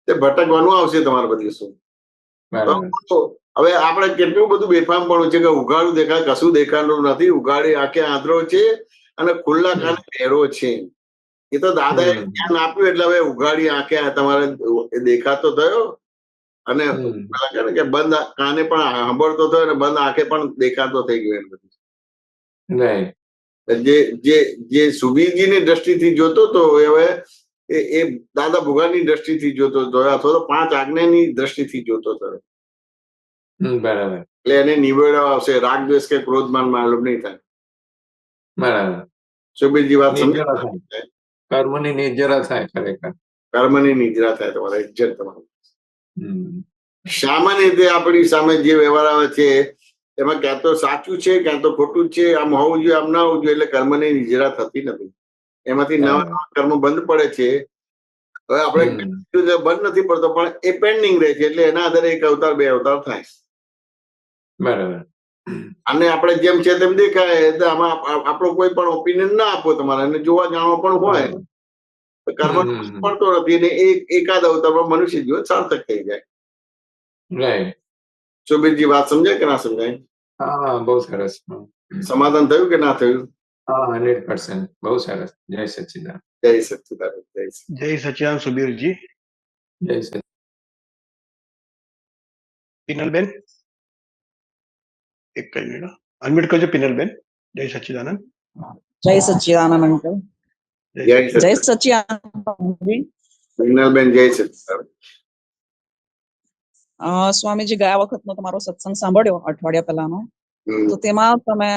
તે ભટકવાનું આવશે તમારે બધી શું. હવે આપણે કેટલું બધું બેફામ પણ છે કે ઉઘાડું દેખાય, કશું દેખાતું નથી, ઉઘાડી આંખે આંધળો છે અને ખુલ્લા કાને બહેરો છે. એ તો દાદાએ જ્ઞાન આપ્યું એટલે હવે ઉઘાડી આંખે તમારે દેખાતો થયો, અને કે બંધ કાને પણ સાંભળતો થયો, અને બંધ આંખે પણ દેખાતો થઈ ગયો. એમ બધું જે સુબીરજીની દ્રષ્ટિથી જોતો હતો હવે એ દાદા ભુગાની દ્રષ્ટિથી જોતો હતો, અથવા તો પાંચ આજ્ઞાની દ્રષ્ટિથી જોતો હતો. બરાબર. એટલે એને નિવેડો આવશે, રાગ દ્વેષ કે ક્રોધ માન માલુમ નહીં થાય. બરાબર. સુબીરજી, વાત નિર્જરા થાય, કર્મની નિર્જરા થાય, ખરેખર કર્મની નિદ્રા થાય, તમારે એક્ઝેક્ટ તમારું. સામાન્ય રીતે આપણી સામે જે વ્યવહાર આવે છે એમાં ક્યાં તો સાચું છે, ક્યાં તો ખોટું છે, આમ હોવું જોઈએ, આમ ના હોવું જોઈએ, એટલે કર્મની નિજરા થતી નથી. એમાંથી નવા નવા કર્મ બંધ પડે છે. હવે આપણે બંધ નથી પડતો, પણ એ પેન્ડિંગ રહે છે, એટલે એના આધારે એક અવતાર બે અવતાર થાય. બરાબર. અને આપણે જેમ છે તેમ દેખાય, આમાં આપણો કોઈ પણ ઓપિનિયન ના આપો તમારે, અને જોવા જાણવા પણ હોય કર્મ પડતો નથી, ને એકાદ અવતારમાં મનુષ્ય જીવન સાર્થક થઈ જાય. સુબીરજી, વાત સમજાય કે ના સમજાય? હા, બહુ સરસ. સમાધાન થયું કે ના થયું? 100%. બહુ સરસ. જય સચ્ચિદાનંદ. જય સચ્ચિદાનંદ. જય સચ્ચિદાનંદ સુબીરજી. જય સચ્ચિદાનંદ. પિનલબેન, એક મિનિટ અનમ્યુટ કરજો. પિનલબેન, જય સચ્ચિદાનંદ. જય સચ્ચિદાનંદ અંકલ. જય સચ્ચિદાનંદ. પિનલબેન, જય સચ્ચિદાનંદ. સ્વામીજી, ગયા વખતનો તમારો સત્સંગ સાંભળ્યો અઠવાડિયા પહેલાનો, તો તેમાં તમે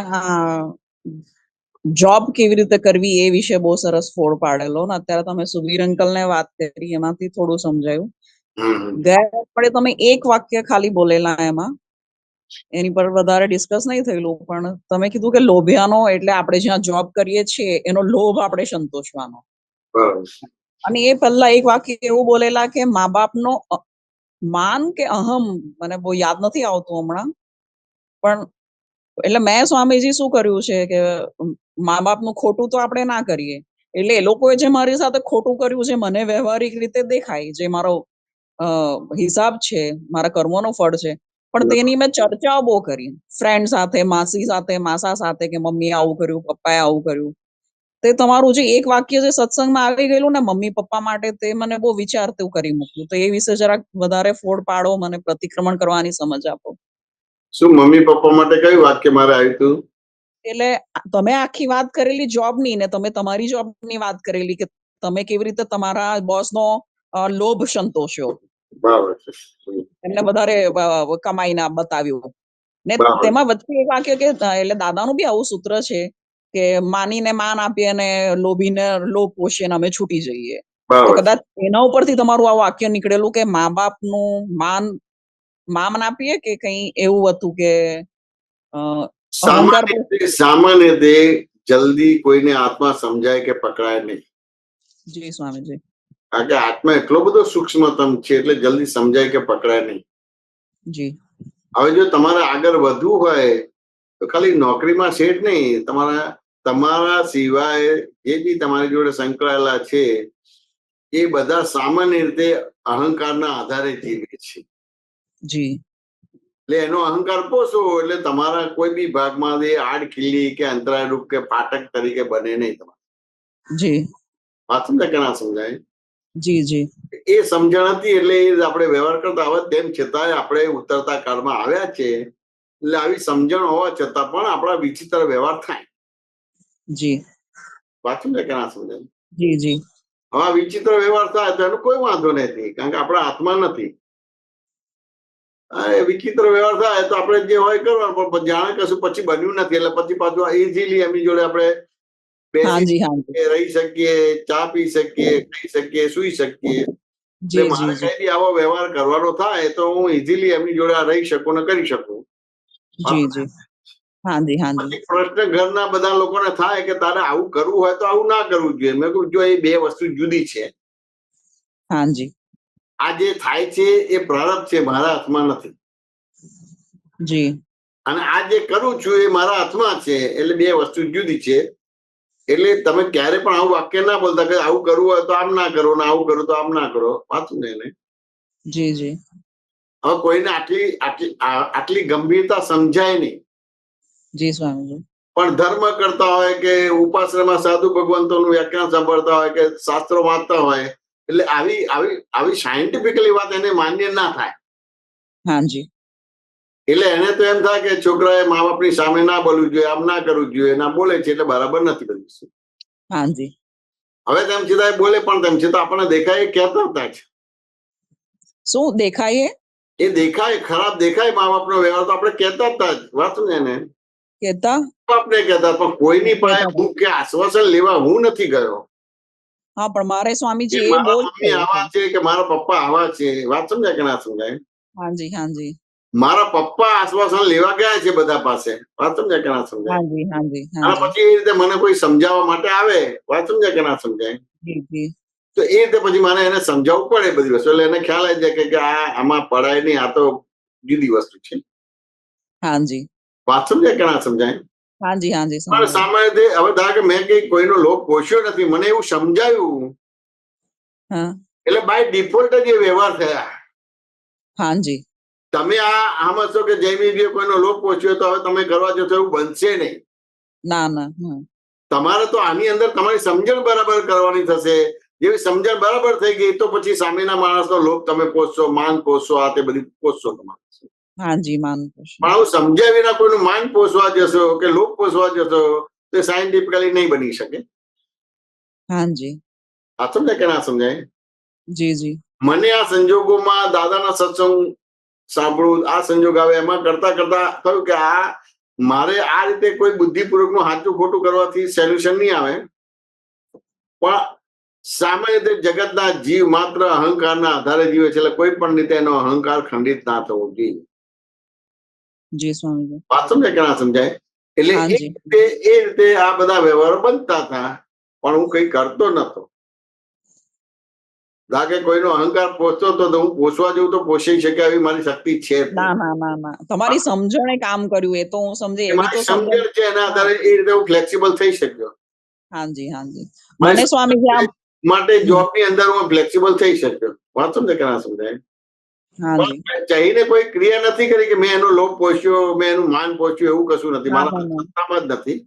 જોબ કેવી રીતે કરવી એ વિશે બહુ સરસ ફોડ પાડેલો, ને અત્યારે તમે સુબીર અંકલ ને વાત કરી, એમાંથી થોડું સમજાયું. ગયા અઠવાડિયે તમે એક વાક્ય ખાલી બોલેલા એમાં એની પર વધારે ડિસ્કસ નહીં થયેલું, પણ તમે કીધું કે લોભિયાનો એટલે આપણે જ્યાં જોબ કરીએ છીએ એનો લોભ આપણે સંતોષવાનો. બરાબર. અને એ પહેલા એક વાક્ય એવું બોલેલા કે મા બાપનો માન કે અહમ, મને બહુ યાદ નથી આવતું હમણાં, પણ એટલે મેં સ્વામીજી શું કર્યું છે કે મા બાપનું ખોટું તો આપણે ના કરીએ, એટલે એ લોકોએ જે મારી સાથે ખોટું કર્યું છે મને વ્યવહારિક રીતે દેખાય, જે મારો હિસાબ છે, મારા કર્મોનો ફળ છે, પણ તેની મેં ચર્ચાઓ બહુ કરી ફ્રેન્ડ સાથે, માસી સાથે, માસા સાથે, કે મમ્મીએ આવું કર્યું, પપ્પાએ આવું કર્યું. તે તમારું જે એક વાક્ય જે સત્સંગમાં આવી ગયેલું ને મમ્મી પપ્પા માટે, તે મને બહુ વિચારતું કરી મૂક્યું. તો એ વિશે જરાક વધારે ફોડ પાડો, મને પ્રતિક્રમણ કરવાની સમજ આપો. શું મમ્મી પપ્પા માટે કયું વાક્ય મારે આવ્યું હતું? એટલે તમે આખી વાત કરેલી જોબની, ને તમે તમારી જોબની વાત કરેલી કે તમે કેવી રીતે તમારા બોસનો લોભ સંતોષ્યો, બરાબર છે. એમને વધારે કમાઈને બતાવ્યું, ને બરાબર. તેમાં વચ્ચે એક વાક્ય કે એટલે દાદાનું બી આવું સૂત્ર છે કે માનીને માન આપીએ અને લોભીને લોભ પોષીએ ને અમે છૂટી જઈએ. તો બરાબર. કદાચ એના ઉપરથી તમારું આ વાક્ય નીકળેલું કે મા બાપનું માન આપીએ, કે કઈ એવું હતું કે અહંકાર. સામાન્ય રીતે જલ્દી કોઈને આત્મા સમજાય કે પકડાય નહીં. જી સ્વામીજી. કારણ કે આત્મા એટલો બધો સૂક્ષ્મતમ છે એટલે જલ્દી સમજાય કે પકડાય નહીં. જી. હવે જો તમારે આગળ વધવું હોય તો ખાલી નોકરીમાં સેટ નહીં, તમારા સિવાય જે બી તમારી જોડે સંકળાયેલા છે એ બધા સામાન્ય રીતે અહંકારના આધારે જીવે છે. જી. એટલે એનો અહંકાર પોષો એટલે તમારા કોઈ બી ભાગમાં આડ ખીલ્લી કે અંતરાય રૂપ કે ફાટક તરીકે બને નહીં. તમારે જી. વાત સમજાય કે ના સમજાય? જી જી. એ સમજણ હતી એટલે આપણે વ્યવહાર કરતા આવે, તેમ છતાંય આપણે ઉતરતા કાળમાં આવ્યા છે એટલે આવી સમજણ હોવા છતાં પણ આપણા વિચિત્ર વ્યવહાર થાય. જી. વાત સમજાય કે ના સમજાય? જી જી. હવે વિચિત્ર વ્યવહાર થાય તો એનો કોઈ વાંધો નથી, કારણ કે આપણા હાથમાં નથી. વિચિત્ર વ્યવહાર થાય તો આપણે જે હોય કરવાનું, પણ જાણે કશું પછી બન્યું નથી એટલે પછી પાછું ઇઝીલી એમની જોડે આપણે બેસી રહી શકીએ, ચા પી શકીએ, ખાઈ શકીએ, સુઈ શકીએ. મારે કઈ બી આવો વ્યવહાર કરવાનો થાય તો હું ઇઝીલી એમની જોડે રહી શકું ને કરી શકું. પ્રશ્ન ઘરના બધા લોકોને થાય કે તારે આવું કરવું હોય તો આવું ના કરવું જોઈએ. મેં કહ્યું જો એ બે વસ્તુ જુદી છે. આ જે થાય છે એ પ્રારબ્ધ છે, મારા હાથમાં નથી. અને આ જે કરું છું એ મારા હાથમાં છે, એટલે બે વસ્તુ જુદી છે. એટલે તમે ક્યારે પણ આવું વાક્ય ના બોલતા કે આવું કરવું હોય તો આમ ના કરો, ને આવું કરું તો આમ ના કરો. વાંચું ને એને. જી જી. હવે કોઈને આટલી ગંભીરતા સમજાય નહીં. જી સ્વામીજી. પણ ધર્મ કરતા હોય કે ઉપાસનામાં સાધુ ભગવંતોનું વ્યાખ્યાન સાંભળતા હોય કે શાસ્ત્રો વાંચતા હોય, એટલે આવી સાયન્ટિફિકલી વાત એને માન્ય ના થાય. હાજી. એટલે એને તો એમ થાય કે છોકરાએ મા બાપની સામે ના બોલવું જોઈએ, આમ ના કરવું જોઈએ, ના બોલે છે એટલે બરાબર નથી બધું. હાજી. હવે તેમ છતાં બોલે, પણ તેમ છતાં આપણને દેખાય કહેતા હતા જ. શું દેખાય? એ દેખાય, ખરાબ દેખાય મા બાપનો વ્યવહાર તો આપણે કહેતા હતા જ. વાત ને એને કહેતા બાપને કહેતા, પણ કોઈની પાસે હું કે આશ્વાસન લેવા હું નથી ગયો. હા, પણ મારે સ્વામીજી એ મારા મમ્મી આવા છે કે મારા પપ્પા આવા છે. વાત સમજાય કે ના સમજાય? હાજી હાજી. મારા પપ્પા આશ્વાસન લેવા ગયા છે બધા પાસે. વાત સમજાય કે ના સમજાય? હાજી હાજી. અને પછી એ રીતે મને કોઈ સમજાવવા માટે આવે. વાત સમજાય કે ના સમજાય? તો એ રીતે પછી મને એને સમજાવવું પડે બધી વસ્તુ. એટલે એને ખ્યાલ આવી જાય કે આમાં પડાય નહીં, આ તો જુદી વસ્તુ છે. હાજી. વાત સમજાય કે ના સમજાય? હાજી હાજી. પણ સામાન્ય રીતે હવે ધારો કે મેં કઈ કોઈનો લોભ પોષ્યો નથી, મને એવું સમજાયું, એટલે બાય ડિફોલ્ટ જ એ વ્યવહાર થયા. હાજી. તમે આમ હશો કે જૈમિકભાઈએ કોઈનો લોભ પોષ્યો તો હવે તમે કરવા જશો એવું બનશે નહીં. ના ના. તમારે તો આની અંદર તમારી સમજણ બરાબર કરવાની થશે. જેવી સમજણ બરાબર થઈ ગઈ તો પછી સામેના માણસનો લોભ તમે પોષશો, માન પોષશો, આ તે બધી પોષશો તમારે. હાજી, માન પોષશો. પણ આવું સમજ્યા વિના કોઈનું માન પોષવા જશો કે લોભ પોષવા જશો તો સાયન્ટિફિકલી નહીં બની શકે. હાજી. આ સમજાય કે ના સમજાય? જી જી. મને આ સંજોગોમાં દાદાના સત્સંગ સાંભળવું, આ સંજોગ આવે એમાં કરતા કરતા થયું કે મારે આ રીતે કોઈ બુદ્ધિપૂર્વકનું સાચું ખોટું કરવાથી સોલ્યુશન નહીં આવે. પણ સામાન્ય રીતે જગતના જીવ માત્ર અહંકારના આધારે જીવે છે, એટલે કોઈ પણ રીતે એનો અહંકાર ખંડિત ના થવો જોઈએ. જી સ્વામીજી. વાત સમજાય કે ના સમજાય? એટલે હા એ જી. રીતે આ બધા વ્યવહારો બનતા હતા, પણ હું કઈ કરતો નતો. લાગે કોઈનો અહંકાર પોષતો તો હું પોષવા જઉં તો પોષી શકે એવી મારી શક્તિ છે જ ના નહીં. ના ના ના, તમારી સમજણે કામ કર્યું, એ તો હું સમજી. એવી મારી તો સમજણ. સમજણ છે એના આધારે એ રીતે હું ફ્લેક્સિબલ થઈ શક્યો. હાજી હાજી. મારી મને સ્વામીજી આમ માટે જોબ ની અંદર હું ફ્લેક્સિબલ થઈ શક્યો. વાત સમજે કે ના સમજાય? હાજી. ચાહીને કોઈ ક્રિયા નથી કરી કે મેં એનો લોભ પોષ્યો, મેં એનું માન પોષ્યું, એવું કશું નથી. ના મારા ના ના. સત્તામાં જ નથી.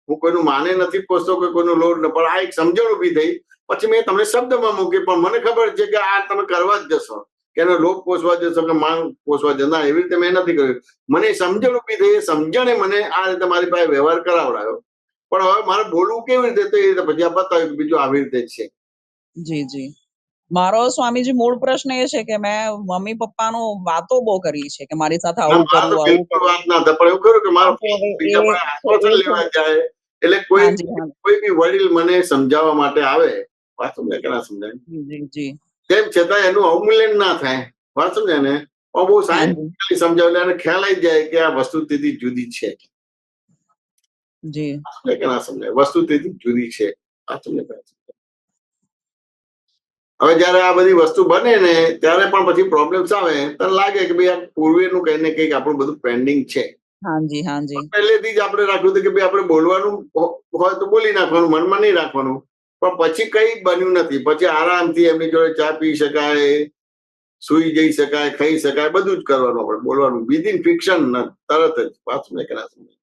હું કોઈનું માને નથી પોષતો કે કોઈનું લોભ ન. પણ આ એક સમજણ ઉભી થઈ, પછી મેં તમને શબ્દમાં મૂકી. પણ મને ખબર છે કે આ તમે કરવા જ જશો, કે એનો લોભ પોષવા જશો કે માન પોષવા જશો. ના, એવી રીતે મેં નથી કર્યું. મને સમજણ ઉભી થઈ, એ સમજણે મને આ રીતે મારી પાસે વ્યવહાર કરાવડાયો. પણ હવે મારે બોલવું કેવી રીતે, તો એ રીતે પછી આ બતાવ્યું કે બીજું આવી રીતે છે. જી જી. મારો સ્વામીજી મૂળ પ્રશ્ન એ છે કે મેં મમ્મી પપ્પાનો વાતો બહુ કરી છે કે મારી સાથે આવું મારે તો કરવું, આવું બિલકુલ કરવું. વાત ના થાય. પણ એવું ખરું કે મારો હા, તો હવે બીજા પણ આશ્વાસન લેવા જાય એટલે હાજી હા. કોઈ બી વડીલ મને સમજાવવા માટે આવે, વાત સમજાય કે ના સમજાય? જી જી. તેમ છતાં એનું અવમૂલ્યન ના થાય. વાત સમજાય ને? પણ બહુ સાયન્ટિફિકલી સમજાવે એને ખ્યાલ આવી જાય કે આ વસ્તુથી જુદી છે. જી. સમજાય કે ના સમજાય? વસ્તુથી જુદી છે. વાત સમજાય? હવે જયારે આ બધી વસ્તુ બને ને ત્યારે પણ પછી પ્રોબ્લેમ્સ આવે, તને લાગે કે ભાઈ આ પૂર્વેનું કઈ ને કંઈક આપણું બધું પેન્ડિંગ છે. હાજી હાજી. પહેલેથી જ આપણે રાખ્યું હતું કે ભાઈ આપણે બોલવાનું હોય તો બોલી નાખવાનું, મનમાં નહીં રાખવાનું. પણ પછી કઈ બન્યું નથી. પછી આરામથી એમની જોડે ચા પી શકાય, સુઈ જઈ શકાય, ખાઈ શકાય, બધું જ કરવાનું. આપણે બોલવાનું વિધિન ફિક્શન, તરત જ. વાત સમજાય કે ના સમજાય?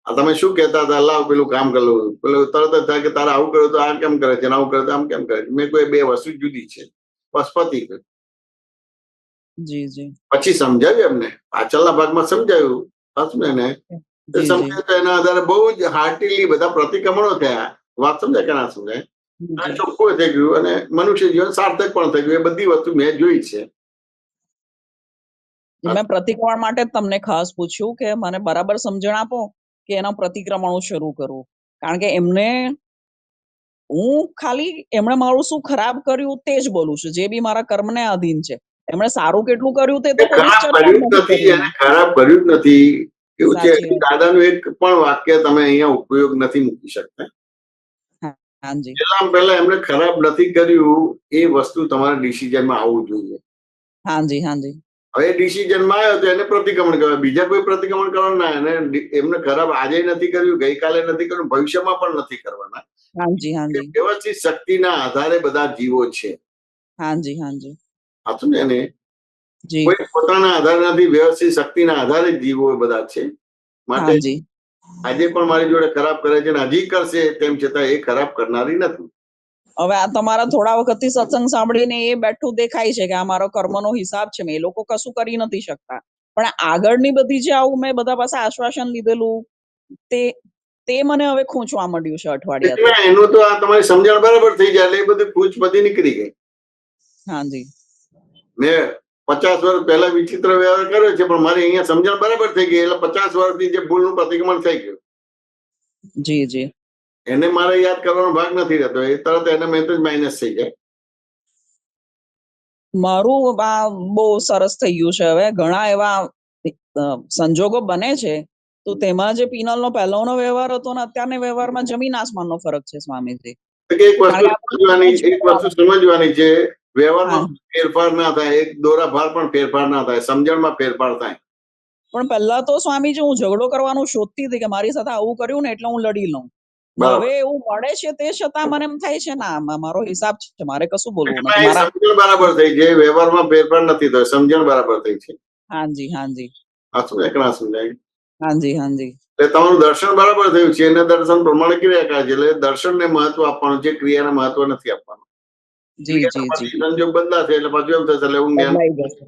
આ તમે શું કહેતા હતા, લાવ પેલું કામ કરેલું, પેલું તરત જ થાય કે તારે આવું કર્યું તો આ કેમ કરે છે, આવું કરે તો આમ કેમ કરે છે. મેં કોઈ બે વસ્તુ જુદી છે, બસ પતી ગયું. જી જી. પછી સમજાવ્યું એમને, પાછળના ભાગમાં સમજાવ્યું. ને જી જી. સમજાયું તો એના આધારે બહુ જ હાર્ટીલી બધા પ્રતિક્રમણો થયા. વાત સમજાય કે ના સમજાય? જી. ચોખ્ખું થઈ ગયું અને મનુષ્ય જીવન સાર્થક પણ થઈ ગયું. એ બધી વસ્તુ મેં જોઈ છે. મેં પ્રતિક્રમણ માટે જ તમને ખાસ પૂછ્યું કે મને બરાબર સમજણ આપો કે એના પ્રતિક્રમણો શરૂ કરવું. કારણ કે એમને હું ખાલી એમણે મારું શું ખરાબ કર્યું તે જ બોલું છું, જે બી મારા કર્મને આધીન છે. એમણે સારું કેટલું કર્યું તે તો કોઈ દિવસ ખરાબ ચર્ચા જ કર્યું જ નથી નથી, કરી. એને ખરાબ કર્યું જ નથી. એવું છે, સાચી વાત. દાદાનું એક પણ વાક્ય તમે અહીંયા ઉપયોગ નથી મૂકી શકતા. હાજી. પહેલા એમને ખરાબ નથી કર્યું એ વસ્તુ તમારા ડિસિઝનમાં આવવું જોઈએ. હાજી હાજી. હવે ડિસિઝનમાં આવ્યો તો એને પ્રતિક્રમણ કહેવાય. બીજા કોઈ પ્રતિક્રમણ કરવાના ના. એને એમને ખરાબ આજે નથી કર્યું, ગઈકાલે નથી કર્યું, ભવિષ્યમાં પણ નથી કરવાના. હાજી હાજી. વ્યવસ્થિત શક્તિના આધારે બધા જીવો છે. હાજી હાજી. સાચું ને? જી. કોઈ પોતાના આધારે નથી, વ્યવસ્થિત શક્તિના આધારે જીવો બધા છે. માટે હાજી. આજે પણ મારી જોડે ખરાબ કરે છે ને હજી કરશે, તેમ છતાં એ ખરાબ કરનારી નથી. હવે આ તમારા થોડા વખતથી સત્સંગ સાંભળીને એ બેઠું દેખાય છે કે આ મારો કર્મનો હિસાબ છે, મેં એ લોકો કશું કરી નથી શકતા. પણ આગળની બધી જે આવું મેં બધા પાસે આશ્વાસન લીધેલું તે મને હવે ખૂંચવા માંડ્યું છે અઠવાડિયાથી. એનું તો આ તમારી સમજણ બરાબર થઈ જાય એટલે એ બધું પૂછ બધી નીકળી ગઈ. હાજી. મેં 50 વર્ષ પહેલા વિચિત્ર વ્યવહાર કર્યો છે, પણ મારી અહીંયા સમજણ બરાબર થઈ ગઈ એટલે 50 વર્ષથી જે ભૂલનું પ્રતિક્રમણ થઈ ગયું. જી જી. એને મારે યાદ કરવાનો ભાગ નથી રહેતો. એ તરત એને મેં તો માઇનસ થઈ જાય. મારું આ બહુ સરસ થઈ ગયું છે. હવે ઘણા એવા સંજોગો બને છે તો તેમાં જે પિનલનો પહેલાનો વ્યવહાર હતો ને અત્યારના વ્યવહારમાં જમીન આસમાનનો ફરક છે સ્વામીજી. એક વસ્તુ સમજવાની છે, વ્યવહારમાં હા. ફેરફાર ના થાય, એક દોરા ભાર પણ ફેરફાર ના થાય, સમજણમાં ફેરફાર થાય. પણ પહેલા તો સ્વામીજી હું ઝઘડો કરવાનું શોધતી હતી કે મારી સાથે આવું કર્યું ને એટલે હું લડી લઉં. હવે એવું મળે છે તે છતાં મને એમ થાય છે ના, મારો હિસાબ છે, મારે કશું બોલવું નથી. મારા સમજણ બરાબર થઈ છે, વ્યવહારમાં ફેરફાર નથી થયો, સમજણ બરાબર થઈ છે. હાજી હાજી. આ શું એકલા સમજાય? હાજી હાજી. એટલે તમારું દર્શન બરાબર થયું છે, એને દર્શન પ્રમાણે ક્રિયા કરે છે. એટલે દર્શનને મહત્વ આપવાનું છે, ક્રિયાને મહત્વ નથી આપવાનું. જી જી જી. સંજોગ બદલાશે એટલે પાછું એમ થશે એટલે હું બદલાઈ જશે.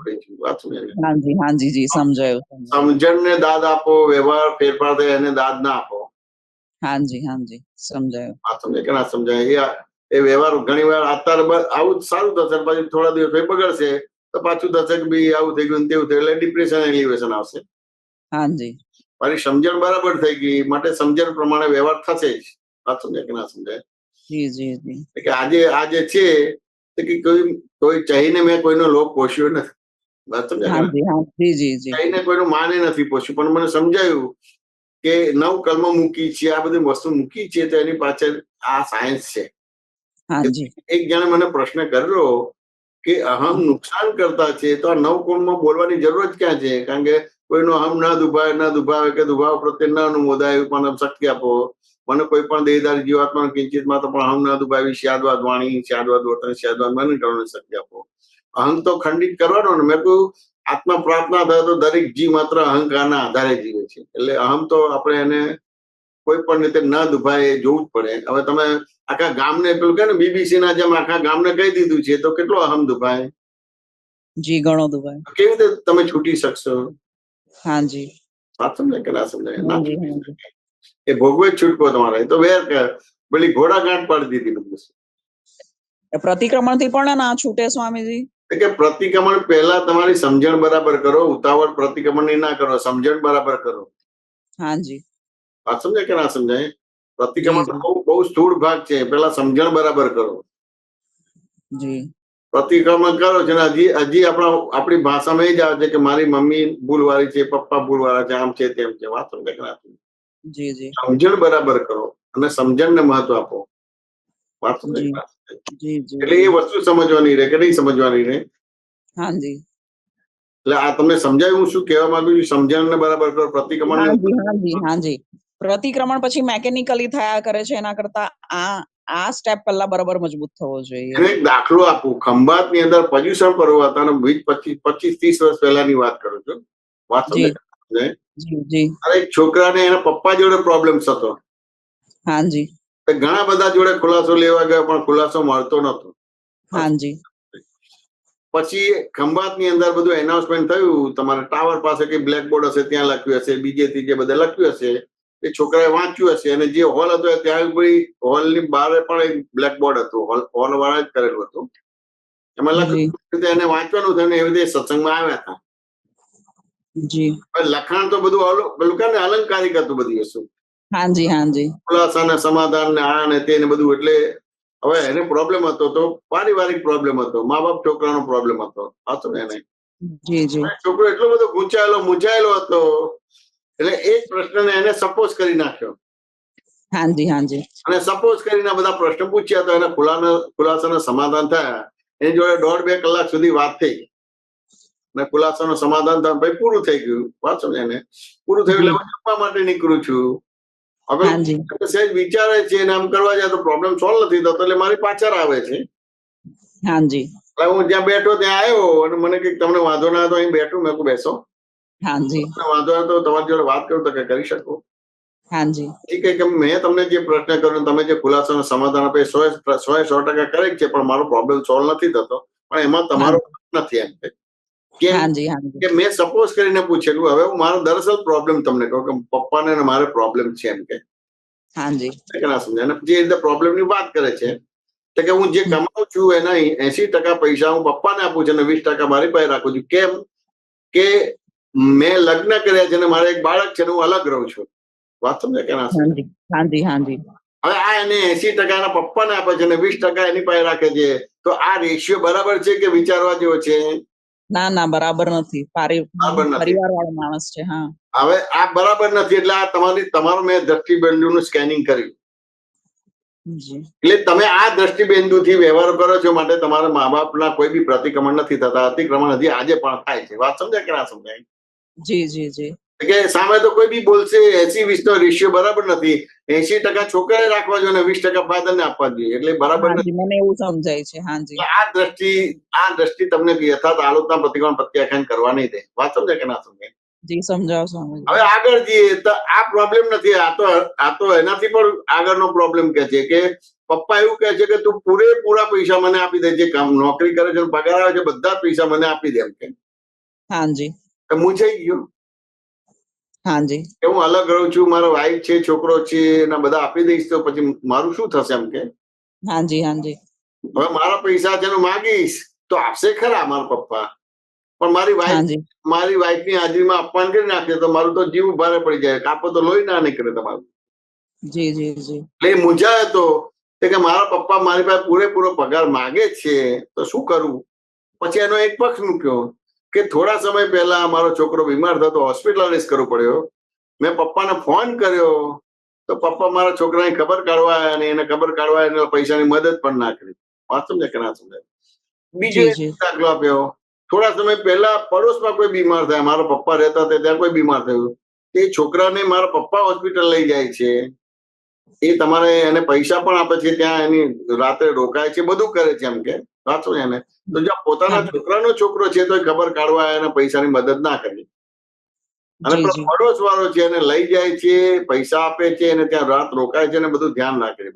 હાજી હાજી જી, સમજાયું. સમજણને દાદ આપો, વ્યવહાર ફેરફાર થાય એને દાદ ના આપો. હાજી હાજી, સમજાયું. આ સમજાય કે ના સમજાય? એ વ્યવહાર ઘણી વાર અત્યારે આવું સારું થશે, પછી થોડા દિવસ બગડશે તો પાછું થશે કે ભાઈ આવું થઈ ગયું તેવું થયું, એટલે ડિપ્રેશન એલિવેશન આવશે. હાજી. મારી સમજણ બરાબર થઈ ગઈ માટે સમજણ પ્રમાણે વ્યવહાર થશે જ. વાત સમજાય કે ના સમજાય? જી જી જી. કે આજે છે કે કોઈ ચાહીને મેં કોઈનો લોભ પોષ્યો નથી. વાત સમજ્યા हाँ जी हाँ जी जी जी કઈને કોઈનું માને નથી પૂછ્યું, પણ મને સમજાયું કે 9 કર્મ મૂકી છે, આ બધી વસ્તુ મૂકી છે, તો એની પાછળ આ સાયન્સ છે. हाँ जी એક જણે મને પ્રશ્ન કર્યો કે અહમ નુકસાન કરતા છે, તો આ 9 કર્મમાં બોલવાની જરૂર જ ક્યાં છે? કારણ કે કોઈનો અહમ ના દુભાવે કે દુભાવ પ્રત્યે ન અનુમોદાય પણ શક્તિ આપો. મને કોઈ પણ દેહધારી જીવાત્મા કિંચિત માત્ર પણ અહમ ના દુભાવી સ્યાદવાદ વાણી સ્યાદવાદ વર્તન સ્યાદવાદ મને કરવાની શક્તિ આપો. અહમ તો ખંડિત કરવાનો ને. મેં કહ્યું આત્મા પ્રાપ્ત ના થાય તો દરેક જીવ માત્ર અહંકારના આધારે જીવે છે, એટલે અહમ તો આપણે એને કોઈ પણ રીતે ન દુભાય એ જોવું જ પડે. હવે તમે આખા ગામને પેલું કે ને બીબીસી ના જેમ આખા ગામને કહી દીધું છે, તો કેટલો અહમ દુભાય? जी गणो दुबई કેવી રીતે તમે છૂટી શકશો? हाँ जी વાત સમજાય કે ના સમજાય? हाँ ના जी છૂટી हाँ શકે. जी એ ભોગવે જ છૂટકો તમારે. તો વેર પેલી ઘોડા ગાંઠ પાડી દીધી બધું. प्रतिक्रमण थी पण ना छूटे स्वामी जी કે પ્રતિક્રમણ પહેલા તમારી સમજણ બરાબર કરો, ઉતાવળ પ્રતિક્રમણ ની ના કરો, સમજણ બરાબર કરો. हाँ जी વાત સમજાય કે ના સમજાય? પ્રતિક્રમણ જી, જી. બહુ બહુ સ્થૂળ ભાગ છે, પેલા સમજણ બરાબર કરો. जी પ્રતિક્રમણ કરો છે ને હજી આપણી ભાષામાં એ જ આવે છે કે મારી મમ્મી ભૂલવાળી છે, પપ્પા ભૂલવાળા છે, આમ છે તેમ છે. વાત સમજાય કે ના સમજાય? जी जी સમજણ બરાબર કરો અને સમજણને મહત્વ આપો. વાત સમજાય जी કે ના સમજાય? जी जी એટલે जी એ વસ્તુ સમજવાની રહે કે નહીં સમજવાની રહે. हाँ जी એટલે આ તમને સમજાય હું શું કહેવા માંગુ છું? સમજણને બરાબર કરો, પ્રતિક્રમણ हाँ जी हाँ जी हाँ जी પ્રતિક્રમણ પછી મેકેનિકલી થયા કરે છે, એના કરતા આ સ્ટેપ પહેલા બરાબર મજબૂત થવો જોઈએ. એને એક દાખલો આપું. ખંભાતની અંદર પર્યુષણ પર્વ હતા અને 25-30 વર્ષ પહેલાની વાત કરું છું. વાત જી સમજાય? જી જી અરે એક છોકરાને એના પપ્પા જોડે પ્રોબ્લેમ હતો. हाँ जी ઘણા બધા જોડે ખુલાસો લેવા ગયા પણ ખુલાસો મળતો નતો. हाँ जी પછી ખંભાતની અંદર બધું એનાઉન્સમેન્ટ થયું, તમારે ટાવર પાસે કે બ્લેકબોર્ડ હશે ત્યાં લખ્યું હશે, બીજે ત્રીજે બધે લખ્યું હશે. એ છોકરાએ વાંચ્યું હશે અને જે હોલ હતો ત્યાં હોલની બહાર પણ એક બ્લેકબોર્ડ હતું, હોલ વાળા જ કરેલું હતું. એમાં જી લખ્યું એને વાંચવાનું થયું ને એવી રીતે સત્સંગમાં આવ્યા હતા. જી લખાણ તો બધું પેલું કે ને અલંકારિક હતું બધી વસ્તુ, हाँ जी हाँ जी ખુલાસા ને સમાધાન ને આ ને તે ને બધું. એટલે હવે એને પ્રોબ્લેમ હતો તો પારિવારિક પ્રોબ્લેમ હતો, મા બાપ છોકરાનો પ્રોબ્લેમ હતો ને એને. जी जी છોકરો એટલો બધો મૂંઝાયેલો હતો એટલે એ જ પ્રશ્નને એને સપોઝ કરી નાખ્યો हाँ जी हाँ जी અને સપોઝ કરીને બધા પ્રશ્ન પૂછ્યા તો એના ખુલાસાના સમાધાન થયા. એની જોડે 1.5-2 કલાક સુધી વાત થઈ અને ખુલાસાનું સમાધાન થયું, ભાઈ પૂરું થઈ ગયું. વાત સમજે ને? પૂરું થયું એટલે હું જમવા માટે નીકળું છું. હવે हाँ जी સહેજ વિચારે છે ને આમ કરવા જાય તો પ્રોબ્લેમ સોલ્વ નથી થતો એટલે મારી પાછળ આવે છે. हाँ जी એટલે હું જ્યાં બેઠો ત્યાં આવ્યો અને મને કઈક તમને વાંધો ના હતો અહીં બેઠું. મેં કહું બેસો. हाँ जी વાંધો ના તો તમારી જોડે વાત કરું તો કે કરી શકો. हाँ जी ઠીક છે કે મેં તમને જે પ્રશ્ન કર્યો તમે જે ખુલાસાનું સમાધાન આપે 100% કરેક્ટ છે, પણ મારો પ્રોબ્લેમ સોલ્વ નથી થતો. પણ એમાં તમારો નથી એમ કેમ हाँ जी हाँ जी કે મેં સપોઝ કરીને પૂછેલું. હવે હું મારો દરઅસલ પ્રોબ્લેમ તમને કહું કે પપ્પાને ને મારે પ્રોબ્લેમ છે એમ કે हाँ जी ના સમજાય. અને જે રીતે પ્રોબ્લેમ ની વાત કરે છે તો કે હું જે કમાઉં છું એના 80% પૈસા હું પપ્પાને આપું છું અને 20% મારી પાસે રાખું છું. કેમ કે મેં લગ્ન કર્યા છે અને મારે એક બાળક છે ને હું અલગ રહું છું. વાત સમજાય કે ના हाँ સમજાય? जी हाँ जी हाँ जी હવે આ એને 80% એના પપ્પાને આપે છે અને 20% એની પાસે રાખે છે. તો આ રેશિયો બરાબર છે કે વિચારવા જેવો છે? ના ના બરાબર નથી. બરાબર નથી. પરિવાર વાળો માણસ છે. હા હવે આ બરાબર નથી એટલે આ તમારું મેં દ્રષ્ટિબિંદુનું સ્કેનિંગ કર્યું. જી એટલે તમે આ દ્રષ્ટિબિંદુથી વ્યવહાર કરો છો માટે તમારા મા બાપના કોઈ બી પ્રતિક્રમણ નથી થતા. અતિક્રમણ હજી આજે પણ થાય છે. વાત સમજાય કે ના સમજાય? જી જી જી કે સામે તો કોઈ બી બોલશે 80-20 નો રેશિયો બરાબર નથી. 80% છોકરાએ રાખવા જોઈએ અને 20% ફાધરને આપવા જોઈએ, એટલે બરાબર હા નથી. જી મને એવું સમજાય છે. હા જી આ દ્રષ્ટિ તમને યથાર્થ આલોચના પ્રતિક્રમણ પ્રત્યાખ્યાન કરવા નહીં દે. વાત સમજાય કે ના સમજાય? જી સમજાવો સ્વામીજી. હવે આગળ જઈએ તો આ પ્રોબ્લેમ નથી. આ તો એનાથી પણ આગળનો પ્રોબ્લેમ કે છે કે પપ્પા એવું કહે છે કે તું પૂરેપૂરા પૈસા મને આપી દે, જે કામ નોકરી કરે છે પગાર આવે છે બધા પૈસા મને આપી દે એમ કે. હા જી મૂંઝાઈ ગયો હા જી કે હું અલગ રહું છું, મારો વાઈફ છે, છોકરો છે, એના બધા આપી દઈશ તો પછી મારું શું થશે એમ કે. હા જી હા જી હવે મારા પૈસા છે માગીશ તો આપશે ખરા મારા પપ્પા, પણ હા જી મારી વાઈફની હાજરીમાં અપમાન કરી નાખે તો મારું તો જીવ ભારે પડી જાય. કાપો તો લોહી ના નીકળે તમારું. જી જી જી એટલે એ મૂંઝાયો હતો કે મારા પપ્પા મારી પાસે પૂરેપૂરો પગાર માગે છે તો શું કરવું. પછી એનો એક પક્ષ મૂક્યો કે થોડા સમય પહેલા મારો છોકરો બીમાર થતો, હોસ્પિટલાઇઝ કરવો પડ્યો. મેં પપ્પાને ફોન કર્યો તો પપ્પા મારા છોકરાની ખબર કાઢવા આવ્યા અને એને ખબર કાઢવા એને પૈસાની મદદ પણ ના કરી. વાત સમજે કે ના સમજે? બીજો જી એક જી દાખલો આપ્યો. થોડા સમય પહેલા પડોશમાં કોઈ બીમાર થયા, મારા પપ્પા રહેતા હતા ત્યાં કોઈ બીમાર થયું, એ છોકરાને મારા પપ્પા હોસ્પિટલ લઈ જાય છે, એ તમારે એને પૈસા પણ આપે છે, ત્યાં એની રાત્રે રોકાય છે, બધું કરે છે. એમ કે વાંચો ને એને તો જ્યાં પોતાના છોકરાનો છોકરો છે તો ખબર કાઢવા એને પૈસાની મદદ ના કરી, અને જી જી પડોશ વાળો છે એને લઈ જાય છે, પૈસા આપે છે, એને ત્યાં રાત રોકાય છે, ને બધું ધ્યાન રાખે છે.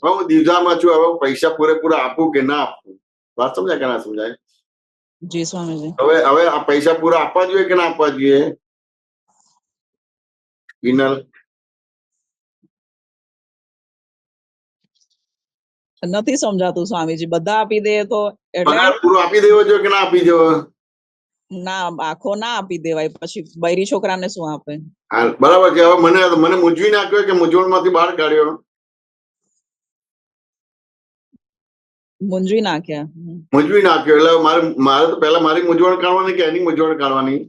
હવે હું દીધામાં છું, હવે પૈસા પૂરેપૂરા આપું કે ના આપું? વાત સમજાય કે ના સમજાય? જી સ્વામીજી. હવે આ પૈસા પૂરા આપવા જોઈએ કે ના આપવા જોઈએ? વિનલ, નથી સમજાતું સ્વામીજી. બધા આપી દે તો એટલે પગાર પૂરો આપી દેવો જોઈએ કે ના આપી દેવો? ના, આખો ના આપી દેવાય, પછી બૈરી છોકરાને શું આપે? હા, બરાબર છે. હવે મને મૂંઝવી નાખ્યો કે મૂંઝવણમાંથી બહાર કાઢ્યો? મૂંઝવી નાખ્યા. મૂંઝવી નાખ્યો. એટલે મારે તો પહેલા મારી મૂંઝવણ કાઢવાની કે એની મૂંઝવણ કાઢવાની?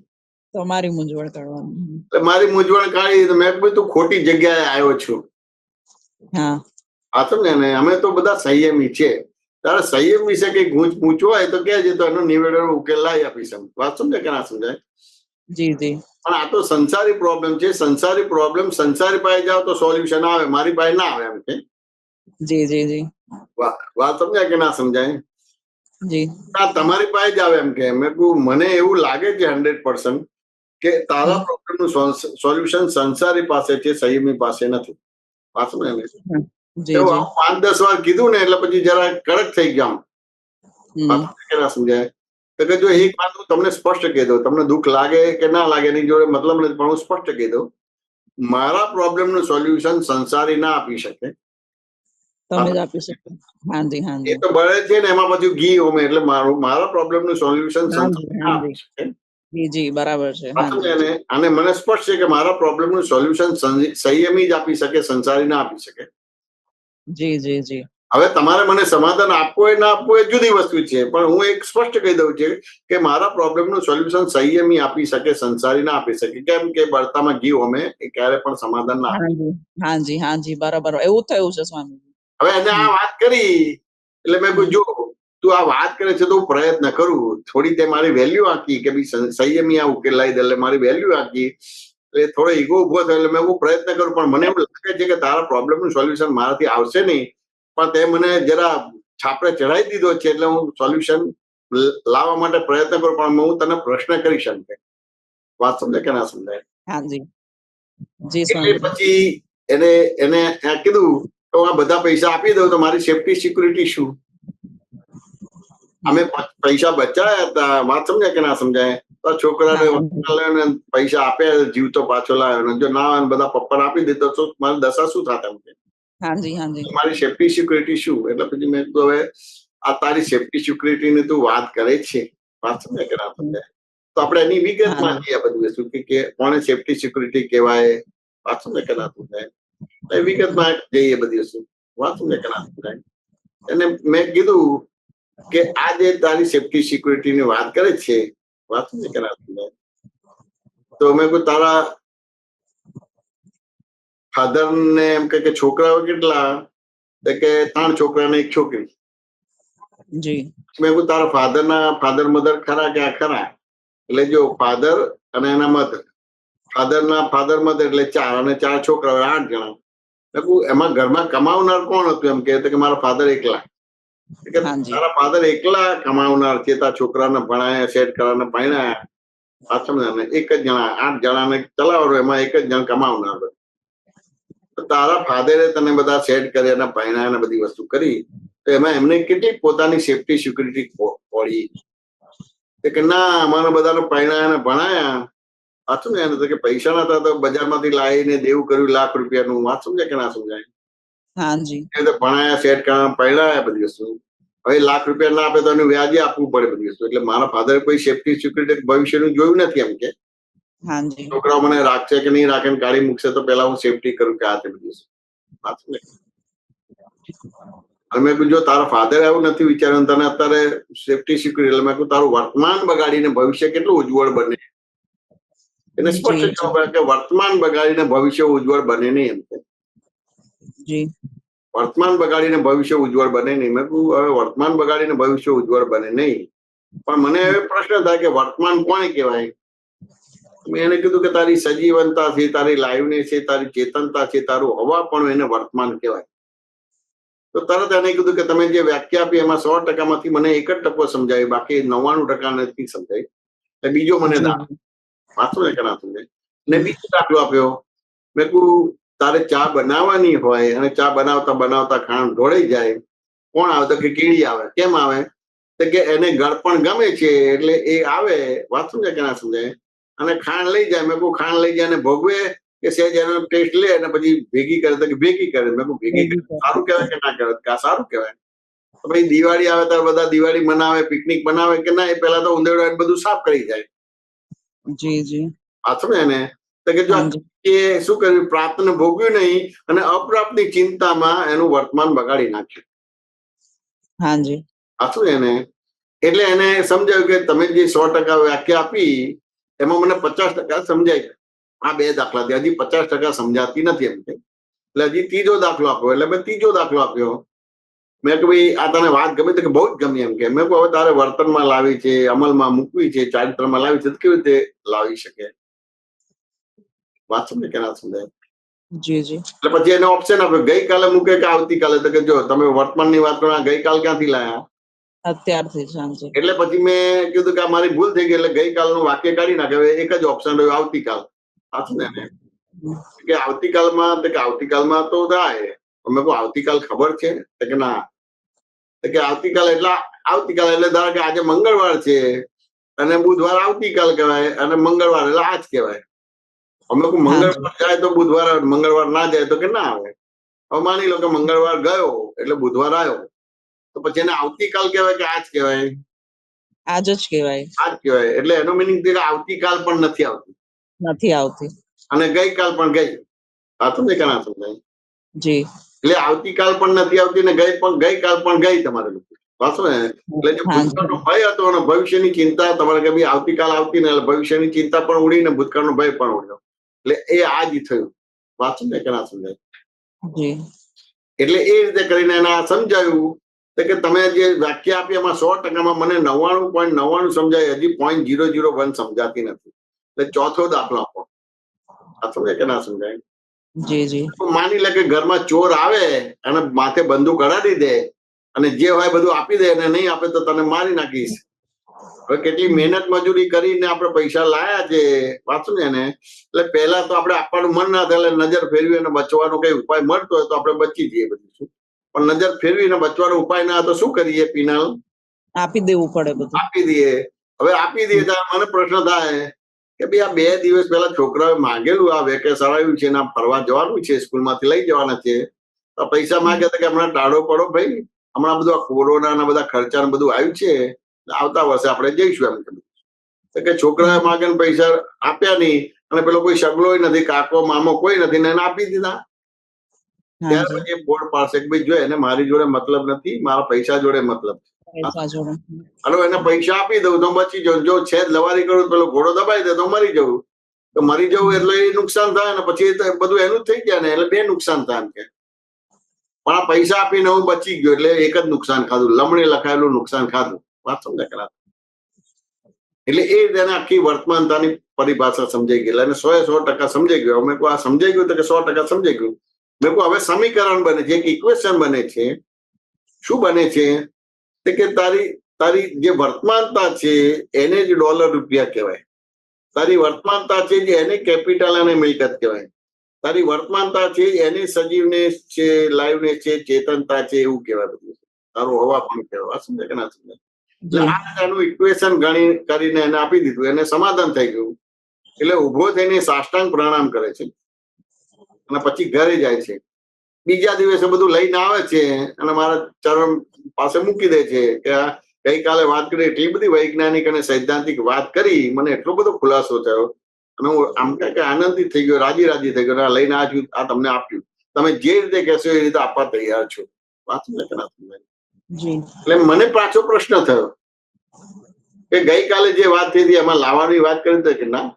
તમારી મૂંઝવણ કરવાની. એટલે મારી મૂંઝવણ કાઢી તો મેં કીધું તું ખોટી જગ્યાએ આવ્યો છું. હા આ સમજે ને? અમે તો બધા સંયમી છે. તારે સંયમ વિશે કઈ પૂછવું હોય તો કે છે, તો એનો નિવેડનો ઉકેલ લાવી આપીશ. વાત સમજે કે ના સમજાય? જી જી પણ આ તો સંસારી પ્રોબ્લેમ છે. સંસારી પ્રોબ્લેમ સંસારી પાસે જાઓ તો સોલ્યુશન આવે, મારી પાસે ના આવે. એમ કે જી જી જી વાત સમજાય કે ના સમજાય? જી તમારી પાસે જ આવે. એમ કે મેં કહું મને એવું લાગે છે 100% કે તારા પ્રોબ્લેમ નું સોલ્યુશન સંસારી પાસે છે, સંયમી પાસે નથી. વાત સમજાય ને? જી જી 5-10 વાર કીધું ને એટલે પછી જરા કડક થઈ ગયા. વાત સમજાય કે ના સમજાય? તો કે જો એક વાત હું તમને સ્પષ્ટ કહી દઉં, તમને દુઃખ લાગે કે ના લાગે એની જોડે મતલબ નથી, પણ હું સ્પષ્ટ કહી દઉં, મારા પ્રોબ્લેમ નું સોલ્યુશન સંસારી ના આપી શકે, તમે જ આપી શકો. હાજી એ હાજી તો બળે છે ને એમાં પછી ઘી હોમે. એટલે મારા પ્રોબ્લેમ નું સોલ્યુશન હાજી સંસારી ના હાજી આપી શકે. જી જી બરાબર છે. હાજી અને મને સ્પષ્ટ છે કે મારા પ્રોબ્લેમ નું સોલ્યુશન સંયમી જ આપી શકે, સંસારી ના આપી શકે. જી જી જી હવે તમારે મને સમાધાન આપવું હોય ના આપવું એ જુદી વસ્તુ છે, પણ હું એક સ્પષ્ટ કહી દઉં છું કે મારા પ્રોબ્લેમ નું સોલ્યુશન સંયમી આપી શકે, સંસારી ના આપી શકે. કેમ કે બળતામાં ઘી હોમે, એ ક્યારે પણ સમાધાન ના આપે. હાજી હાજી હાજી બરાબર એવું થયું છે સ્વામી. હવે એને આ વાત કરી એટલે મેં કહ્યું જો તું આ વાત કરે છે તો હું પ્રયત્ન કરું, થોડી તે મારી વેલ્યુ આંકી કે ભાઈ સંયમી આ ઉકેલ લાવી દે, એટલે મારી વેલ્યુ આંકી, એટલે થોડો ઈગો ઉભો થયો. એટલે મેં હું પ્રયત્ન કરું, પણ મને એવું લાગે છે કે તારા પ્રોબ્લેમ નું સોલ્યુશન મારાથી આવશે નહીં, પણ તે મને જરા છાપરે ચડાવી દીધો છે, એટલે હું સોલ્યુશન લાવવા માટે પ્રયત્ન કરું, પણ હું તને પ્રશ્ન કરી શકે. વાત સમજે કે ના સમજાય? હાજી જી એટલે સ્વામી. પછી એને કીધું તો આ બધા પૈસા આપી દઉં તો મારી સેફટી સિક્યુરિટી શું? અમે પૈસા બચાવ્યા હતા. વાત સમજાય કે ના સમજાય? તો છોકરાને પૈસા આપ્યા, જીવતો પાછો લાવ્યો. જો ના આવે બધા પપ્પાને આપી દીધો તો મારી દશા શું થાત? એમ કે હાજી હાજી મારી સેફટી સિક્યુરિટી શું? એટલે પછી મેં કીધું હવે આ તારી સેફટી સિક્યુરિટી ની તું વાત કરે છે, વાત સમજાય કે ના સમજાય? તો આપણે એની વિગતમાં જઈએ બધી વસ્તુ કે કોને સેફટી સિક્યુરિટી કહેવાય. વાત સમજાય કે ના સમજાય? એ વિગતમાં જઈએ બધી વસ્તુ. વાત સમજાય કે ના સમજાય? અને મેં કીધું કે આ જે તારી સેફટી સિક્યુરિટી ની વાત કરે છે, વાત સમજાય કે ના સમજાય? તો મેં કહ્યું તારા ફાધર ને એમ કે છોકરાઓ કેટલા? કે 3 છોકરા ને 1 છોકરી. જી મેં કહ્યું તારા ફાધર મધર ખરા કે આ ખરા? એટલે જો ફાધર અને એના મધર, ફાધર મધર એટલે 4 અને 4 છોકરા, 8 જણા. એમાં ઘરમાં કમાવનાર કોણ હતું? એમ કે મારા ફાધર એકલા. તારા ફાધર એકલા કમાવનાર છે, તારા છોકરાને ભણાયા, સેટ કરવાના, ભણાયા. પાછળ એક જ જણા 8 જણાને ચલાવવાનો, એમાં એક જ જણ કમાવનાર. તારા ફાધરે તને બધા સેટ કર્યા, ભણાયા, બધી વસ્તુ કરી, તો એમાં એમને કેટલી પોતાની સેફટી સિક્યુરિટી પડી? કે ના અમારા બધાને ભણાયા ભણાયા. વાંચું ને એને કે પૈસા નતા તો બજારમાંથી લાવીને દેવું કર્યું ₹1,00,000 વાત સમજાય કે ના સમજાય? હાજી ભણાયા, સેટ કરવા, ભણાયા, બધી વસ્તુ. હવે ₹1,00,000 ના આપે તો એનું વ્યાજે આપવું પડે બધી વસ્તુ. એટલે મારા ફાધરે કોઈ સેફટી સિક્યુરિટી ભવિષ્યનું જોયું નથી. એમ કે હાજી છોકરાઓ મને રાખશે કે નહીં રાખે, કાઢી મૂકશે, તો પેલા હું સેફટી કરું કે આ તે બધી વસ્તુ. અને મેં કીધું જો તારા ફાધર આવું નથી વિચાર્યું તને અત્યારે સેફટી સિક્યુરિટી, એટલે મેં કીધું તારું વર્તમાન બગાડીને ભવિષ્ય કેટલું ઉજ્જવળ બને. એને સ્પષ્ટ જવાબ આપ્યો કે વર્તમાન બગાડીને ભવિષ્ય ઉજ્જવળ બને નહીં. એમ જી વર્તમાન બગાડીને ભવિષ્ય ઉજ્જવળ બને નહીં. મેં કહ્યું હવે વર્તમાન બગાડીને ભવિષ્ય ઉજ્જવળ બને નહીં, પણ મને હવે પ્રશ્ન થાય કે વર્તમાન કોને કહેવાય? મેં એને કીધું કે તારી સજીવનતા છે, તારી લાઈવનેસ છે, તારી ચેતનતા છે, તારું હવા પણ એને વર્તમાન કહેવાય. તો તરત એને કીધું કે તમે જે વ્યાખ્યા આપી એમાં 100% માંથી મને 1% સમજાય, બાકી 99% નથી સમજાય. એટલે બીજો મને દાખલો વાંચો ને કે ના સમજાય. ને બીજો દાખલો આપ્યો. મેં કહ્યું તારે ચા બનાવવાની હોય અને ચા બનાવતા બનાવતા ખાંડ ઢોળાઈ જાય, કોણ આવે? તો કે કીડી આવે. કેમ આવે? તો કે એને ગળપણ ગમે છે એટલે એ આવે. વાત સમજાય કે ના સમજાય? અને ખાંડ લઈ જાય. મેં કહું ખાંડ લઈ જાય અને ભોગવે કે સહેજ એનો ટેસ્ટ લે અને પછી ભેગી કરે? તો કે ભેગી કરે. મેં કહું ભેગી કરે સારું કહેવાય કે ના કહેવાય? કે સારું કહેવાય. તો ભાઈ દિવાળી આવે ત્યારે બધા દિવાળી મનાવે, પિકનિક બનાવે કે ના? એ પહેલા તો ઉંદેડો બધું સાફ કરી જાય. જી જી આછું એને તો કે જો એ શું કર્યું? પ્રાપ્તને ભોગવ્યું નહીં અને અપ્રાપ્તની ચિંતામાં એનું વર્તમાન બગાડી નાખ્યું. હાજી આછું એને એટલે એને સમજાયું કે તમે જે 100% વ્યાખ્યા આપી એમાં મને 50% સમજાય. આ બે દાખલા હજી 50% સમજાતી નથી એમ કે. એટલે હજી ત્રીજો દાખલો આપ્યો. એટલે મેં ત્રીજો દાખલો આપ્યો. મેં કે ભાઈ આ તને વાત ગમે? તો કે બહુ જ ગમી. એમ કે મેં કહું હવે તારે વર્તનમાં લાવી છે, અમલમાં મૂકવી છે, ચારિત્રમાં લાવી છે, તો કેવી રીતે લાવી શકે? વાત સમજે કે ના સમજાય? જી જી એટલે પછી એને ઓપ્શન આપ્યો ગઈકાલે મૂકે કે આવતીકાલે. તો કે જો તમે વર્તમાનની વાત કરો, ગઈકાલ ક્યાંથી લાયા? અત્યારથી જ. હાજી એટલે પછી મેં કીધું કે આ મારી ભૂલ થઈ ગઈ. એટલે ગઈકાલનું વાક્ય કાઢી નાખે. એક જ ઓપ્શન રહ્યો આવતીકાલ. સાચું ને? કે આવતીકાલમાં તો કે આવતીકાલમાં તો થાય. મેં કહું આવતીકાલ ખબર છે? તો કે ના. તો કે આવતીકાલ એટલે આવતીકાલ એટલે ધારો કે આજે મંગળવાર છે અને બુધવાર આવતીકાલ કહેવાય અને મંગળવાર એટલે આજ કહેવાય. અમે કહું મંગળવાર જાય તો બુધવાર આવે, મંગળવાર ના જાય તો કે ના આવે. હવે માની લો કે મંગળવાર ગયો એટલે બુધવાર આવ્યો, તો પછી એને આવતીકાલ કહેવાય કે આજ કહેવાય? આજ જ કહેવાય. આજ કહેવાય. એટલે એનો મિનિંગ કે આવતીકાલ પણ નથી આવતી, નથી આવતી, અને ગઈકાલ પણ ગઈ. સાચું છે કે ના સમજાય? જી એટલે આવતીકાલ પણ નથી આવતી ને ગઈકાલ પણ ગઈ તમારે લોકો. વાંચો ને? એટલે જે ભૂતકાળનો ભય હતો અને ભવિષ્યની ચિંતા તમારે કે ભાઈ આવતીકાલ આવતી ને ભવિષ્યની ચિંતા પણ ઉડી ને ભૂતકાળનો ભય પણ ઉડ્યો. એટલે એ આ જ થયું. વાંચો ને કે ના સમજાય? જી એટલે એ રીતે કરીને એને સમજાયું કે તમે જે વ્યાખ્યા આપી એમાં 100%માં મને 99.99 સમજાય, હજી 0.001 સમજાતી નથી. એટલે ચોથો દાખલો આપો. આ સમજાય કે ના સમજાય? જી જી માની લે કે ઘરમાં ચોર આવે અને માથે બંદૂક અડાડી દે અને જે હોય બધું આપી દે અને નહીં આપે તો તને મારી નાખીશ. હવે કેટલી મહેનત મજૂરી કરીને આપણે પૈસા લાયા છે. વાંચું ને એને? એટલે પહેલા તો આપણે આપવાનું મન ના થાય એટલે નજર ફેરવી અને બચવાનો કઈ ઉપાય મળતો હોય તો આપણે બચી જઈએ બધું. પણ નજર ફેરવીને બચવાનો ઉપાય ના તો શું કરીએ? પિનલ આપી દેવું પડે બધું. આપી દઈએ. હવે આપી દઈએ ત્યારે મને પ્રશ્ન થાય કે ભાઈ આ 2 દિવસ પહેલા છોકરાએ માંગેલું આ વેકેશન આવ્યું છે ને ફરવા જવાનું છે, સ્કૂલમાંથી લઈ જવાના છે, તો પૈસા માંગે તો કે હમણાં ટાળો પડો ભાઈ, હમણાં બધું આ કોરોના ના બધા ખર્ચા બધું આવ્યું છે, આવતા વર્ષે આપણે જઈશું એમ. તો કે છોકરાએ માંગે પૈસા આપ્યા નહીં અને પેલો કોઈ સગલો નથી, કાકો મામો કોઈ નથી ને એને આપી દીધા. ત્યાર પછી બોર્ડ પાસે ભાઈ જો એને મારી જોડે મતલબ નથી, મારા પૈસા જોડે મતલબ છે. અને એને પૈસા આપી દઉં તો બચી જાઉં, જો છે લવારી કરું પેલો ઘોડો દબાઈ દે તો મરી જવું. તો મરી જવું એટલે એ નુકસાન થાય ને પછી બધું એનું જ થઈ ગયા ને, એટલે 2 નુકસાન થાય એમ કે. પણ આ પૈસા આપીને હું બચી ગયો એટલે એક જ નુકસાન ખાધું, લમણે લખાયેલું નુકસાન ખાધું. વાત સમજાય કરા? એટલે એ તેને આખી વર્તમાનતાની પરિભાષા સમજાઈ ગઈ અને 100% સમજાઈ ગયો. મેં કહું આ સમજાઈ ગયું? તો કે 100% સમજાઈ ગયું. મેં કહું હવે સમીકરણ બને છે, એક ઇક્વેશન બને છે. શું બને છે? કે તારી જે વર્તમાનતા છે એને જ ડોલર રૂપિયા કહેવાય. તારી વર્તમાનતા છે જે એને કેપિટલ અને મિલકત કહેવાય. તારી વર્તમાનતા છે એને સજીવનેસ છે, લાઈવનેસ છે, ચેતનતા છે એવું કહેવાય. બધું તારું હવા પણ કહેવાય. સમજે કે ના સમજે? એટલે આ એનું ઇક્વેશન ગણી કરીને એને આપી દીધું, એને સમાધાન થઈ ગયું. એટલે ઉભો થઈને સાષ્ટાંગ પ્રણામ કરે છે અને પછી ઘરે જાય છે. બીજા દિવસે બધું લઈને આવે છે અને મારા ચરણ પાસે મૂકી દે છે કે ગઈકાલે વાત કરી એટલી બધી વૈજ્ઞાનિક અને સૈદ્ધાંતિક વાત કરી, મને એટલો બધો ખુલાસો થયો અને હું આમ કે આનંદિત થઈ ગયો, રાજી થઈ ગયો. લઈને આ તમને આપ્યું, તમે જે રીતે કહેશો એ રીતે આપવા તૈયાર છો. વાત સમજાય કે ના સમજાય? જી એટલે મને પાછો પ્રશ્ન થયો કે ગઈકાલે જે વાત થઈ હતી એમાં લાવવાની વાત કરી હતી કે ના,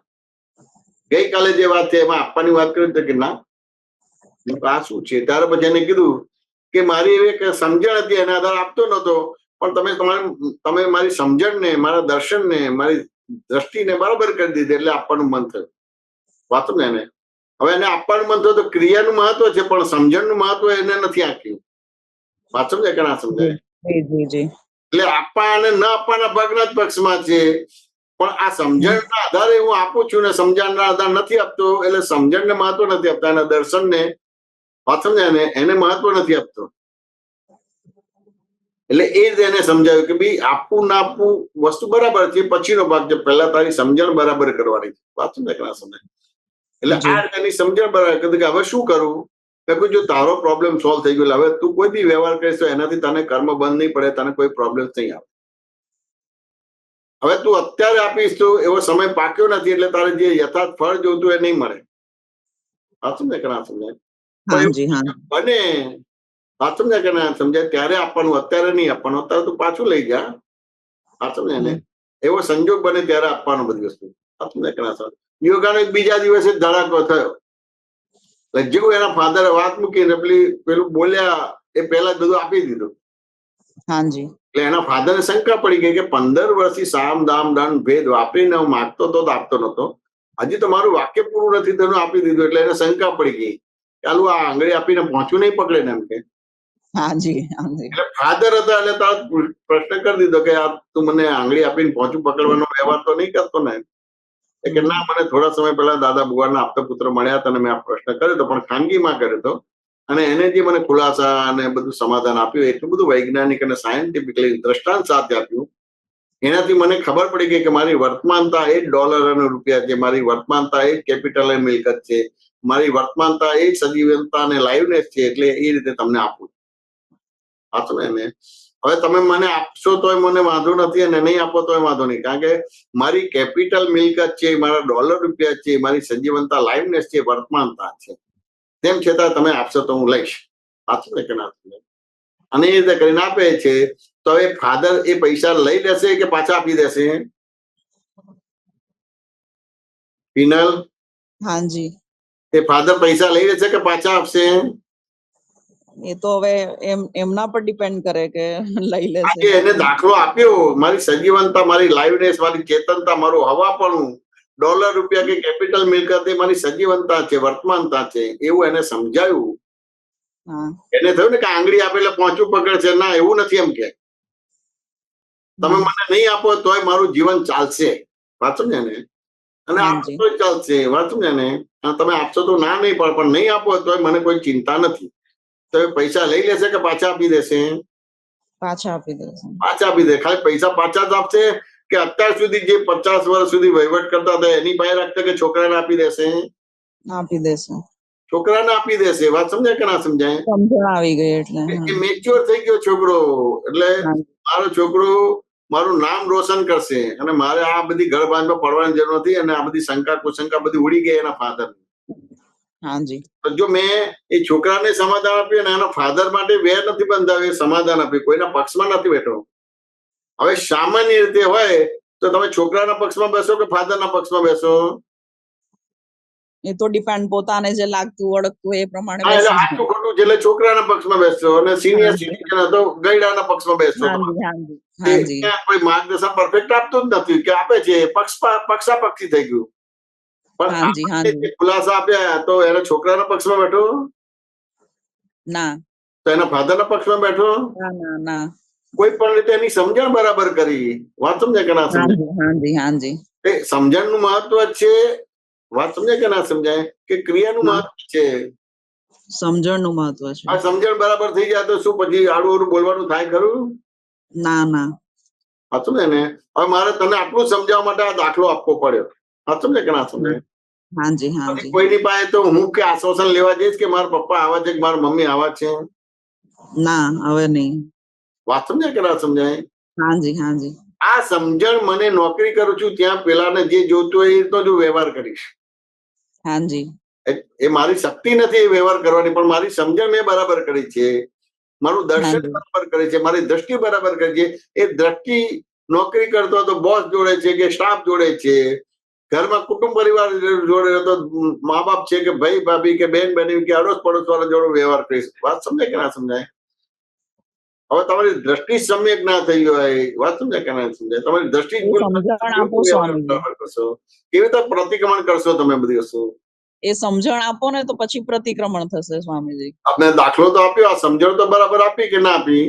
ગઈકાલે જે વાત થઈ એમાં આપવાની વાત કરી હતી કે ના, આ શું છે? ત્યારે પછી એને કીધું કે મારી એવી એક સમજણ હતી એના આધાર આપતો નતો, પણ તમે મારી સમજણને, મારા દર્શનને, મારી દ્રષ્ટિને બરાબર કરી દીધી એટલે આપવાનું મન થયું. વાત સમજાય ને? હવે એને આપવાનું મન થયું તો ક્રિયાનું મહત્વ છે, પણ સમજણનું મહત્વ એને નથી આપ્યું. વાત સમજાય કે ના સમજાય? જી જી એટલે આપવા અને ન આપવાના ભાગના જ પક્ષમાં છે, પણ આ સમજણના આધારે હું આપું છું ને સમજણના આધાર નથી આપતો, એટલે સમજણને મહત્વ નથી આપતા, એના દર્શનને, વાત સમજાય ને, એને મહત્વ નથી આપતો. એટલે એ જ એને સમજાવ્યું કે ભાઈ આપવું ના આપવું વસ્તુ બરાબર છે, પછીનો ભાગ છે, પહેલા તારી સમજણ બરાબર કરવાની છે. વાત સમજાય કે ના સમજાય? એટલે આ એની સમજણ બરાબર કરી કે હવે શું કરવું, કે જો તારો પ્રોબ્લેમ સોલ્વ થઈ ગયો, હવે તું કોઈ બી વ્યવહાર કરીશ તો એનાથી તને કર્મ બંધ નહીં પડે, તને કોઈ પ્રોબ્લેમ નહીં આવે. હવે તું અત્યારે આપીશ તો એવો સમય પાક્યો નથી, એટલે તારે જે યથાર્થ ફળ જોતું એ નહીં મળે. વાત સમજાય કે ના સમજાય? બને વાત સમજાય કે ના સમજાય? ત્યારે આપવાનું, અત્યારે નહીં આપવાનું. અત્યારે તું પાછું લઈ જા. વાત સમજાય ને? એવો સંજોગ બને ત્યારે આપવાનું બધી વસ્તુ. વાત સમજાય કે ના સમજાય? યોગાનો બીજા દિવસે ધડાકો થયો. જેવું એના ફાધરે વાત મૂકીને પેલું બોલ્યા એ પહેલા જ બધું આપી દીધું. એટલે એના ફાધરને શંકા પડી ગઈ કે 15 વર્ષથી સામ દામ દંડ ભેદ વાપરીને હું માગતો તો આપતો નતો, હજી તો મારું વાક્ય પૂરું નથી તેનું આપી દીધું. એટલે એને શંકા પડી ગઈ, ચાલુ આ આંગળી આપીને પહોંચવું નહીં પકડે ને એમ કે. એટલે ફાધર હતા એટલે તાર પ્રશ્ન કરી દીધો કે આ તું મને આંગળી આપીને પહોંચું પકડવાનો વ્યવહાર તો નહીં કરતો ને? કે ના, મને થોડા સમય પહેલા દાદા ભગવાનના આપતા પુત્ર મળ્યા હતા અને મેં આ પ્રશ્ન કર્યો હતો, પણ ખાનગીમાં કર્યો હતો, અને એને જે મને ખુલાસા અને બધું સમાધાન આપ્યું, એટલું બધું વૈજ્ઞાનિક અને સાયન્ટિફિકલી દ્રષ્ટાંત સાથે આપ્યું, એનાથી મને ખબર પડી ગઈ કે મારી વર્તમાનતા એ જ ડોલર અને રૂપિયા છે, મારી વર્તમાનતા એ જ કેપિટલ અને મિલકત છે, મારી વર્તમાનતા એ જ સજીવનતા અને લાઈવનેસ છે. એટલે એ રીતે તમને આપું. આપો ને, હવે તમે મને આપશો તોય મને વાંધો નથી અને નહીં આપો તોય વાંધો નહીં, કારણ કે મારી કેપિટલ મિલકત છે, મારા ડોલર રૂપિયા છે, મારી સજીવનતા લાઈવનેસ છે, વર્તમાનતા છે. તેમ છતાં તમે આપશો તો હું લઈશ. આપશો કે ના? અને એ રીતે કરીને આપે છે. તો હવે ફાધર એ પૈસા લઈ લેશે કે પાછા આપી દેશે? પિનલ, એ ફાધર પૈસા લઈ લેશે કે પાછા આપશે? એ તો હવે એમના પર ડિપેન્ડ કરે કે લઈ લેશે. એને દાખલો આપ્યો, મારી સજીવનતા, મારી લાઈવનેસ, મારી ચેતનતા, મારું હવાપણું, ડોલર રૂપિયા કે કેપિટલ મિલકત એ મારી સજીવનતા છે, વર્તમાનતા છે, એવું એને સમજાયું. એને થયું ને કે આંગળી આપે એટલે પહોંચવું પકડ છે. ના, એવું નથી એમ કે તમે મને નહીં આપો તોય મારું જીવન ચાલશે. વાત સમજે ને? અને આપો તો ચાલશે. વાત સમજે ને? તમે આપશો તો ના નહીં પડે, પણ નહીં આપો તોય મને કોઈ ચિંતા નથી. તો પૈસા લઈ લેશે કે પાછા આપી દેશે? પાછા આપી દેશે. પાછા આપી દે. ખાલી પૈસા પાછા જ આપશે કે અત્યાર સુધી જે 50 વર્ષ સુધી વહીવટ કરતા હતા એની પાસે રાખશે કે છોકરાને આપી દેશે? આપી દેશે. છોકરાને આપી દેશે. વાત સમજાય કે ના સમજાય? સમજણ આવી ગઈ એટલે એ મેચ્યોર થઈ ગયો છોકરો. એટલે મારો છોકરો મારું નામ રોશન કરશે અને મારે આ બધી ઘર બાંધમાં પડવાની જરૂર નથી, અને આ બધી શંકા કુશંકા બધી ઉડી ગઈ એના ફાધર. તો જો મેં એ છોકરાને સમાધાન આપ્યું અને એના ફાધર માટે વેર નથી બંધાવ્યું, સમાધાન આપ્યું, કોઈના પક્ષમાં નથી બેઠો. હવે સામાન્ય રીતે હોય તો તમે છોકરાના પક્ષમાં બેસો કે ફાધરના પક્ષમાં બેસો? એ તો ડિપેન્ડ, પોતાને જે લાગતું ઓળખતું એ પ્રમાણે. એટલે આટલું ખોટું છે એટલે છોકરાના પક્ષમાં બેસશો, અને સિનિયર સિટીઝન તો ગયડાના પક્ષમાં બેસશો. કોઈ માર્ગદર્શન પરફેક્ટ આપતું જ નથી કે આપે છે, પક્ષાપક્ષી થઈ ગયું. પણ ખુલાસા આપ્યા તો એને છોકરાના પક્ષમાં બેઠો? ના. તો એના ફાધરના પક્ષમાં બેઠો? ના. કોઈ પણ રીતે એની સમજણ બરાબર કરી. વાત સમજે કે ના સમજાય? એ સમજણનું મહત્વ છે. વાત સમજાય કે ના સમજાય? કે ક્રિયાનું મહત્વ છે? સમજણનું મહત્વ છે. આ સમજણ બરાબર થઈ જાય તો શું પછી આડું અવળું બોલવાનું થાય ખરું? ના. હા સમજે ને? હવે મારે તને આટલું સમજાવવા માટે આ દાખલો આપવો પડ્યો. હા સમજે કે ના સમજાય? કોઈની પાસે તો હું કે આશ્વાસન લેવા જઈશ કે મારા પપ્પા આવા છે કે મારા મમ્મી આવા છે? ના, હવે નહીં. વાત સમજાય કે ના સમજાય? હાજી. આ સમજણ મને નોકરી કરું છું ત્યાં પેલાને જે જોતું હોય એ તો જો વ્યવહાર કરીશ. એ મારી શક્તિ નથી એ વ્યવહાર કરવાની, પણ મારી સમજણ મેં બરાબર કરી છે. મારું દર્શન બરાબર કરે છે, મારી દ્રષ્ટિ બરાબર કરે છે. એ દ્રષ્ટિ નોકરી કરતો હોય તો બોસ જોડે છે કે સ્ટાફ જોડે છે, ઘરમાં કુટુંબ પરિવાર જોડે તો મા બાપ છે કે ભાઈ ભાભી કે બેન બહેન કે અડોશ પડોશ વાળા જોડે વ્યવહાર કરીશ. વાત સમજાય કે ના સમજાય? હવે તમારી દ્રષ્ટિ સમ્યક ના થઈ હોય, વાત સમજાય કે ના સમજાય? તમારી દ્રષ્ટિ કરશો, કેવી રીતે પ્રતિક્રમણ કરશો તમે બધી વસ્તુ? એ સમજણ આપો ને તો પછી પ્રતિક્રમણ થશે સ્વામીજી. આપણે દાખલો તો આપ્યો, આ સમજણ તો બરાબર આપી કે ના આપી?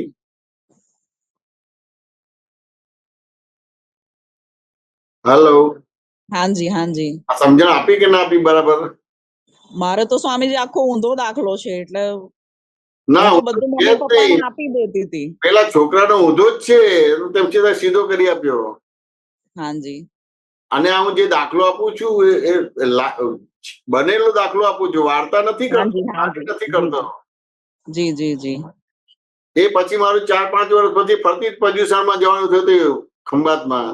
હેલો, હાજી હાજી, આ સમજણ આપી કે ના આપી બરાબર? મારે તો સ્વામીજી આખો ઊંધો દાખલો છે, એટલે ના બધું મમ્મી પપ્પાને આપી દેતી હતી. પેલા છોકરાનો ઊંધો જ છે, તેમ છતાં સીધો કરી આપ્યો. હાજી, અને હું જે દાખલો આપું છું એ બનેલો દાખલો આપું છું, વાર્તા નથી કરતો. જી જી જી. એ પછી મારું 4-5 વર્ષ પછી ફરતી પર્યુષણમાં જવાનું થયું ખંભાતમાં.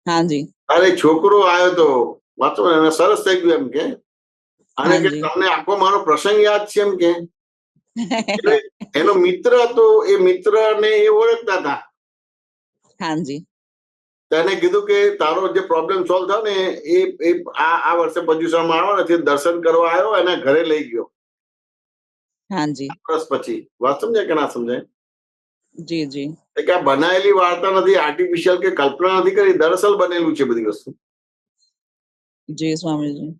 હાજી, અરે છોકરો આવ્યો તો વાંચો એને સરસ થઈ ગયું એમ કે, અને કે તમને આખો મારો પ્રસંગ યાદ છે એમ કે. એનો મિત્ર હતો, એ મિત્ર ને એ ઓળખતા હતા. હાજી, તેને કીધું કે તારો જે પ્રોબ્લેમ સોલ્વ થયો ને એ આ વર્ષે પર્યુષણમાં આવ્યો નથી, દર્શન કરવા આવ્યો અને ઘરે લઈ ગયો. હાજી, વર્ષ પછી. વાત સમજાય કે ના સમજાય? જી જી. કે આ બનાયેલી વાર્તા નથી, આર્ટિફિશિયલ કે કલ્પના નથી કરી, દરઅસલ બનેલું છે બધી વસ્તુ. જી સ્વામીજી.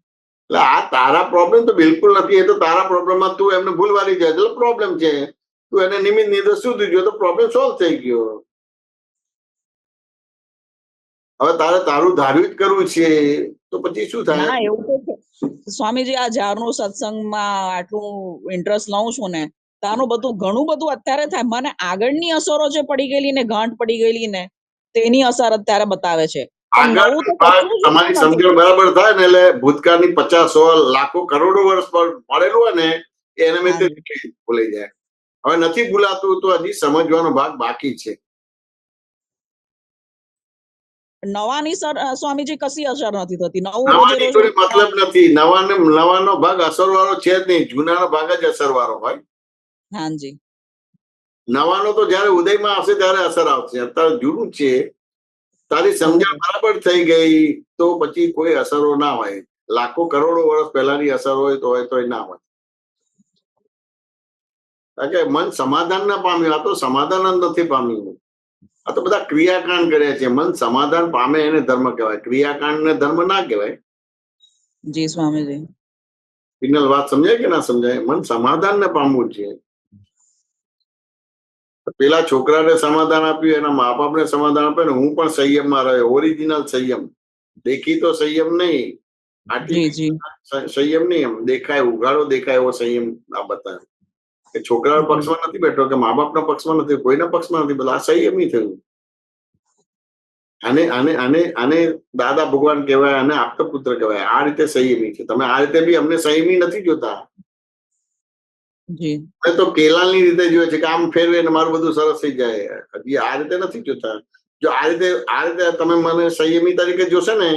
એટલે આ તારા પ્રોબ્લેમ તો બિલકુલ નથી, એ તો તારા પ્રોબ્લેમમાં તું એમને ભૂલવારી જાય એટલે પ્રોબ્લેમ છે. તું એને નિમિત્ત નિર્દોષ સુધી ગયો તો પ્રોબ્લેમ સોલ્વ થઈ ગયો. હવે તારે તારું ધાર્યું જ કરવું છે તો પછી શું થાય? ના એવું તો છે સ્વામીજી, આ જ્યારનું સત્સંગમાં આટલું ઇન્ટરેસ્ટ લઉં છું ને, તાનું બધું ઘણું બધું અત્યારે થાય. મને આગળની અસરો જે પડી ગયેલી ને, ગાંઠ પડી ગયેલી ને, તેની અસર અત્યારે બતાવે છે. તમારી સમજણ બરાબર થાય ને એટલે ભૂતકાળની 50-100 લાખો કરોડો વર્ષ પર મળેલું હોય ને એને મેં ભૂલાઈ જાય. હવે નથી ભૂલાતું તો હજી સમજવાનો ભાગ બાકી છે. નવાની સ્વામીજી કશી અસર નથી થતી. નવાની કોઈ મતલબ નથી. નવાનો ભાગ અસર વાળો છે જ નહીં, જૂનાનો ભાગ જ અસર વાળો હોય. હાજી. નવાનો તો જયારે ઉદયમાં આવશે ત્યારે અસર આવશે. અત્યારે જૂનું છે. તારી સમજણ બરાબર થઈ ગઈ તો પછી કોઈ અસરો ના હોય. લાખો કરોડો વર્ષ પહેલાની અસર હોય તો ના હોય. કારણ કે મન સમાધાન ના પામ્યું. આ તો સમાધાન જ નથી પામ્યું. આ તો બધા ક્રિયાકાંડ કર્યા છે. મન સમાધાન પામે એને ધર્મ કહેવાય, ક્રિયાકાંડ ને ધર્મ ના કહેવાય. જી સ્વામીજી. ફિનલ વાત સમજાય કે ના સમજાય? મન સમાધાન ને પામવું છે. પેલા છોકરાને સમાધાન આપ્યું, એના મા બાપને સમાધાન આપ્યું ને હું પણ સંયમમાં રહ્યો. ઓરિજિનલ સંયમ, દેખીતો સંયમ નહીં, આટલી સંયમ નહીં, એમ દેખાય ઉઘાડો દેખાય એવો સંયમ આ બતાવે. કે છોકરાના પક્ષમાં નથી બેઠો કે મા બાપના પક્ષમાં નથી, કોઈના પક્ષમાં નથી. બધા આ સંયમી થયું. આને આને આને આને દાદા ભગવાન કહેવાય, આને આપતા પુત્ર કહેવાય. આ રીતે સંયમી છે. તમે આ રીતે બી અમને સંયમી નથી જોતા. તો કેલાલની રીતે જોઈએ છે કે આમ ફેરવે ને મારું બધું સરસ થઈ જાય. હજી આ રીતે નથી જોતા. જો આ રીતે તમે મને સંયમી તરીકે જોશે ને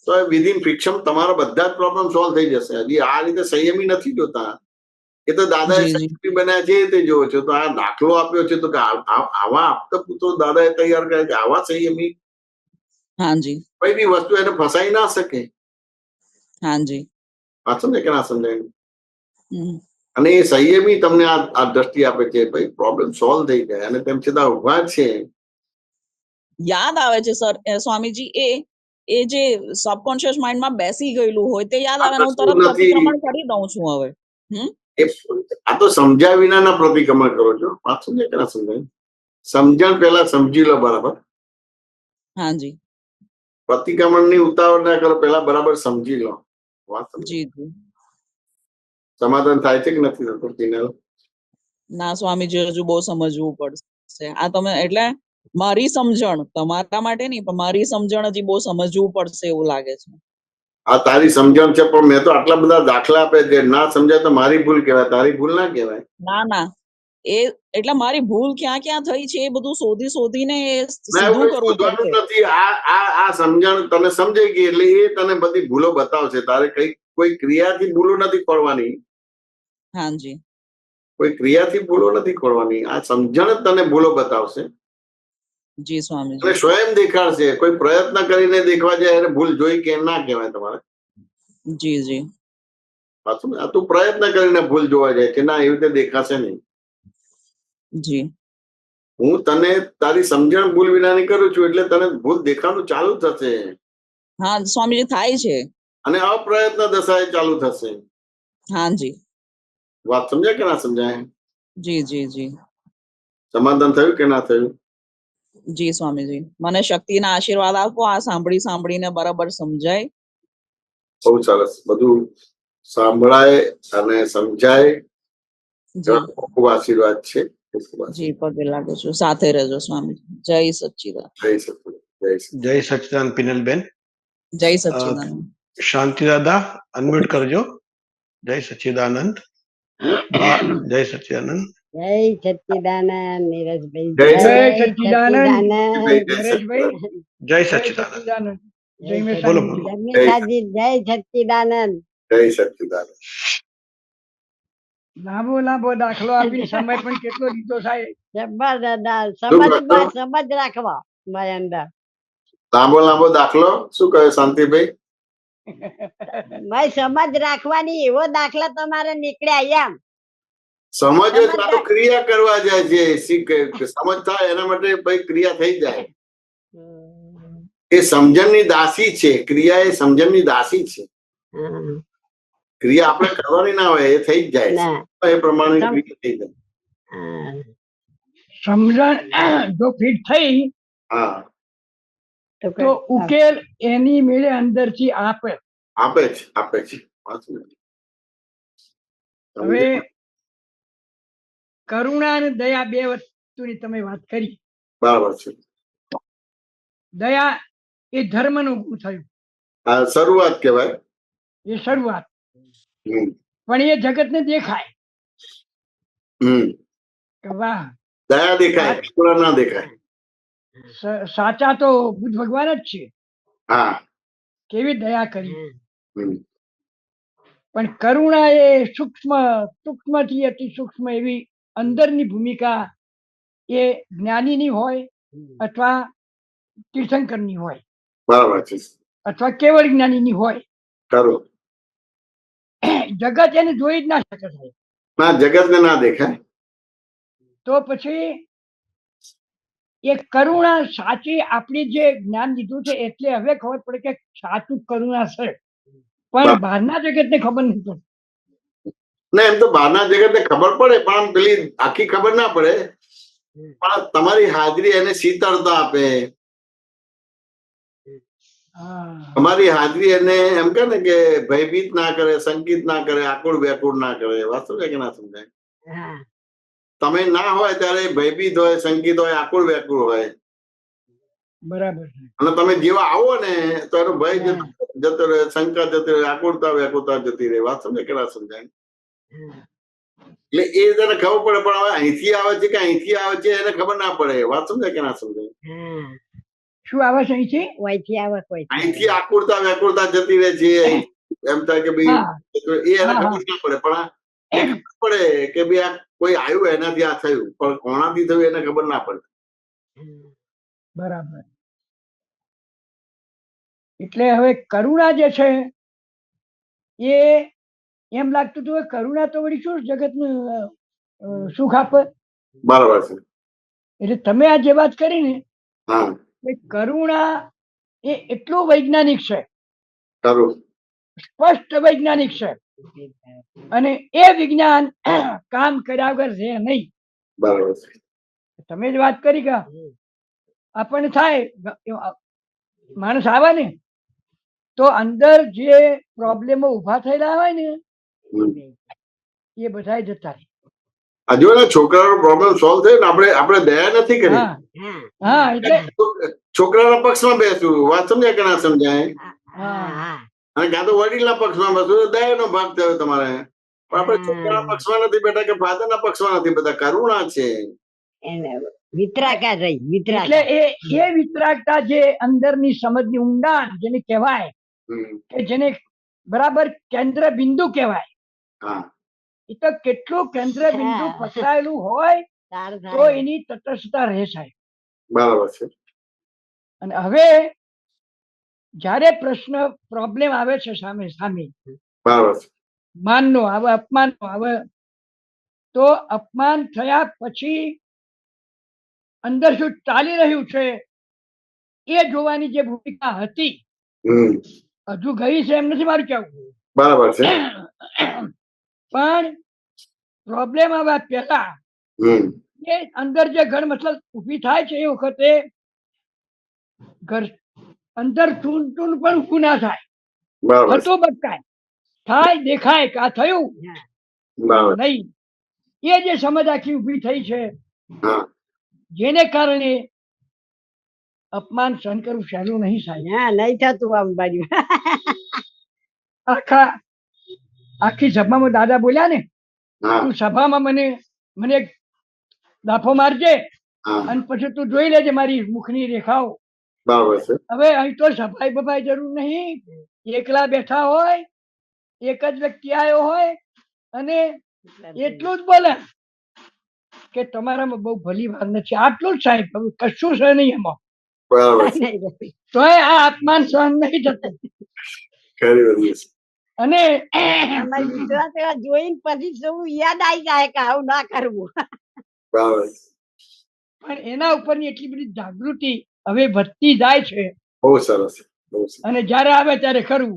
તો વિધિન ફિક્શન તમારા બધા જ પ્રોબ્લેમ સોલ્વ થઈ જશે. હજી આ રીતે સંયમી નથી જોતા. એ તો દાદાએ સંયમી બનાવ્યા છે તે જોવો છો. તો આ દાખલો આપ્યો છે તો કે આવા આપતા પુત્રો દાદાએ તૈયાર કર્યા છે, આવા સંયમી. હાજી. કોઈ બી વસ્તુ એને ફસાઈ ના શકે. હાજી. વાત સમજાય કે ના સમજાય? અને એ સંયમી તમને આ દ્રષ્ટિ આપે છે, ભાઈ પ્રોબ્લેમ સોલ્વ થઈ જાય અને તેમ છતાં ઉભા છે. યાદ આવે છે સર સ્વામીજી, એ જે સબકોન્શિયસ માઇન્ડમાં બેસી ગયેલું હોય તે યાદ આવે, હું તરત પ્રતિક્રમણ કરી દઉં છું. હવે આ તો સમજ્યા વિનાના પ્રતિક્રમણ કરો છો. વાત સમજાય કે ના સમજાય? સમજણ પેલા સમજી લો બરાબર. હાજી. પ્રતિક્રમણ ની ઉતાવળ ના કરો, પેલા બરાબર સમજી લો. વાત જી જી. સમાધાન થાય છે કે નથી થતું? ના સ્વામીજી, હજુ બહુ સમજવું પડશે. આ તમે એટલે મારી સમજણ, તમારા માટે નહીં પણ મારી સમજણ હજી બહુ સમજવું પડશે એવું લાગે છે. આ તારી સમજણ છે પણ મેં તો આટલા બધા દાખલા આપે છે. ના સમજાય તો મારી ભૂલ કહેવાય, તારી ભૂલ ના કહેવાય. ના ના, એ એટલે મારી ભૂલ ક્યાં ક્યાં થઈ છે એ બધું શોધીને સીધું કરવું પડશે. નથી. આ સમજણ તને સમજાઈ ગઈ એટલે એ તને બધી ભૂલો બતાવશે. તારે કોઈ ક્રિયાથી ભૂલો નથી પડવાની. હાજી. કોઈ ક્રિયાથી ભૂલો નથી ખોલવાની. આ સમજણ જ તને ભૂલો બતાવશે જી સ્વામીજી. અને સ્વયં દેખાડશે. કોઈ પ્રયત્ન કરીને દેખવા જાય એને ભૂલ જોઈ કે ના કહેવાય તમારે. જી જી પાછું આ તું પ્રયત્ન કરીને ભૂલ જોવા જાય કે ના એવી રીતે દેખાશે નહીં. જી હું તને તારી સમજણ ભૂલ વિનાની કરું છું એટલે તને ભૂલ દેખાવાનું ચાલુ થશે હા સ્વામીજી થાય છે. અને અપ્રયત્ન દશાએ ચાલુ થશે. હા જી વાત સમજાય કે ના સમજાય? જી જી જી સમાધાન થયું કે ના થયું? જી સ્વામીજી, મને શક્તિના આશીર્વાદ આપો. આ સાંભળીને બરાબર સમજાય. બહુ સરસ. બધું સાંભળાય અને સમજાય. જી ખૂબ આશીર્વાદ છે. જી પગે લાગુ છું. સાથે રહેજો સ્વામીજી. જય સચ્ચિદાનંદ. જય સચિદાનંદ. જય સચિદાનંદ. જય સચ્ચિદાનંદ પિનલબેન. જય સચ્ચિદાનંદ. શાંતિ દાદા અનમ્યુટ કરજો. જય સચ્ચિદાનંદ. જય સચ્ચિદાનંદ. જય સચ્ચિદાનંદ નીરજભાઈ. જય સચ્ચિદાનંદ. નરેશભાઈ. જય સચ્ચિદાનંદ. જય બોલો, મેસાજી. બોલો. જગન્નાથજી જય સચ્ચિદાનંદ. જય સચિદાનંદ. લાંબો દાખલો આપીને સમય પણ કેટલો લીધો સાહેબ. જબરદસ્ત. સમજ રાખવા મારી અંદર. લાંબો દાખલો શું કહે શાંતિભાઈ? ભાઈ સમજ રાખવાની એવો દાખલા તમારે નીકળ્યા એમ. સમજ જ આ તો ક્રિયા કરવા જાય છે. સમજ થાય એના માટે ભાઈ ક્રિયા થઈ જાય. એ સમજણની દાસી છે. ક્રિયા એ સમજણની દાસી છે. ક્રિયા આપણે કરવાની ના હોય, એ થઈ જ જાય છે. એ પ્રમાણે ક્રિયા થઈ જાય. સમજણ જો ફિટ થઈ હા તો ઉકેલ એની મેળે અંદરથી આપે છે. હવે કરુણા અને દયા બે વસ્તુની તમે વાત કરી. બરાબર છે. દયા એ ધર્મનું ગુણ થયું. આ શરૂઆત કહેવાય. એ શરૂઆત. હમ પણ એ જગતને દેખાય કે વાહ દયા દેખાય, કરુણા ના દેખાય. સાચા તો બુદ્ધ ભગવાન જ છે. હા કેવી દયા કરી. હમ પણ કરુણા એ સૂક્ષ્મથી અતિ સૂક્ષ્મ એવી અંદરની ભૂમિકા એ જ્ઞાનીની હોય અથવા તીર્થંકરની હોય બરાબર છે. અથવા કેવળ જ્ઞાનીની હોય. ખરું. જગત એને જોઈ જ ના શકે સાહેબ. ના, જગતને ના દેખાય. તો પછી એ કરુણા સાચી આપણી જે જ્ઞાન લીધું છે એટલે હવે ખબર પડે કે સાચું કરુણા છે. પણ બહારના જગતને ખબર નહીં પડે. ના, એમ તો બહારના જગતને ખબર પડે પણ આમ પેલી આખી ખબર ના પડે. પણ તમારી હાજરી એને શીતળતા આપે. તમારી હાજરી એને એમ કે ને કે ભયભીત ના કરે, સંકિત ના કરે, આકુળ વ્યાકુળ ના કરે. વાત સમજાય કે ના સમજાય? તમે ના હોય ત્યારે ભયભીત હોય, સંકિત હોય, આકુળ વ્યાકુળ હોય. બરાબર. અને તમે જેવા આવો ને તો એનો ભય જતો રહે, શંકા જતી રહે, આકુળતા વ્યાકુળતા જતી રહે. વાત સમજાય કે ના સમજાય? એટલે એ તને ખબર પડે પણ હવે અહીંથી આવે છે કે અહીંથી આવે છે એને ખબર ના પડે. વાત સમજાય કે ના સમજાય? શું આવે છે અહીંથી? અહીંથી આકુળતા વ્યાકુળતા જતી રહે છે. એમ થાય કે ભાઈ એ એને ખબર ના પડે પણ એ ખબર પડે કે ભાઈ આ કોઈ આવ્યું એનાથી આ થયું, પણ કોણાથી થયું એને ખબર ના પડે. બરાબર. એટલે હવે કરુણા જે છે એ એમ લાગતું હતું કરુણા તો વળી શું જગતનું સુખ આપે. બરાબર છે. એટલે તમે આ જે વાત કરી ને હા, કરુણા એ એટલું વૈજ્ઞાનિક છે, ખરું. સ્પષ્ટ વૈજ્ઞાનિક છે અને એ વિજ્ઞાન કામ કર્યા વગર છે નહીં. બરાબર છે. તમે જ વાત કરી કે આપણને થાય માણસ આવે ને તો અંદર જે પ્રોબ્લેમો ઉભા થયેલા હોય ને એ બધા જતા રહે. હજુ ને છોકરાનો પ્રોબ્લેમ સોલ્વ થયો ને આપણે દયા નથી કરી. હા, એટલે છોકરાના પક્ષમાં બેસવું. વાત સમજાય કે ના સમજાય? અને કાં તો વડીલના પક્ષમાં બેસવું. દયાનો ભાગ થયો તમારે. પણ આપણે છોકરાના પક્ષમાં નથી બેઠા કે ફાધરના પક્ષમાં નથી બેઠા. કરુણા છે. એટલે એ વિતરાગતા જે અંદરની સમજની ઊંડાણ જેને કહેવાય કે જેને બરાબર કેન્દ્ર બિંદુ કહેવાય, એ તો કેટલું કેન્દ્ર બિંદુ હા. પકડાયેલું હોય તાર તો થાય. એની તટસ્થતા રહે સાહેબ. બરાબર છે. અને હવે જ્યારે પ્રશ્ન પ્રોબ્લેમ આવે છે સામે સામે બરાબર છે. માનનો આવે, અપમાનનો આવે, તો અપમાન થયા પછી અંદર શું ચાલી રહ્યું છે એ જોવાની જે ભૂમિકા હતી હમ હજુ ગઈ છે એમ નથી મારું કહેવું, બરાબર છે. પણ પ્રોબ્લેમ આવ્યા પહેલા હમ એ અંદર જે ઘર મતલબ ઊભી થાય છે એ વખતે ઘર અંદર ટૂન ટૂન પણ ઊભું ના થાય, બરાબર છે. થતું બતાય થાય દેખાય કે આ થયું બરાબર છે. નહીં, એ જે સમજ આખી ઊભી થઈ છે હા જેને કારણે અપમાન સહન કરવું સહેલું નહીં સાહેબ. હા નહીં થતું આમ બાજુ. આખી સભામાં દાદા બોલ્યા ને, હા તું સભામાં મને એક લાફો મારજે હા અને પછી તું જોઈ લેજે મારી મુખની રેખાઓ. બરાબર છે. હવે અહીં તો સફાઈ બફાઈ જરૂર નહીં, એકલા બેઠા હોય, એક જ વ્યક્તિ આવ્યો હોય અને એટલું જ બોલે કે તમારામાં બહુ ભલી વાત નથી, આટલું જ સાહેબ, કશું છે નહીં એમાં. બરાબર છે. તો આ અપમાન સહન નહીં થતું. ખરી વાત છે. અને અમારી વિશ્વાસ એવા જોઈને પછી શું યાદ આવી જાય કે આવું ના કરવું. બરાબર છે. પણ એના ઉપરની એટલી બધી જાગૃતિ હવે વધતી જાય છે બહુ સરસ છે. બહુ સરસ. અને જ્યારે આવે ત્યારે ખરું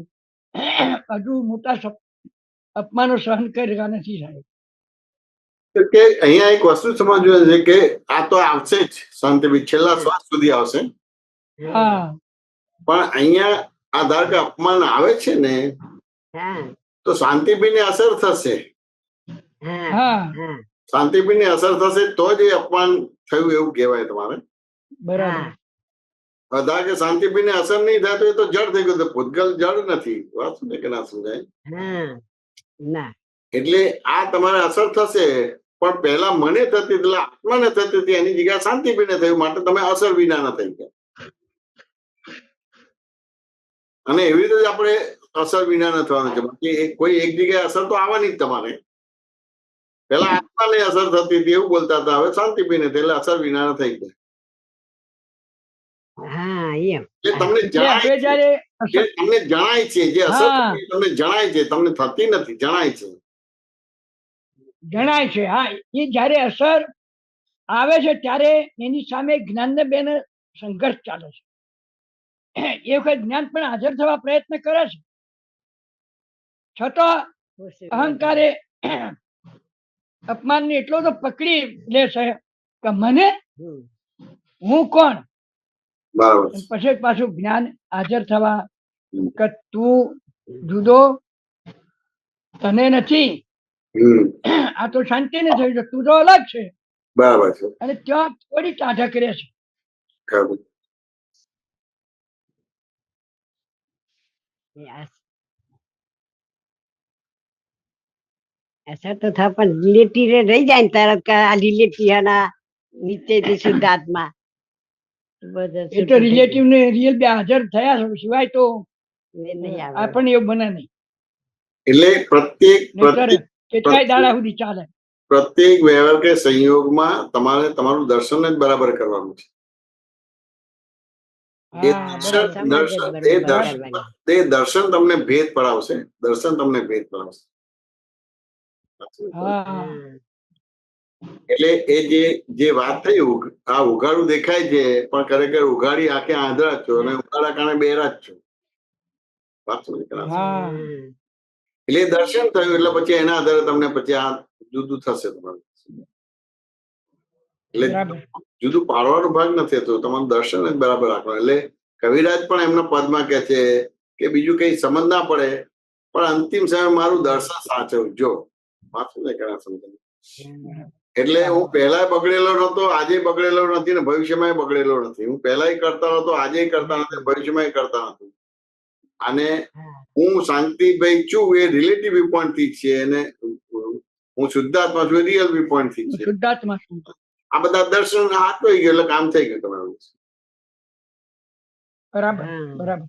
હજુ મોટા અપમાનો સહન કરી રહ્યા નથી સાહેબ. તો કે અહીંયા એક વસ્તુ સમજવું છે કે આ તો આવશે જ શાંતિભાઈ, છેલ્લા શ્વાસ સુધી આવશે, હા પણ અહીંયા આ ધાર કે અપમાન આવે છે ને હા તો શાંતિભાઈને અસર થશે. હા હા હા શાંતિભાઈને અસર થશે તો જ એ અપમાન થયું એવું કહેવાય તમારે. બરાબર. ધાર કે શાંતિભાઈને અસર નહીં થાય તો એ તો જડ થઈ ગયું, તો ભૂતગલ જડ નથી. વાત શું કે ના સમજાય? હા ના એટલે આ તમારે અસર થશે, પણ પહેલા મને થતી એટલે આત્માને થતી હતી, એની જગ્યાએ શાંતિભાઈને થયું, માટે તમે અસર વિના થઈ ગયા. અને એવી રીતે જ આપણે અસર વિના ન થવાનું છે. બાકી કોઈ એક જગ્યાએ અસર તો આવવાની જ તમારે. પેલા આત્માને અસર થતી હતી એવું બોલતા હતા, હવે શાંતિભાઈને થઈ એટલે અસર વિના થઈ ગયા. હા એમ એટલે તમને જણાય છે, જ્યારે જે તમને જણાય છે, જે અસર હા. થતી તમને જણાય છે, તમને થતી નથી, જણાય છે. જણાય છે, હા, એ જ્યારે અસર આવે છે ત્યારે એની સામે જ્ઞાનને બેન સંઘર્ષ ચાલે છે. એ વખત જ્ઞાન પણ હાજર થવા પ્રયત્ન કરે છે, છતાં અહંકારે અપમાનને એટલો તો પકડી લે છે કે મને હું કોણ. બરાબર. પછી પાછું જ્ઞાન હાજર થવા કે તું જુદો, તને નથી, આ તો શાંતિ ને થયું છે, તું તો અલગ છે. બરાબર છે. અને ત્યાં થોડી ટાઢક રહે છે. ખરું. અસર તો થાય પણ રિલેટિવ રહી જાય ને તરત કે આ રિલેટિવ ના નીચેથી શુદ્ધાત્મા એ તો રિલેટિવ ને રિયલ બે હાજર થયા સિવાય તો નહીં આવે. આપણને એવું બને નહીં. એટલે નહીંતર કેટલાય દાડા સુધી ચાલે. પ્રત્યેક વ્યવહાર કે સંયોગમાં તમારે તમારું દર્શન જ બરાબર કરવાનું છે. એ દર્શન તમને ભેદ પડાવશે, દર્શન તમને ભેદ પડાવશે. એટલે એ જે વાત થઈ, આ ઉઘાડું દેખાય છે પણ ખરેખર ઉઘાડી આંખે આંધળા છો અને ઉઘાડા કારણે બહેરા જ છો. વાત સમજ? એટલે દર્શન થયું એટલે પછી એના આધારે તમને પછી આ જુદું થશે તમારું. એટલે જુદું પાડવાનો ભાગ નથી થતો, તમારું દર્શન જ બરાબર રાખવાનું. એટલે કવિરાજ પણ એમના પદમાં કહે છે કે બીજું કઈ સમજ ના પડે પણ અંતિમ સમય મારું દર્શન સાચવજો. વાત શું કરા સમજાય? એટલે હું પહેલા બગડેલો નતો, આજે બગડેલો નથી ને ભવિષ્યમાં બગડેલો નથી. હું પહેલા કરતા નતો, આજે કરતા નથી, ભવિષ્યમાં કરતા નથી. અને હું શાંતિભાઈ છું એ રિલેટિવ વ્યૂ પોઈન્ટ થી છે અને હું શુદ્ધાત્મા છું રિયલ વ્યૂ પોઈન્ટ થી છે. શુદ્ધાત્મા છું. આ બધા દર્શન હાથ થઈ ગયું એટલે કામ થઈ ગયું તમારું. બરાબર બરાબર.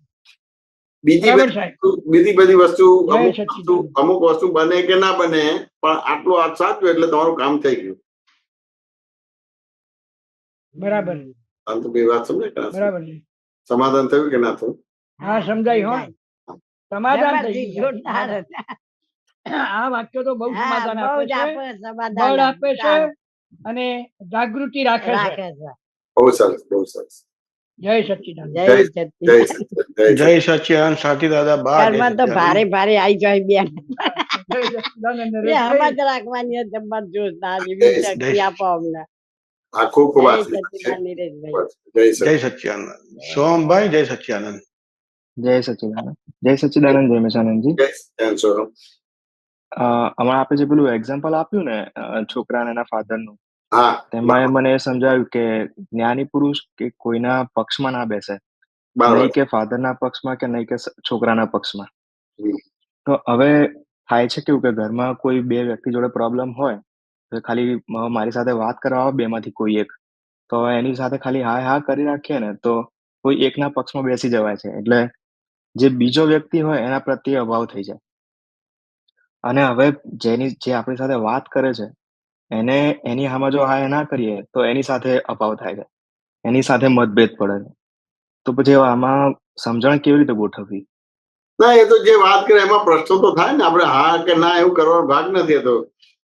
બીજી બરાબર સાહેબ. બીજી બધી વસ્તુ જય અમુક સચ્ચિદાનંદ. અમુક વસ્તુ બને કે ના બને, પણ આટલું આ સાચું એટલે તમારું કામ થઈ ગયું. બરાબર આમ તો બે વાત સમજે કે ના સમજે? બરાબર છે. સમાધાન થયું કે ના થયું? હા સમજાય હો. સમાધાન થઈ જબરજસ્ત ગયું જોરદાર સાહેબ. હતા. આ વાક્યો તો બહુ હા, સમાધાન બહુ આપે જ છે, આપે સમાધાન બળ આપે છે સારું અને જાગૃતિ રાખે છે. રાખે છે. બહુ સરસ, બહુ સરસ. જય સચ્ચિદાનંદ. જય જય સચ્ચિદાનંદ. સચ્ચિદાનંદ. જય સચ્ચિદાનંદ સાથી દાદા બા જય ઘરમાં તો સચ્ચિદાનંદ. ભારે ભારે આવી જાય બેન. જય સચ્ચિદાનંદ એ નરેશભાઈ. સમજ રાખવાની હતી, જબરજસ્ત આ જય એવી શક્તિ આપો અમને. આ ખૂબ ખૂબ જય આશીર્વાદ છે. સચ્ચિદાનંદ નીરજભાઈ. જય જય સચ્ચિદાનંદ. સચ્ચિદાનંદ. સોમભાઈ જય સચ્ચિદાનંદ. જય સચ્ચિદાનંદ. જય સચ્ચિદાનંદ. જય મેશાનંદજી. જય કેમ છો? હમણાં આપણે જે પેલું એક્ઝામ્પલ આપ્યું ને છોકરા અને એના ફાધરનું, હા, તેમાં એ મને એ સમજાવ્યું કે જ્ઞાની પુરુષ કે કોઈના પક્ષમાં ના બેસે, બરાબર. નહીં કે ફાધરના પક્ષમાં કે નહીં કે છોકરાના પક્ષમાં. હમ. તો હવે થાય છે કેવું કે ઘરમાં કોઈ બે વ્યક્તિ જોડે પ્રોબ્લેમ હોય તો ખાલી મારી સાથે વાત કરવા આવે બેમાંથી કોઈ એક, તો હવે એની સાથે ખાલી હા હા કરી રાખીએ ને તો કોઈ એકના પક્ષમાં બેસી જવાય છે, એટલે જે બીજો વ્યક્તિ હોય એના પ્રત્યે અભાવ થઈ જાય. અને હવે જે આપણી સાથે વાત કરે છે એને એની સામે જો હા ના કરીએ તો એની સાથે અભાવ થાય છે, એની સાથે મતભેદ પડે છે. તો પછી આમાં સમજણ કેવી રીતે ગોઠવવી? ના, એ તો જે વાત કરે એમાં પ્રશ્નો તો થાય ને. આપણે હા કે ના એવું કરવાનો ભાગ નથી. તો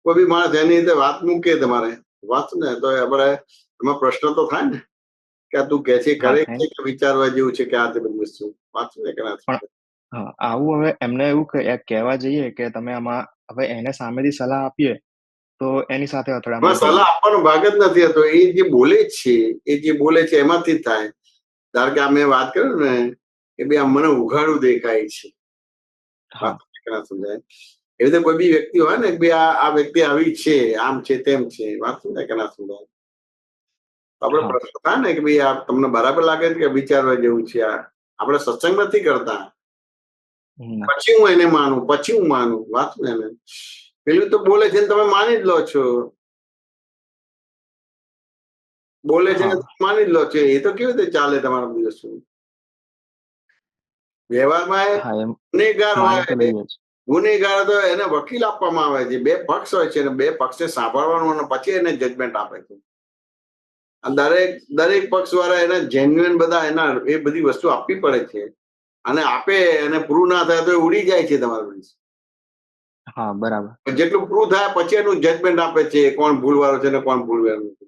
કોઈ બી માણસ એની રીતે વાત મૂકે તમારે વાત ને, તો આપણે એમાં પ્રશ્ન તો થાય ને કે આ તું કે છે હા કરે થાય છે ને. કે વિચારવા જેવું છે કે આ તે બધી વસ્તુ વાત ને કે ના પણ થાય? હા, આવું હવે એમને એવું કહેવા જઈએ કે તમે આમાં હવે એને સામેથી સલાહ આપીએ તો એની સાથે એમાં અથડામણ થઈ સલાહ જાય. આપવાનો ભાગ જ નથી હતો. એ જે બોલે છે એમાંથી જ થાય. ધારો કે આ મેં વાત કર્યું ને કે ભાઈ આ મને ઉઘાડું દેખાય છે, હા વાત કે ના સમજાય? એવી રીતે કોઈ બી વ્યક્તિ હોય ને કે ભાઈ આ વ્યક્તિ આવી છે, આમ છે, તેમ છે, વાત સમજાય કે ના સમજાય? આપણે હા પ્રશ્ન થાય ને કે ભાઈ આ તમને બરાબર લાગે છે કે વિચારવા જેવું છે? આ આપણે સત્સંગ નથી કરતા. ના. પછી હું એને માનું, પછી હું માનું. વાત ને એને પેલું તો બોલે છે ને તમે માની જ લો છો, બોલે છે ને હા તમે માની જ લો છો. એ તો કેવી રીતે ચાલે તમારા દિવસ? વ્યવહારમાં હા એમ ગુનેગાર માની તો હોય, લઈએ જ. ગુનેગાર તો એને વકીલ આપવામાં આવે છે. બે પક્ષ હોય છે અને બે પક્ષને સાંભળવાનું અને પછી એને જજમેન્ટ આપે છે. દરેક પક્ષ વાળા એના જેન્યુઅન બધા એના એ બધી વસ્તુ આપવી પડે છે. અને આપે અને પ્રૂવ ના થાય તો એ ઉડી જાય છે તમારું. હા બરાબર. જેટલું પ્રૂવ થાય પછી એનું જજમેન્ટ આપે છે કોણ ભૂલવાળો છે ને કોણ ભૂલવાળો નથી.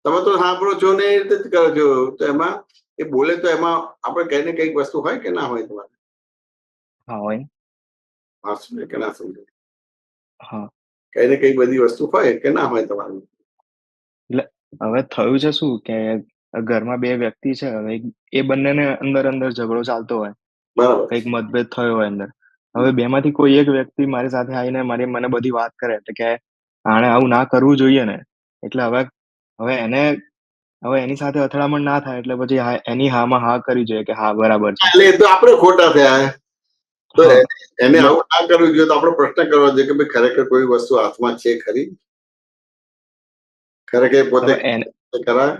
તમે તો સાંભળો છો ને એ રીતે જ કરો છો. તો એમાં એ બોલે તો એમાં આપણે કઈ ને કઈક વસ્તુ હોય કે ના હોય તમારે? હા હોય. હા, સમજે કે ના સમજે? હા કઈ ને કઈ બધી વસ્તુ હોય કે ના હોય તમારું? એટલે હવે થયું છે શું કે ઘરમાં બે વ્યક્તિ છે, હવે એ બંનેને અંદર અંદર ઝઘડો ચાલતો હોય, બરાબર. કઈક મતભેદ થયો હોય અંદર. હવે બેમાંથી કોઈ એક વ્યક્તિ મારી સાથે આવીને મને બધી વાત કરે એટલે કે આણે આવું ના કરવું જોઈએ ને, એટલે હવે એની સાથે અથડામણ ના થાય એટલે પછી એની હામાં હા કરી જોઈએ કે હા બરાબર છે. એટલે એ તો આપણે ખોટા થયા. તો હા એને એટલે આવું ના કરવું જોઈએ તો આપણે પ્રશ્ન કરવો જોઈએ કે ભાઈ ખરેખર કોઈ વસ્તુ હાથમાં છે ખરી? ખરેખર પોતે હવે કરાય?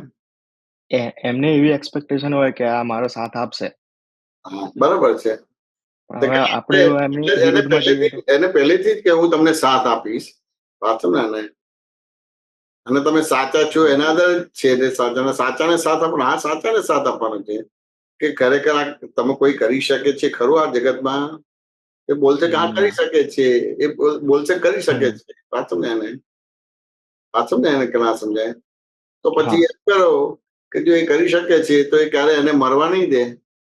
એમને એવી એક્સપેક્ટેશન હોય કે આ મારો સાથ આપશે. હા, બરાબર છે. પણ હવે આપણે એવું એમની વિરુદ્ધમાં જઈએ તો એને પહેલેથી જ કે હું તમને સાથ આપીશ. વાત ને એને અને તમે સાચા છો એના આધારે છે. સાચાને સાથ આપવાનો. હા, સાચાને સાથ આપવાનો છે કે ખરેખર આ તમે કોઈ કરી શકે છે ખરું આ જગતમાં? એ બોલશે કે હા કરી ના. શકે છે, એ બોલશે કરી શકે હમ. છે. વાત સમજે એને કે ના સમજાય? તો હા પછી એમ કરો કે જો એ કરી શકે છે તો એ ક્યારે એને મરવા નહીં દે.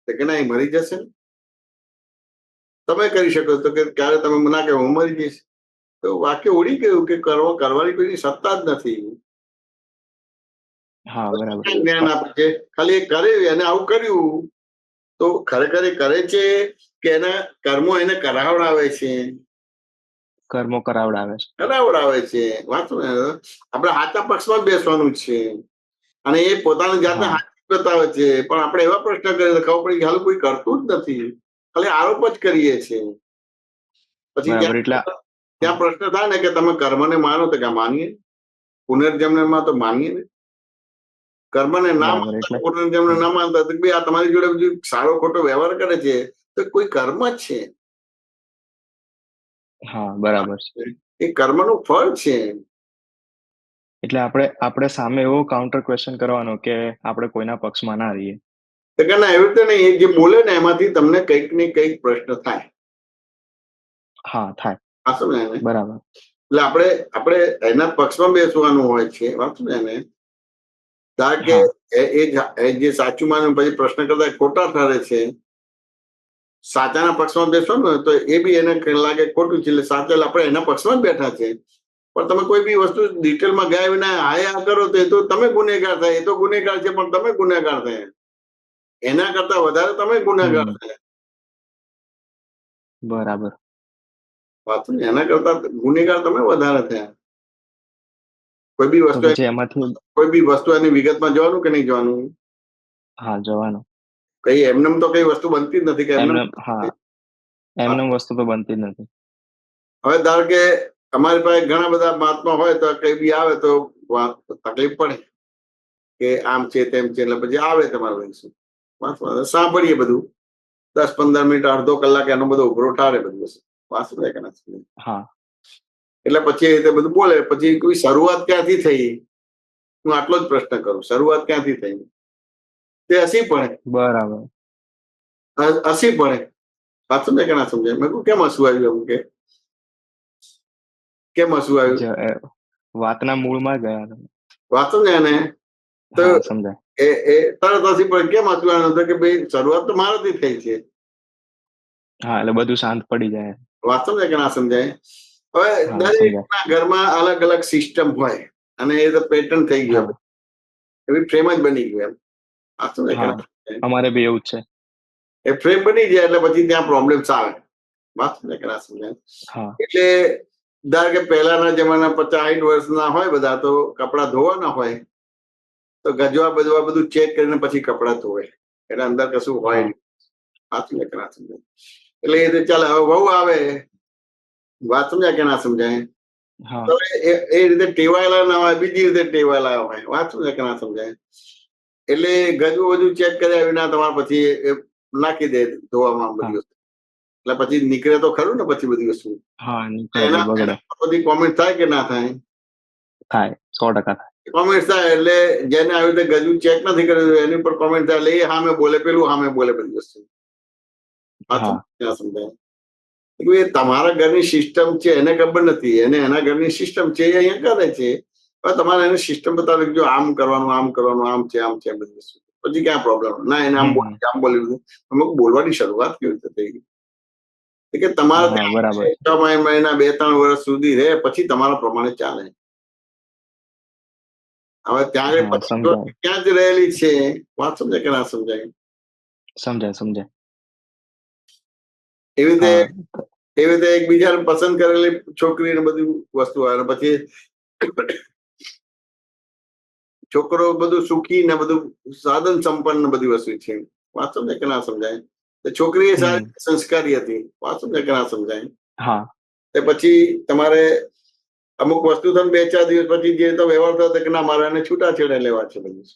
તો કે ના એ મરી જશે. તમે કરી શકો તો કે ક્યારે તમે ના કે હું મરી જઈશ. તો વાક્ય ઉડી ગયું કે કરવાની કોઈ સત્તા જ નથી. હા બરાબર. જ્ઞાન આપે છે ખાલી એ કરે એને આવું કર્યું તો ખરેખર એ કરે છે કે એના કર્મો એને કરાવડાવે છે? કર્મો કરાવડાવે છે. કરાવડાવે છે. વાંચો ને આપણે સાચા પક્ષમાં બેસવાનું છે અને એ પોતાની જાતને હા સાચી બતાવે છે. પણ આપણે એવા પ્રશ્ન કરીએ તો ખબર પડી કે હાલ કોઈ કરતું જ નથી, ખાલી આરોપ જ કરીએ છીએ. પછી બરાબર. એટલે ત્યાં પ્રશ્ન થાય ને કે તમે કર્મને માનો તો કે માનીએ, પુનર્જન્મમાં તો માનીએ ને. કર્મને ના બરાબર. માનતા એટલે પુનર્જન્મ ના માનતા તો આ તમારી જોડે સારો ખોટો વ્યવહાર કરે છે તો કોઈ કર્મ જ છે. હા બરાબર છે. એ કર્મનું ફળ છે. એટલે આપણે સામે એવો કાઉન્ટર ક્વેશ્ચન કરવાનો કે આપણે કોઈના પક્ષમાં ના રહીએ. તો કે ના, એવી રીતે નહીં. એ જે બોલે ને એમાંથી તમને કંઈક ને કંઈક પ્રશ્ન થાય. હા થાય. વાંચો ને એને. બરાબર. એટલે આપણે એના પક્ષમાં બેસવાનું હોય છે. વાંચો ને એને. ધાર કે એ જે સાચું માને પછી પ્રશ્ન કરતા ખોટા ઠરે છે, સાચાના પક્ષમાં બેસવાનું ને તો એ બી એને લાગે ખોટું છે, એટલે સાચા આપણે એના પક્ષમાં જ બેઠા છે. પણ તમે કોઈ બી વસ્તુ ડિટેલમાં ગયા વિના આ કરો તો એ તો તમે ગુનેગાર થાય. એ તો ગુનેગાર છે પણ તમે ગુનેગાર થયા. એના કરતા વધારે તમે ગુનેગાર થયા. બરાબર. વાંચો ને, એના કરતા ગુનેગાર તમે વધારે થયા. કોઈ બી વસ્તુ એની વિગતમાં જવાનું કે નહીં જવાનું? હા જવાનું. કઈ એમનેમ તો કઈ વસ્તુ બનતી જ નથી કે એમનેમ વસ્તુ તો બનતી જ નથી. હવે ધારો કે અમારી પાસે ઘણા બધા મહાત્મા હોય તો કઈ બી આવે તો તકલીફ પડે કે આમ છે તેમ છે, એટલે પછી આવે તમારે લઈશું સાંભળીએ બધું 10-15 મિનિટ, અડધો કલાક એનો બધો ઉભરો ટાળે બધું વસ્તુ વાંચું કે ના. હા. એટલે પછી એ રીતે બધું બોલે. પછી કોઈ શરૂઆત ક્યાંથી થઈ, હું આટલો જ પ્રશ્ન કરું, શરૂઆત ક્યાંથી થઈ? તે હસી પડે. બરાબર. હસી પડે. વાંચું ને કે ના સમજાય? મેં કહું કેમ હસવું આવ્યું? એમ કે કેમ હસવું આવ્યું? વાતના મૂળમાં ગયા. વાંચો ને એને તો સમજાય. એ તરત હસી પડે. કેમ હસવું આવ્યું? તો કે ભાઈ શરૂઆત તો મારાથી થઈ છે. હા, એટલે બધું શાંત પડી જાય. વાંચો ને કે ના સમજાય? હવે દરેકના ઘરમાં અલગ અલગ સિસ્ટમ હોય અને એ તો પેટર્ન થઈ ગયો, એવી ફ્રેમ જ બની ગયું. એમ વાંચો ને કે અમારે બી એવું જ છે. એ ફ્રેમ બની જાય એટલે પછી ત્યાં પ્રોબ્લેમ્સ આવે. વાંચો ને કે ના સમજાય? એટલે ધાર કે પહેલાના જમાના 50-60 વર્ષના હોય બધા, તો કપડા ધોવાના હોય તો ગજવા બજવા બધું ચેક કરીને પછી કપડા ધોવે, એટલે અંદર કશું હોય નહીં. વાંચો ને કે ના સમજાય? એટલે એ રીતે ચાલે. હવે વહુ આવે, વાત સમજાય કે ના સમજાય? તો એ રીતે ટેવાયેલા ના હોય, બીજી રીતે ટેવાયેલા હોય. વાંચું ને કે ના સમજાય? એટલે ગજવું બધું ચેક કર્યા વિના તમારે પછી નાખી દે ધોવામાં બધી વસ્તુ, એટલે પછી નીકળે તો ખરું ને પછી બધી વસ્તુ. એના બધી કોમેન્ટ થાય કે ના થાય? થાય. 100% થાય. કોમેન્ટ થાય. એટલે જેને આવી રીતે ગજવું ચેક નથી કર્યું એની પર કોમેન્ટ થાય. એટલે એ સામે બોલે, પેલું સામે બોલે બધી વસ્તુ. વાંચું ના સમજાય? એ તમારા ઘરની સિસ્ટમ છે, એને ખબર નથી. એને એના ઘરની સિસ્ટમ છે, એ અહીંયા કરે છે. હવે તમારે એને સિસ્ટમ બતાવે જો આમ કરવાનું, આમ કરવાનું, આમ છે, આમ છે બધી વસ્તુ. પછી ક્યાં પ્રોબ્લેમ? ના, એને આમ બોલી દીધું. અમુક બોલવાની શરૂઆત કેવી રીતે થઈ ગઈ કે તમારે 6 મહિના 2-3 વર્ષ સુધી રહે પછી તમારા પ્રમાણે ચાલે. હવે ત્યાં ક્યાં જ રહેલી છે. વાત સમજાય કે ના સમજાય? સમજાય. એવી રીતે એકબીજાને પસંદ કરેલી છોકરી ને બધી વસ્તુ આવે. પછી છોકરો બધું સુખી ને બધું સાધન સંપન્ન બધી વસ્તુ છે. વાંચો ને કે ના સમજાય? છોકરી એ સારી સંસ્કારી હતી. વાંચો ને કે ના સમજાય? પછી તમારે અમુક વસ્તુ તમે 2-4 દિવસ પછી જે તો વ્યવહાર થયો કે ના મારે એને છૂટાછેડા લેવા છે બધું.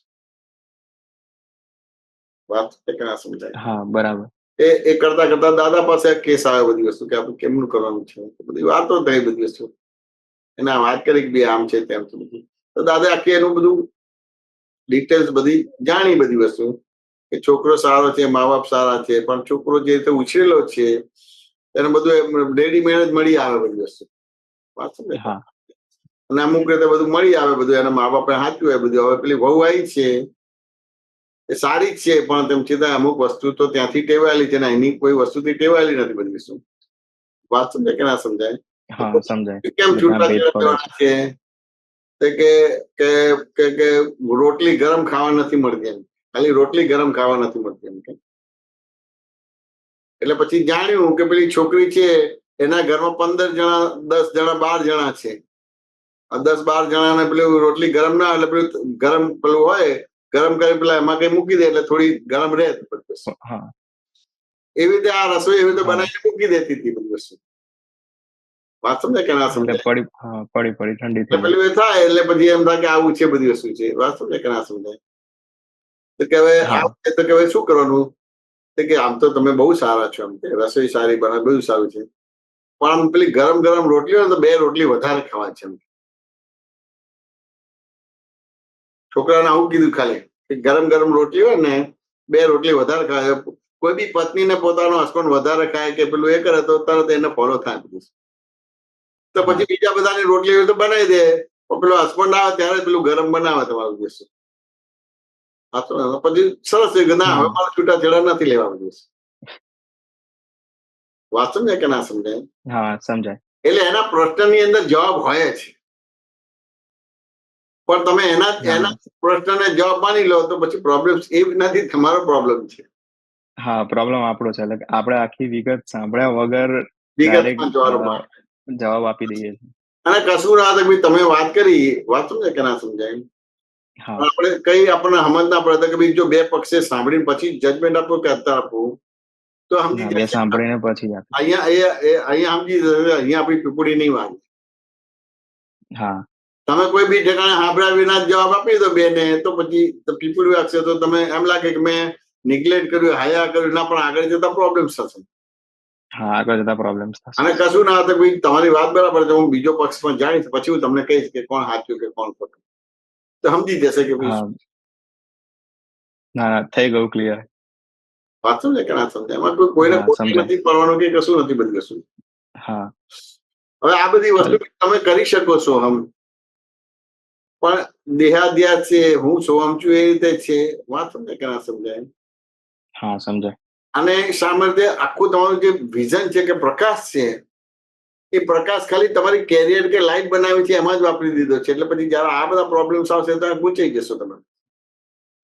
વાત કે ના સમજાય? બરાબર. એ કરતા કરતા દાદા પાસે કેસ આવે બધી વસ્તુ કે આપણે કેમનું કરવાનું છે. બધી વાતો થઈ બધી વસ્તુ. એના વાત કરી બી આમ છે તેમ છે બધું. તો દાદા આખી એનું બધું ડિટેલ્સ બધી જાણી બધી વસ્તુ કે છોકરો સારો છે, મા બાપ સારા છે, પણ છોકરો જે રીતે ઉછરેલો છે એને બધું રેડીમેડ જ મળી આવે બધી વસ્તુ. વાંચો ને? અને અમુક રીતે બધું મળી આવે બધું. એના મા બાપે સાચું હોય બધું. હવે પેલી વહુ આવી છે એ સારી જ છે, પણ તેમ છતાં અમુક વસ્તુ તો ત્યાંથી ટેવાયેલી છે ને એની કોઈ વસ્તુથી ટેવાયેલી નથી બધી વસ્તુ. વાત સમજાય કે ના સમજાય? કેમ છૂટાછેડા છે? કે રોટલી ગરમ ખાવા નથી મળતી. એમ ખાલી રોટલી ગરમ ખાવા નથી મળતી એમ કે. એટલે પછી જાણ્યું કે પેલી છોકરી છે એના ઘરમાં 15 જણા, 10 જણા, 12 જણા છે. 10-12 જણાને પેલું રોટલી ગરમ ના, એટલે પેલું ગરમ પેલું હોય ગરમ કરી પેલા એમાં કઈ મૂકી દે એટલે થોડી ગરમ રહે. એવી રીતે આ રસોઈ એવી રીતે બનાવીને મૂકી દેતી હતી બધી વસ્તુ. વાત સમજે કે ના સમજે? પડી ઠંડી પેલું એ થાય એટલે પછી એમ થાય કે આવું છે બધી વસ્તુ છે. વાત સમજે કે ના સમજાય? તો કે હવે આવું છે તો કે હવે શું કરવાનું? કે આમ તો તમે બહુ સારા છો, એમ કે રસોઈ સારી બનાવે, બધું સારું છે, પણ આમ પેલી ગરમ ગરમ રોટલી હોય તો 2 રોટલી વધારે ખાવા છે. છોકરાને આવું કીધું ખાલી કે ગરમ ગરમ રોટલી હોય ને 2 રોટલી વધારે ખાય. કોઈ બી પત્નીને પોતાનો હસબન્ડ વધારે ખાય કે પેલું એ કરે તો તરત એને ફોલો થાય બધું. તો પછી બીજા બધાની રોટલી હોય તો બનાવી દે, પેલો હસબન્ડ આવે ત્યારે પેલું ગરમ બનાવે તમારું દિવસ. પછી સરસ છે કે ના હવે મારે છૂટાછેડા નથી લેવા દિવસ. વાત સમજાય કે ના સમજાય? હા સમજાય. એટલે એના પ્રશ્નની અંદર જવાબ હોય જ, પણ તમે એના પ્રશ્નને જવાબ માની લો તો પછી પ્રોબ્લેમ એ નથી, તમારો પ્રોબ્લેમ છે. હા પ્રોબ્લેમ આપણો છે, એટલે આપણે આખી વિગત સાંભળ્યા વગર વિગતમાં જવાબ આપી દઈએ છીએ. અને કશું ના ભાઈ તમે વાત કરી, વાત સમજાય કે ના સમજાય? આપણે કઈ આપણને સમજ ના પડે કે ભાઈ જો 2 પક્ષે સાંભળીને પછી જજમેન્ટ આપો કે અત્યારે આપવું તો સમજી જાય. સાંભળીને પછી અહીંયા સમજી જશે, અહીંયા આપણી પીપુડી નહીં વાગે. હા તમે કોઈ બી ઠેકાણે સાંભળ્યા વિના જવાબ આપી દો બેને તો પછી પીપુડી વાગશે તો તમે એમ લાગે કે મેં નિગ્લેક્ટ કર્યું, હાયા કર્યું, ના પણ આગળ જતા પ્રોબ્લેમ થશે. હા આગળ જતા પ્રોબ્લેમ થશે. અને કશું ના થાય ભાઈ તમારી વાત બરાબર છે, હું બીજો પક્ષ પણ જાણીશ, પછી હું તમને કહીશ કે કોણ સાચું કે કોણ ખોટું, તો સમજી જશે કે ભાઈ ના થઈ ગયું ક્લિયર. વાત સમજે કે ના સમજે? એમાં કોઈને ખોટી નથી પડવાનું કે કશું નથી બધું કશું. હા હવે આ બધી વસ્તુ તમે કરી શકો છો પણ દેહાદ્યાસ છે, હું સોહમ છું એ રીતે છે. વાત સમજે કે ના સમજાય? હા સમજાય. અને સામાન્ય આખું તમારું જે વિઝન છે કે પ્રકાશ છે, એ પ્રકાશ ખાલી તમારી કેરિયર કે લાઈફ બનાવી છે એમાં જ વાપરી દીધો છે. એટલે પછી જયારે આ બધા પ્રોબ્લેમ્સ આવશે ત્યારે ગુંચાઈ જશો તમે.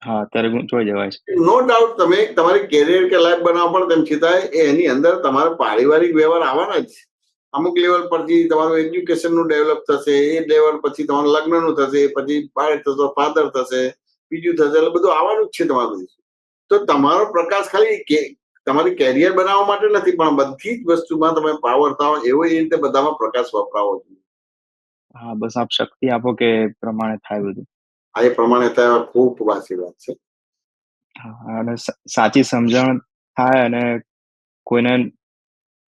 હા અત્યારે ગુંચવાઈ જવાય છે. નો ડાઉટ તમે તમારી કેરિયર કે લાઈફ બનાવવા પણ તેમ છતાંય એની અંદર તમારા પારિવારિક વ્યવહાર આવવાના જ. અમુક લેવલ પરથી તમારું એજ્યુકેશન નું ડેવલપ થશે, એ લેવલ પછી તમારું લગ્નનું થશે, પછી બાળક થશે, ફાધર થશે, બીજું થશે, એટલે બધું આવવાનું જ છે તમારું. તો તમારો પ્રકાશ ખાલી તમારી કેરિયર બનાવવા માટે નથી, પણ બધી જ વસ્તુમાં તમે પાવર થાવ એવો એ રીતે બધામાં પ્રકાશ વપરાવો જોઈએ. હા બસ આપ શક્તિ આપો કે પ્રમાણે થાય બધું. આ એ પ્રમાણે થાય ખૂબ વાસી વાત છે. અને સાચી સમજણ થાય અને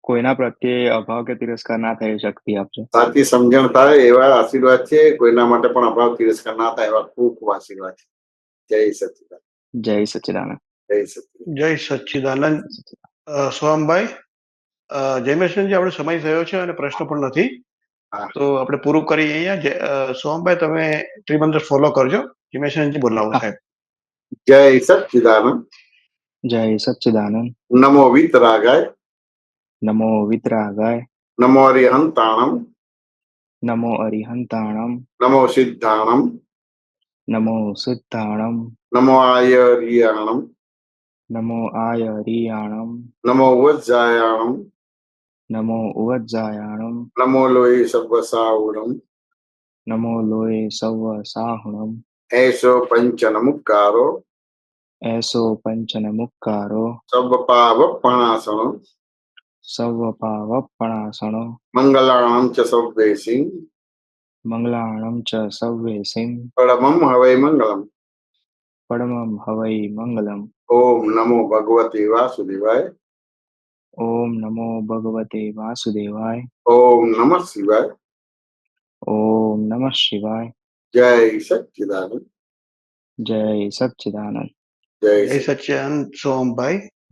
કોઈના પ્રત્યે અભાવ કે તિરસ્કાર ના થાય શક્તિ આપજો. સાચી સમજણ થાય એવા આશીર્વાદ છે, કોઈના માટે પણ અભાવ તિરસ્કાર ના થાય એવા ખૂબ ખૂબ આશીર્વાદ છે. જય સચ્ચિદાનંદ. જય સચ્ચિદાનંદ. જય સચ્ચિદાનંદ. સોમભાઈ, જયમેશનજી આપણે સમય થયો છે અને પ્રશ્ન પણ નથી, તો આપણે પૂરું કરી અહીંયા. સોમભાઈ તમે ત્રિમંત્ર ફોલો કરજો. જયમેશનજી બોલાવો સાહેબ. જય સચ્ચિદાનંદ. જય સચ્ચિદાનંદ. નમો વિતરાગાય. નમો વિતરાગાય. નમો અરિહંતાણમ. નમો અરિહંતાણમ. નમો સિદ્ધાણમ. નમો સિદ્ધાણમ. નમો આયર્યાણમ. નમો આયરિયાણમ. નમો વજ્જાયાણમ. નમો ઉવજ્જાયાણમ. નમો લોહી સર્વસાવણમ. નમો લોહે સવ સાહુણમ. એસો પંચન મુક્કારો. એસો પંચન મુક્કારો. સબ પાવપણાસણો. સવ પાવપણાસણો. મંગલાણમ ચ સવ્વેસિં. મંગલાણમ ચ સવ્વેસિં. પરમમ હવૈ મંગલમ. પરમમ હવૈ મંગલમ. ઓમ નમો ભગવતે વાસુદેવાય. ઓમ નમો ભગવતે વાસુદેવાય. ઓમ નમઃ શિવાય. ઓમ નમઃ શિવાય. જય સચ્ચિદાનંદ. જય સચ્ચિદાનંદ. જય જય સચ્ચિદાનંદ સોમભાઈ.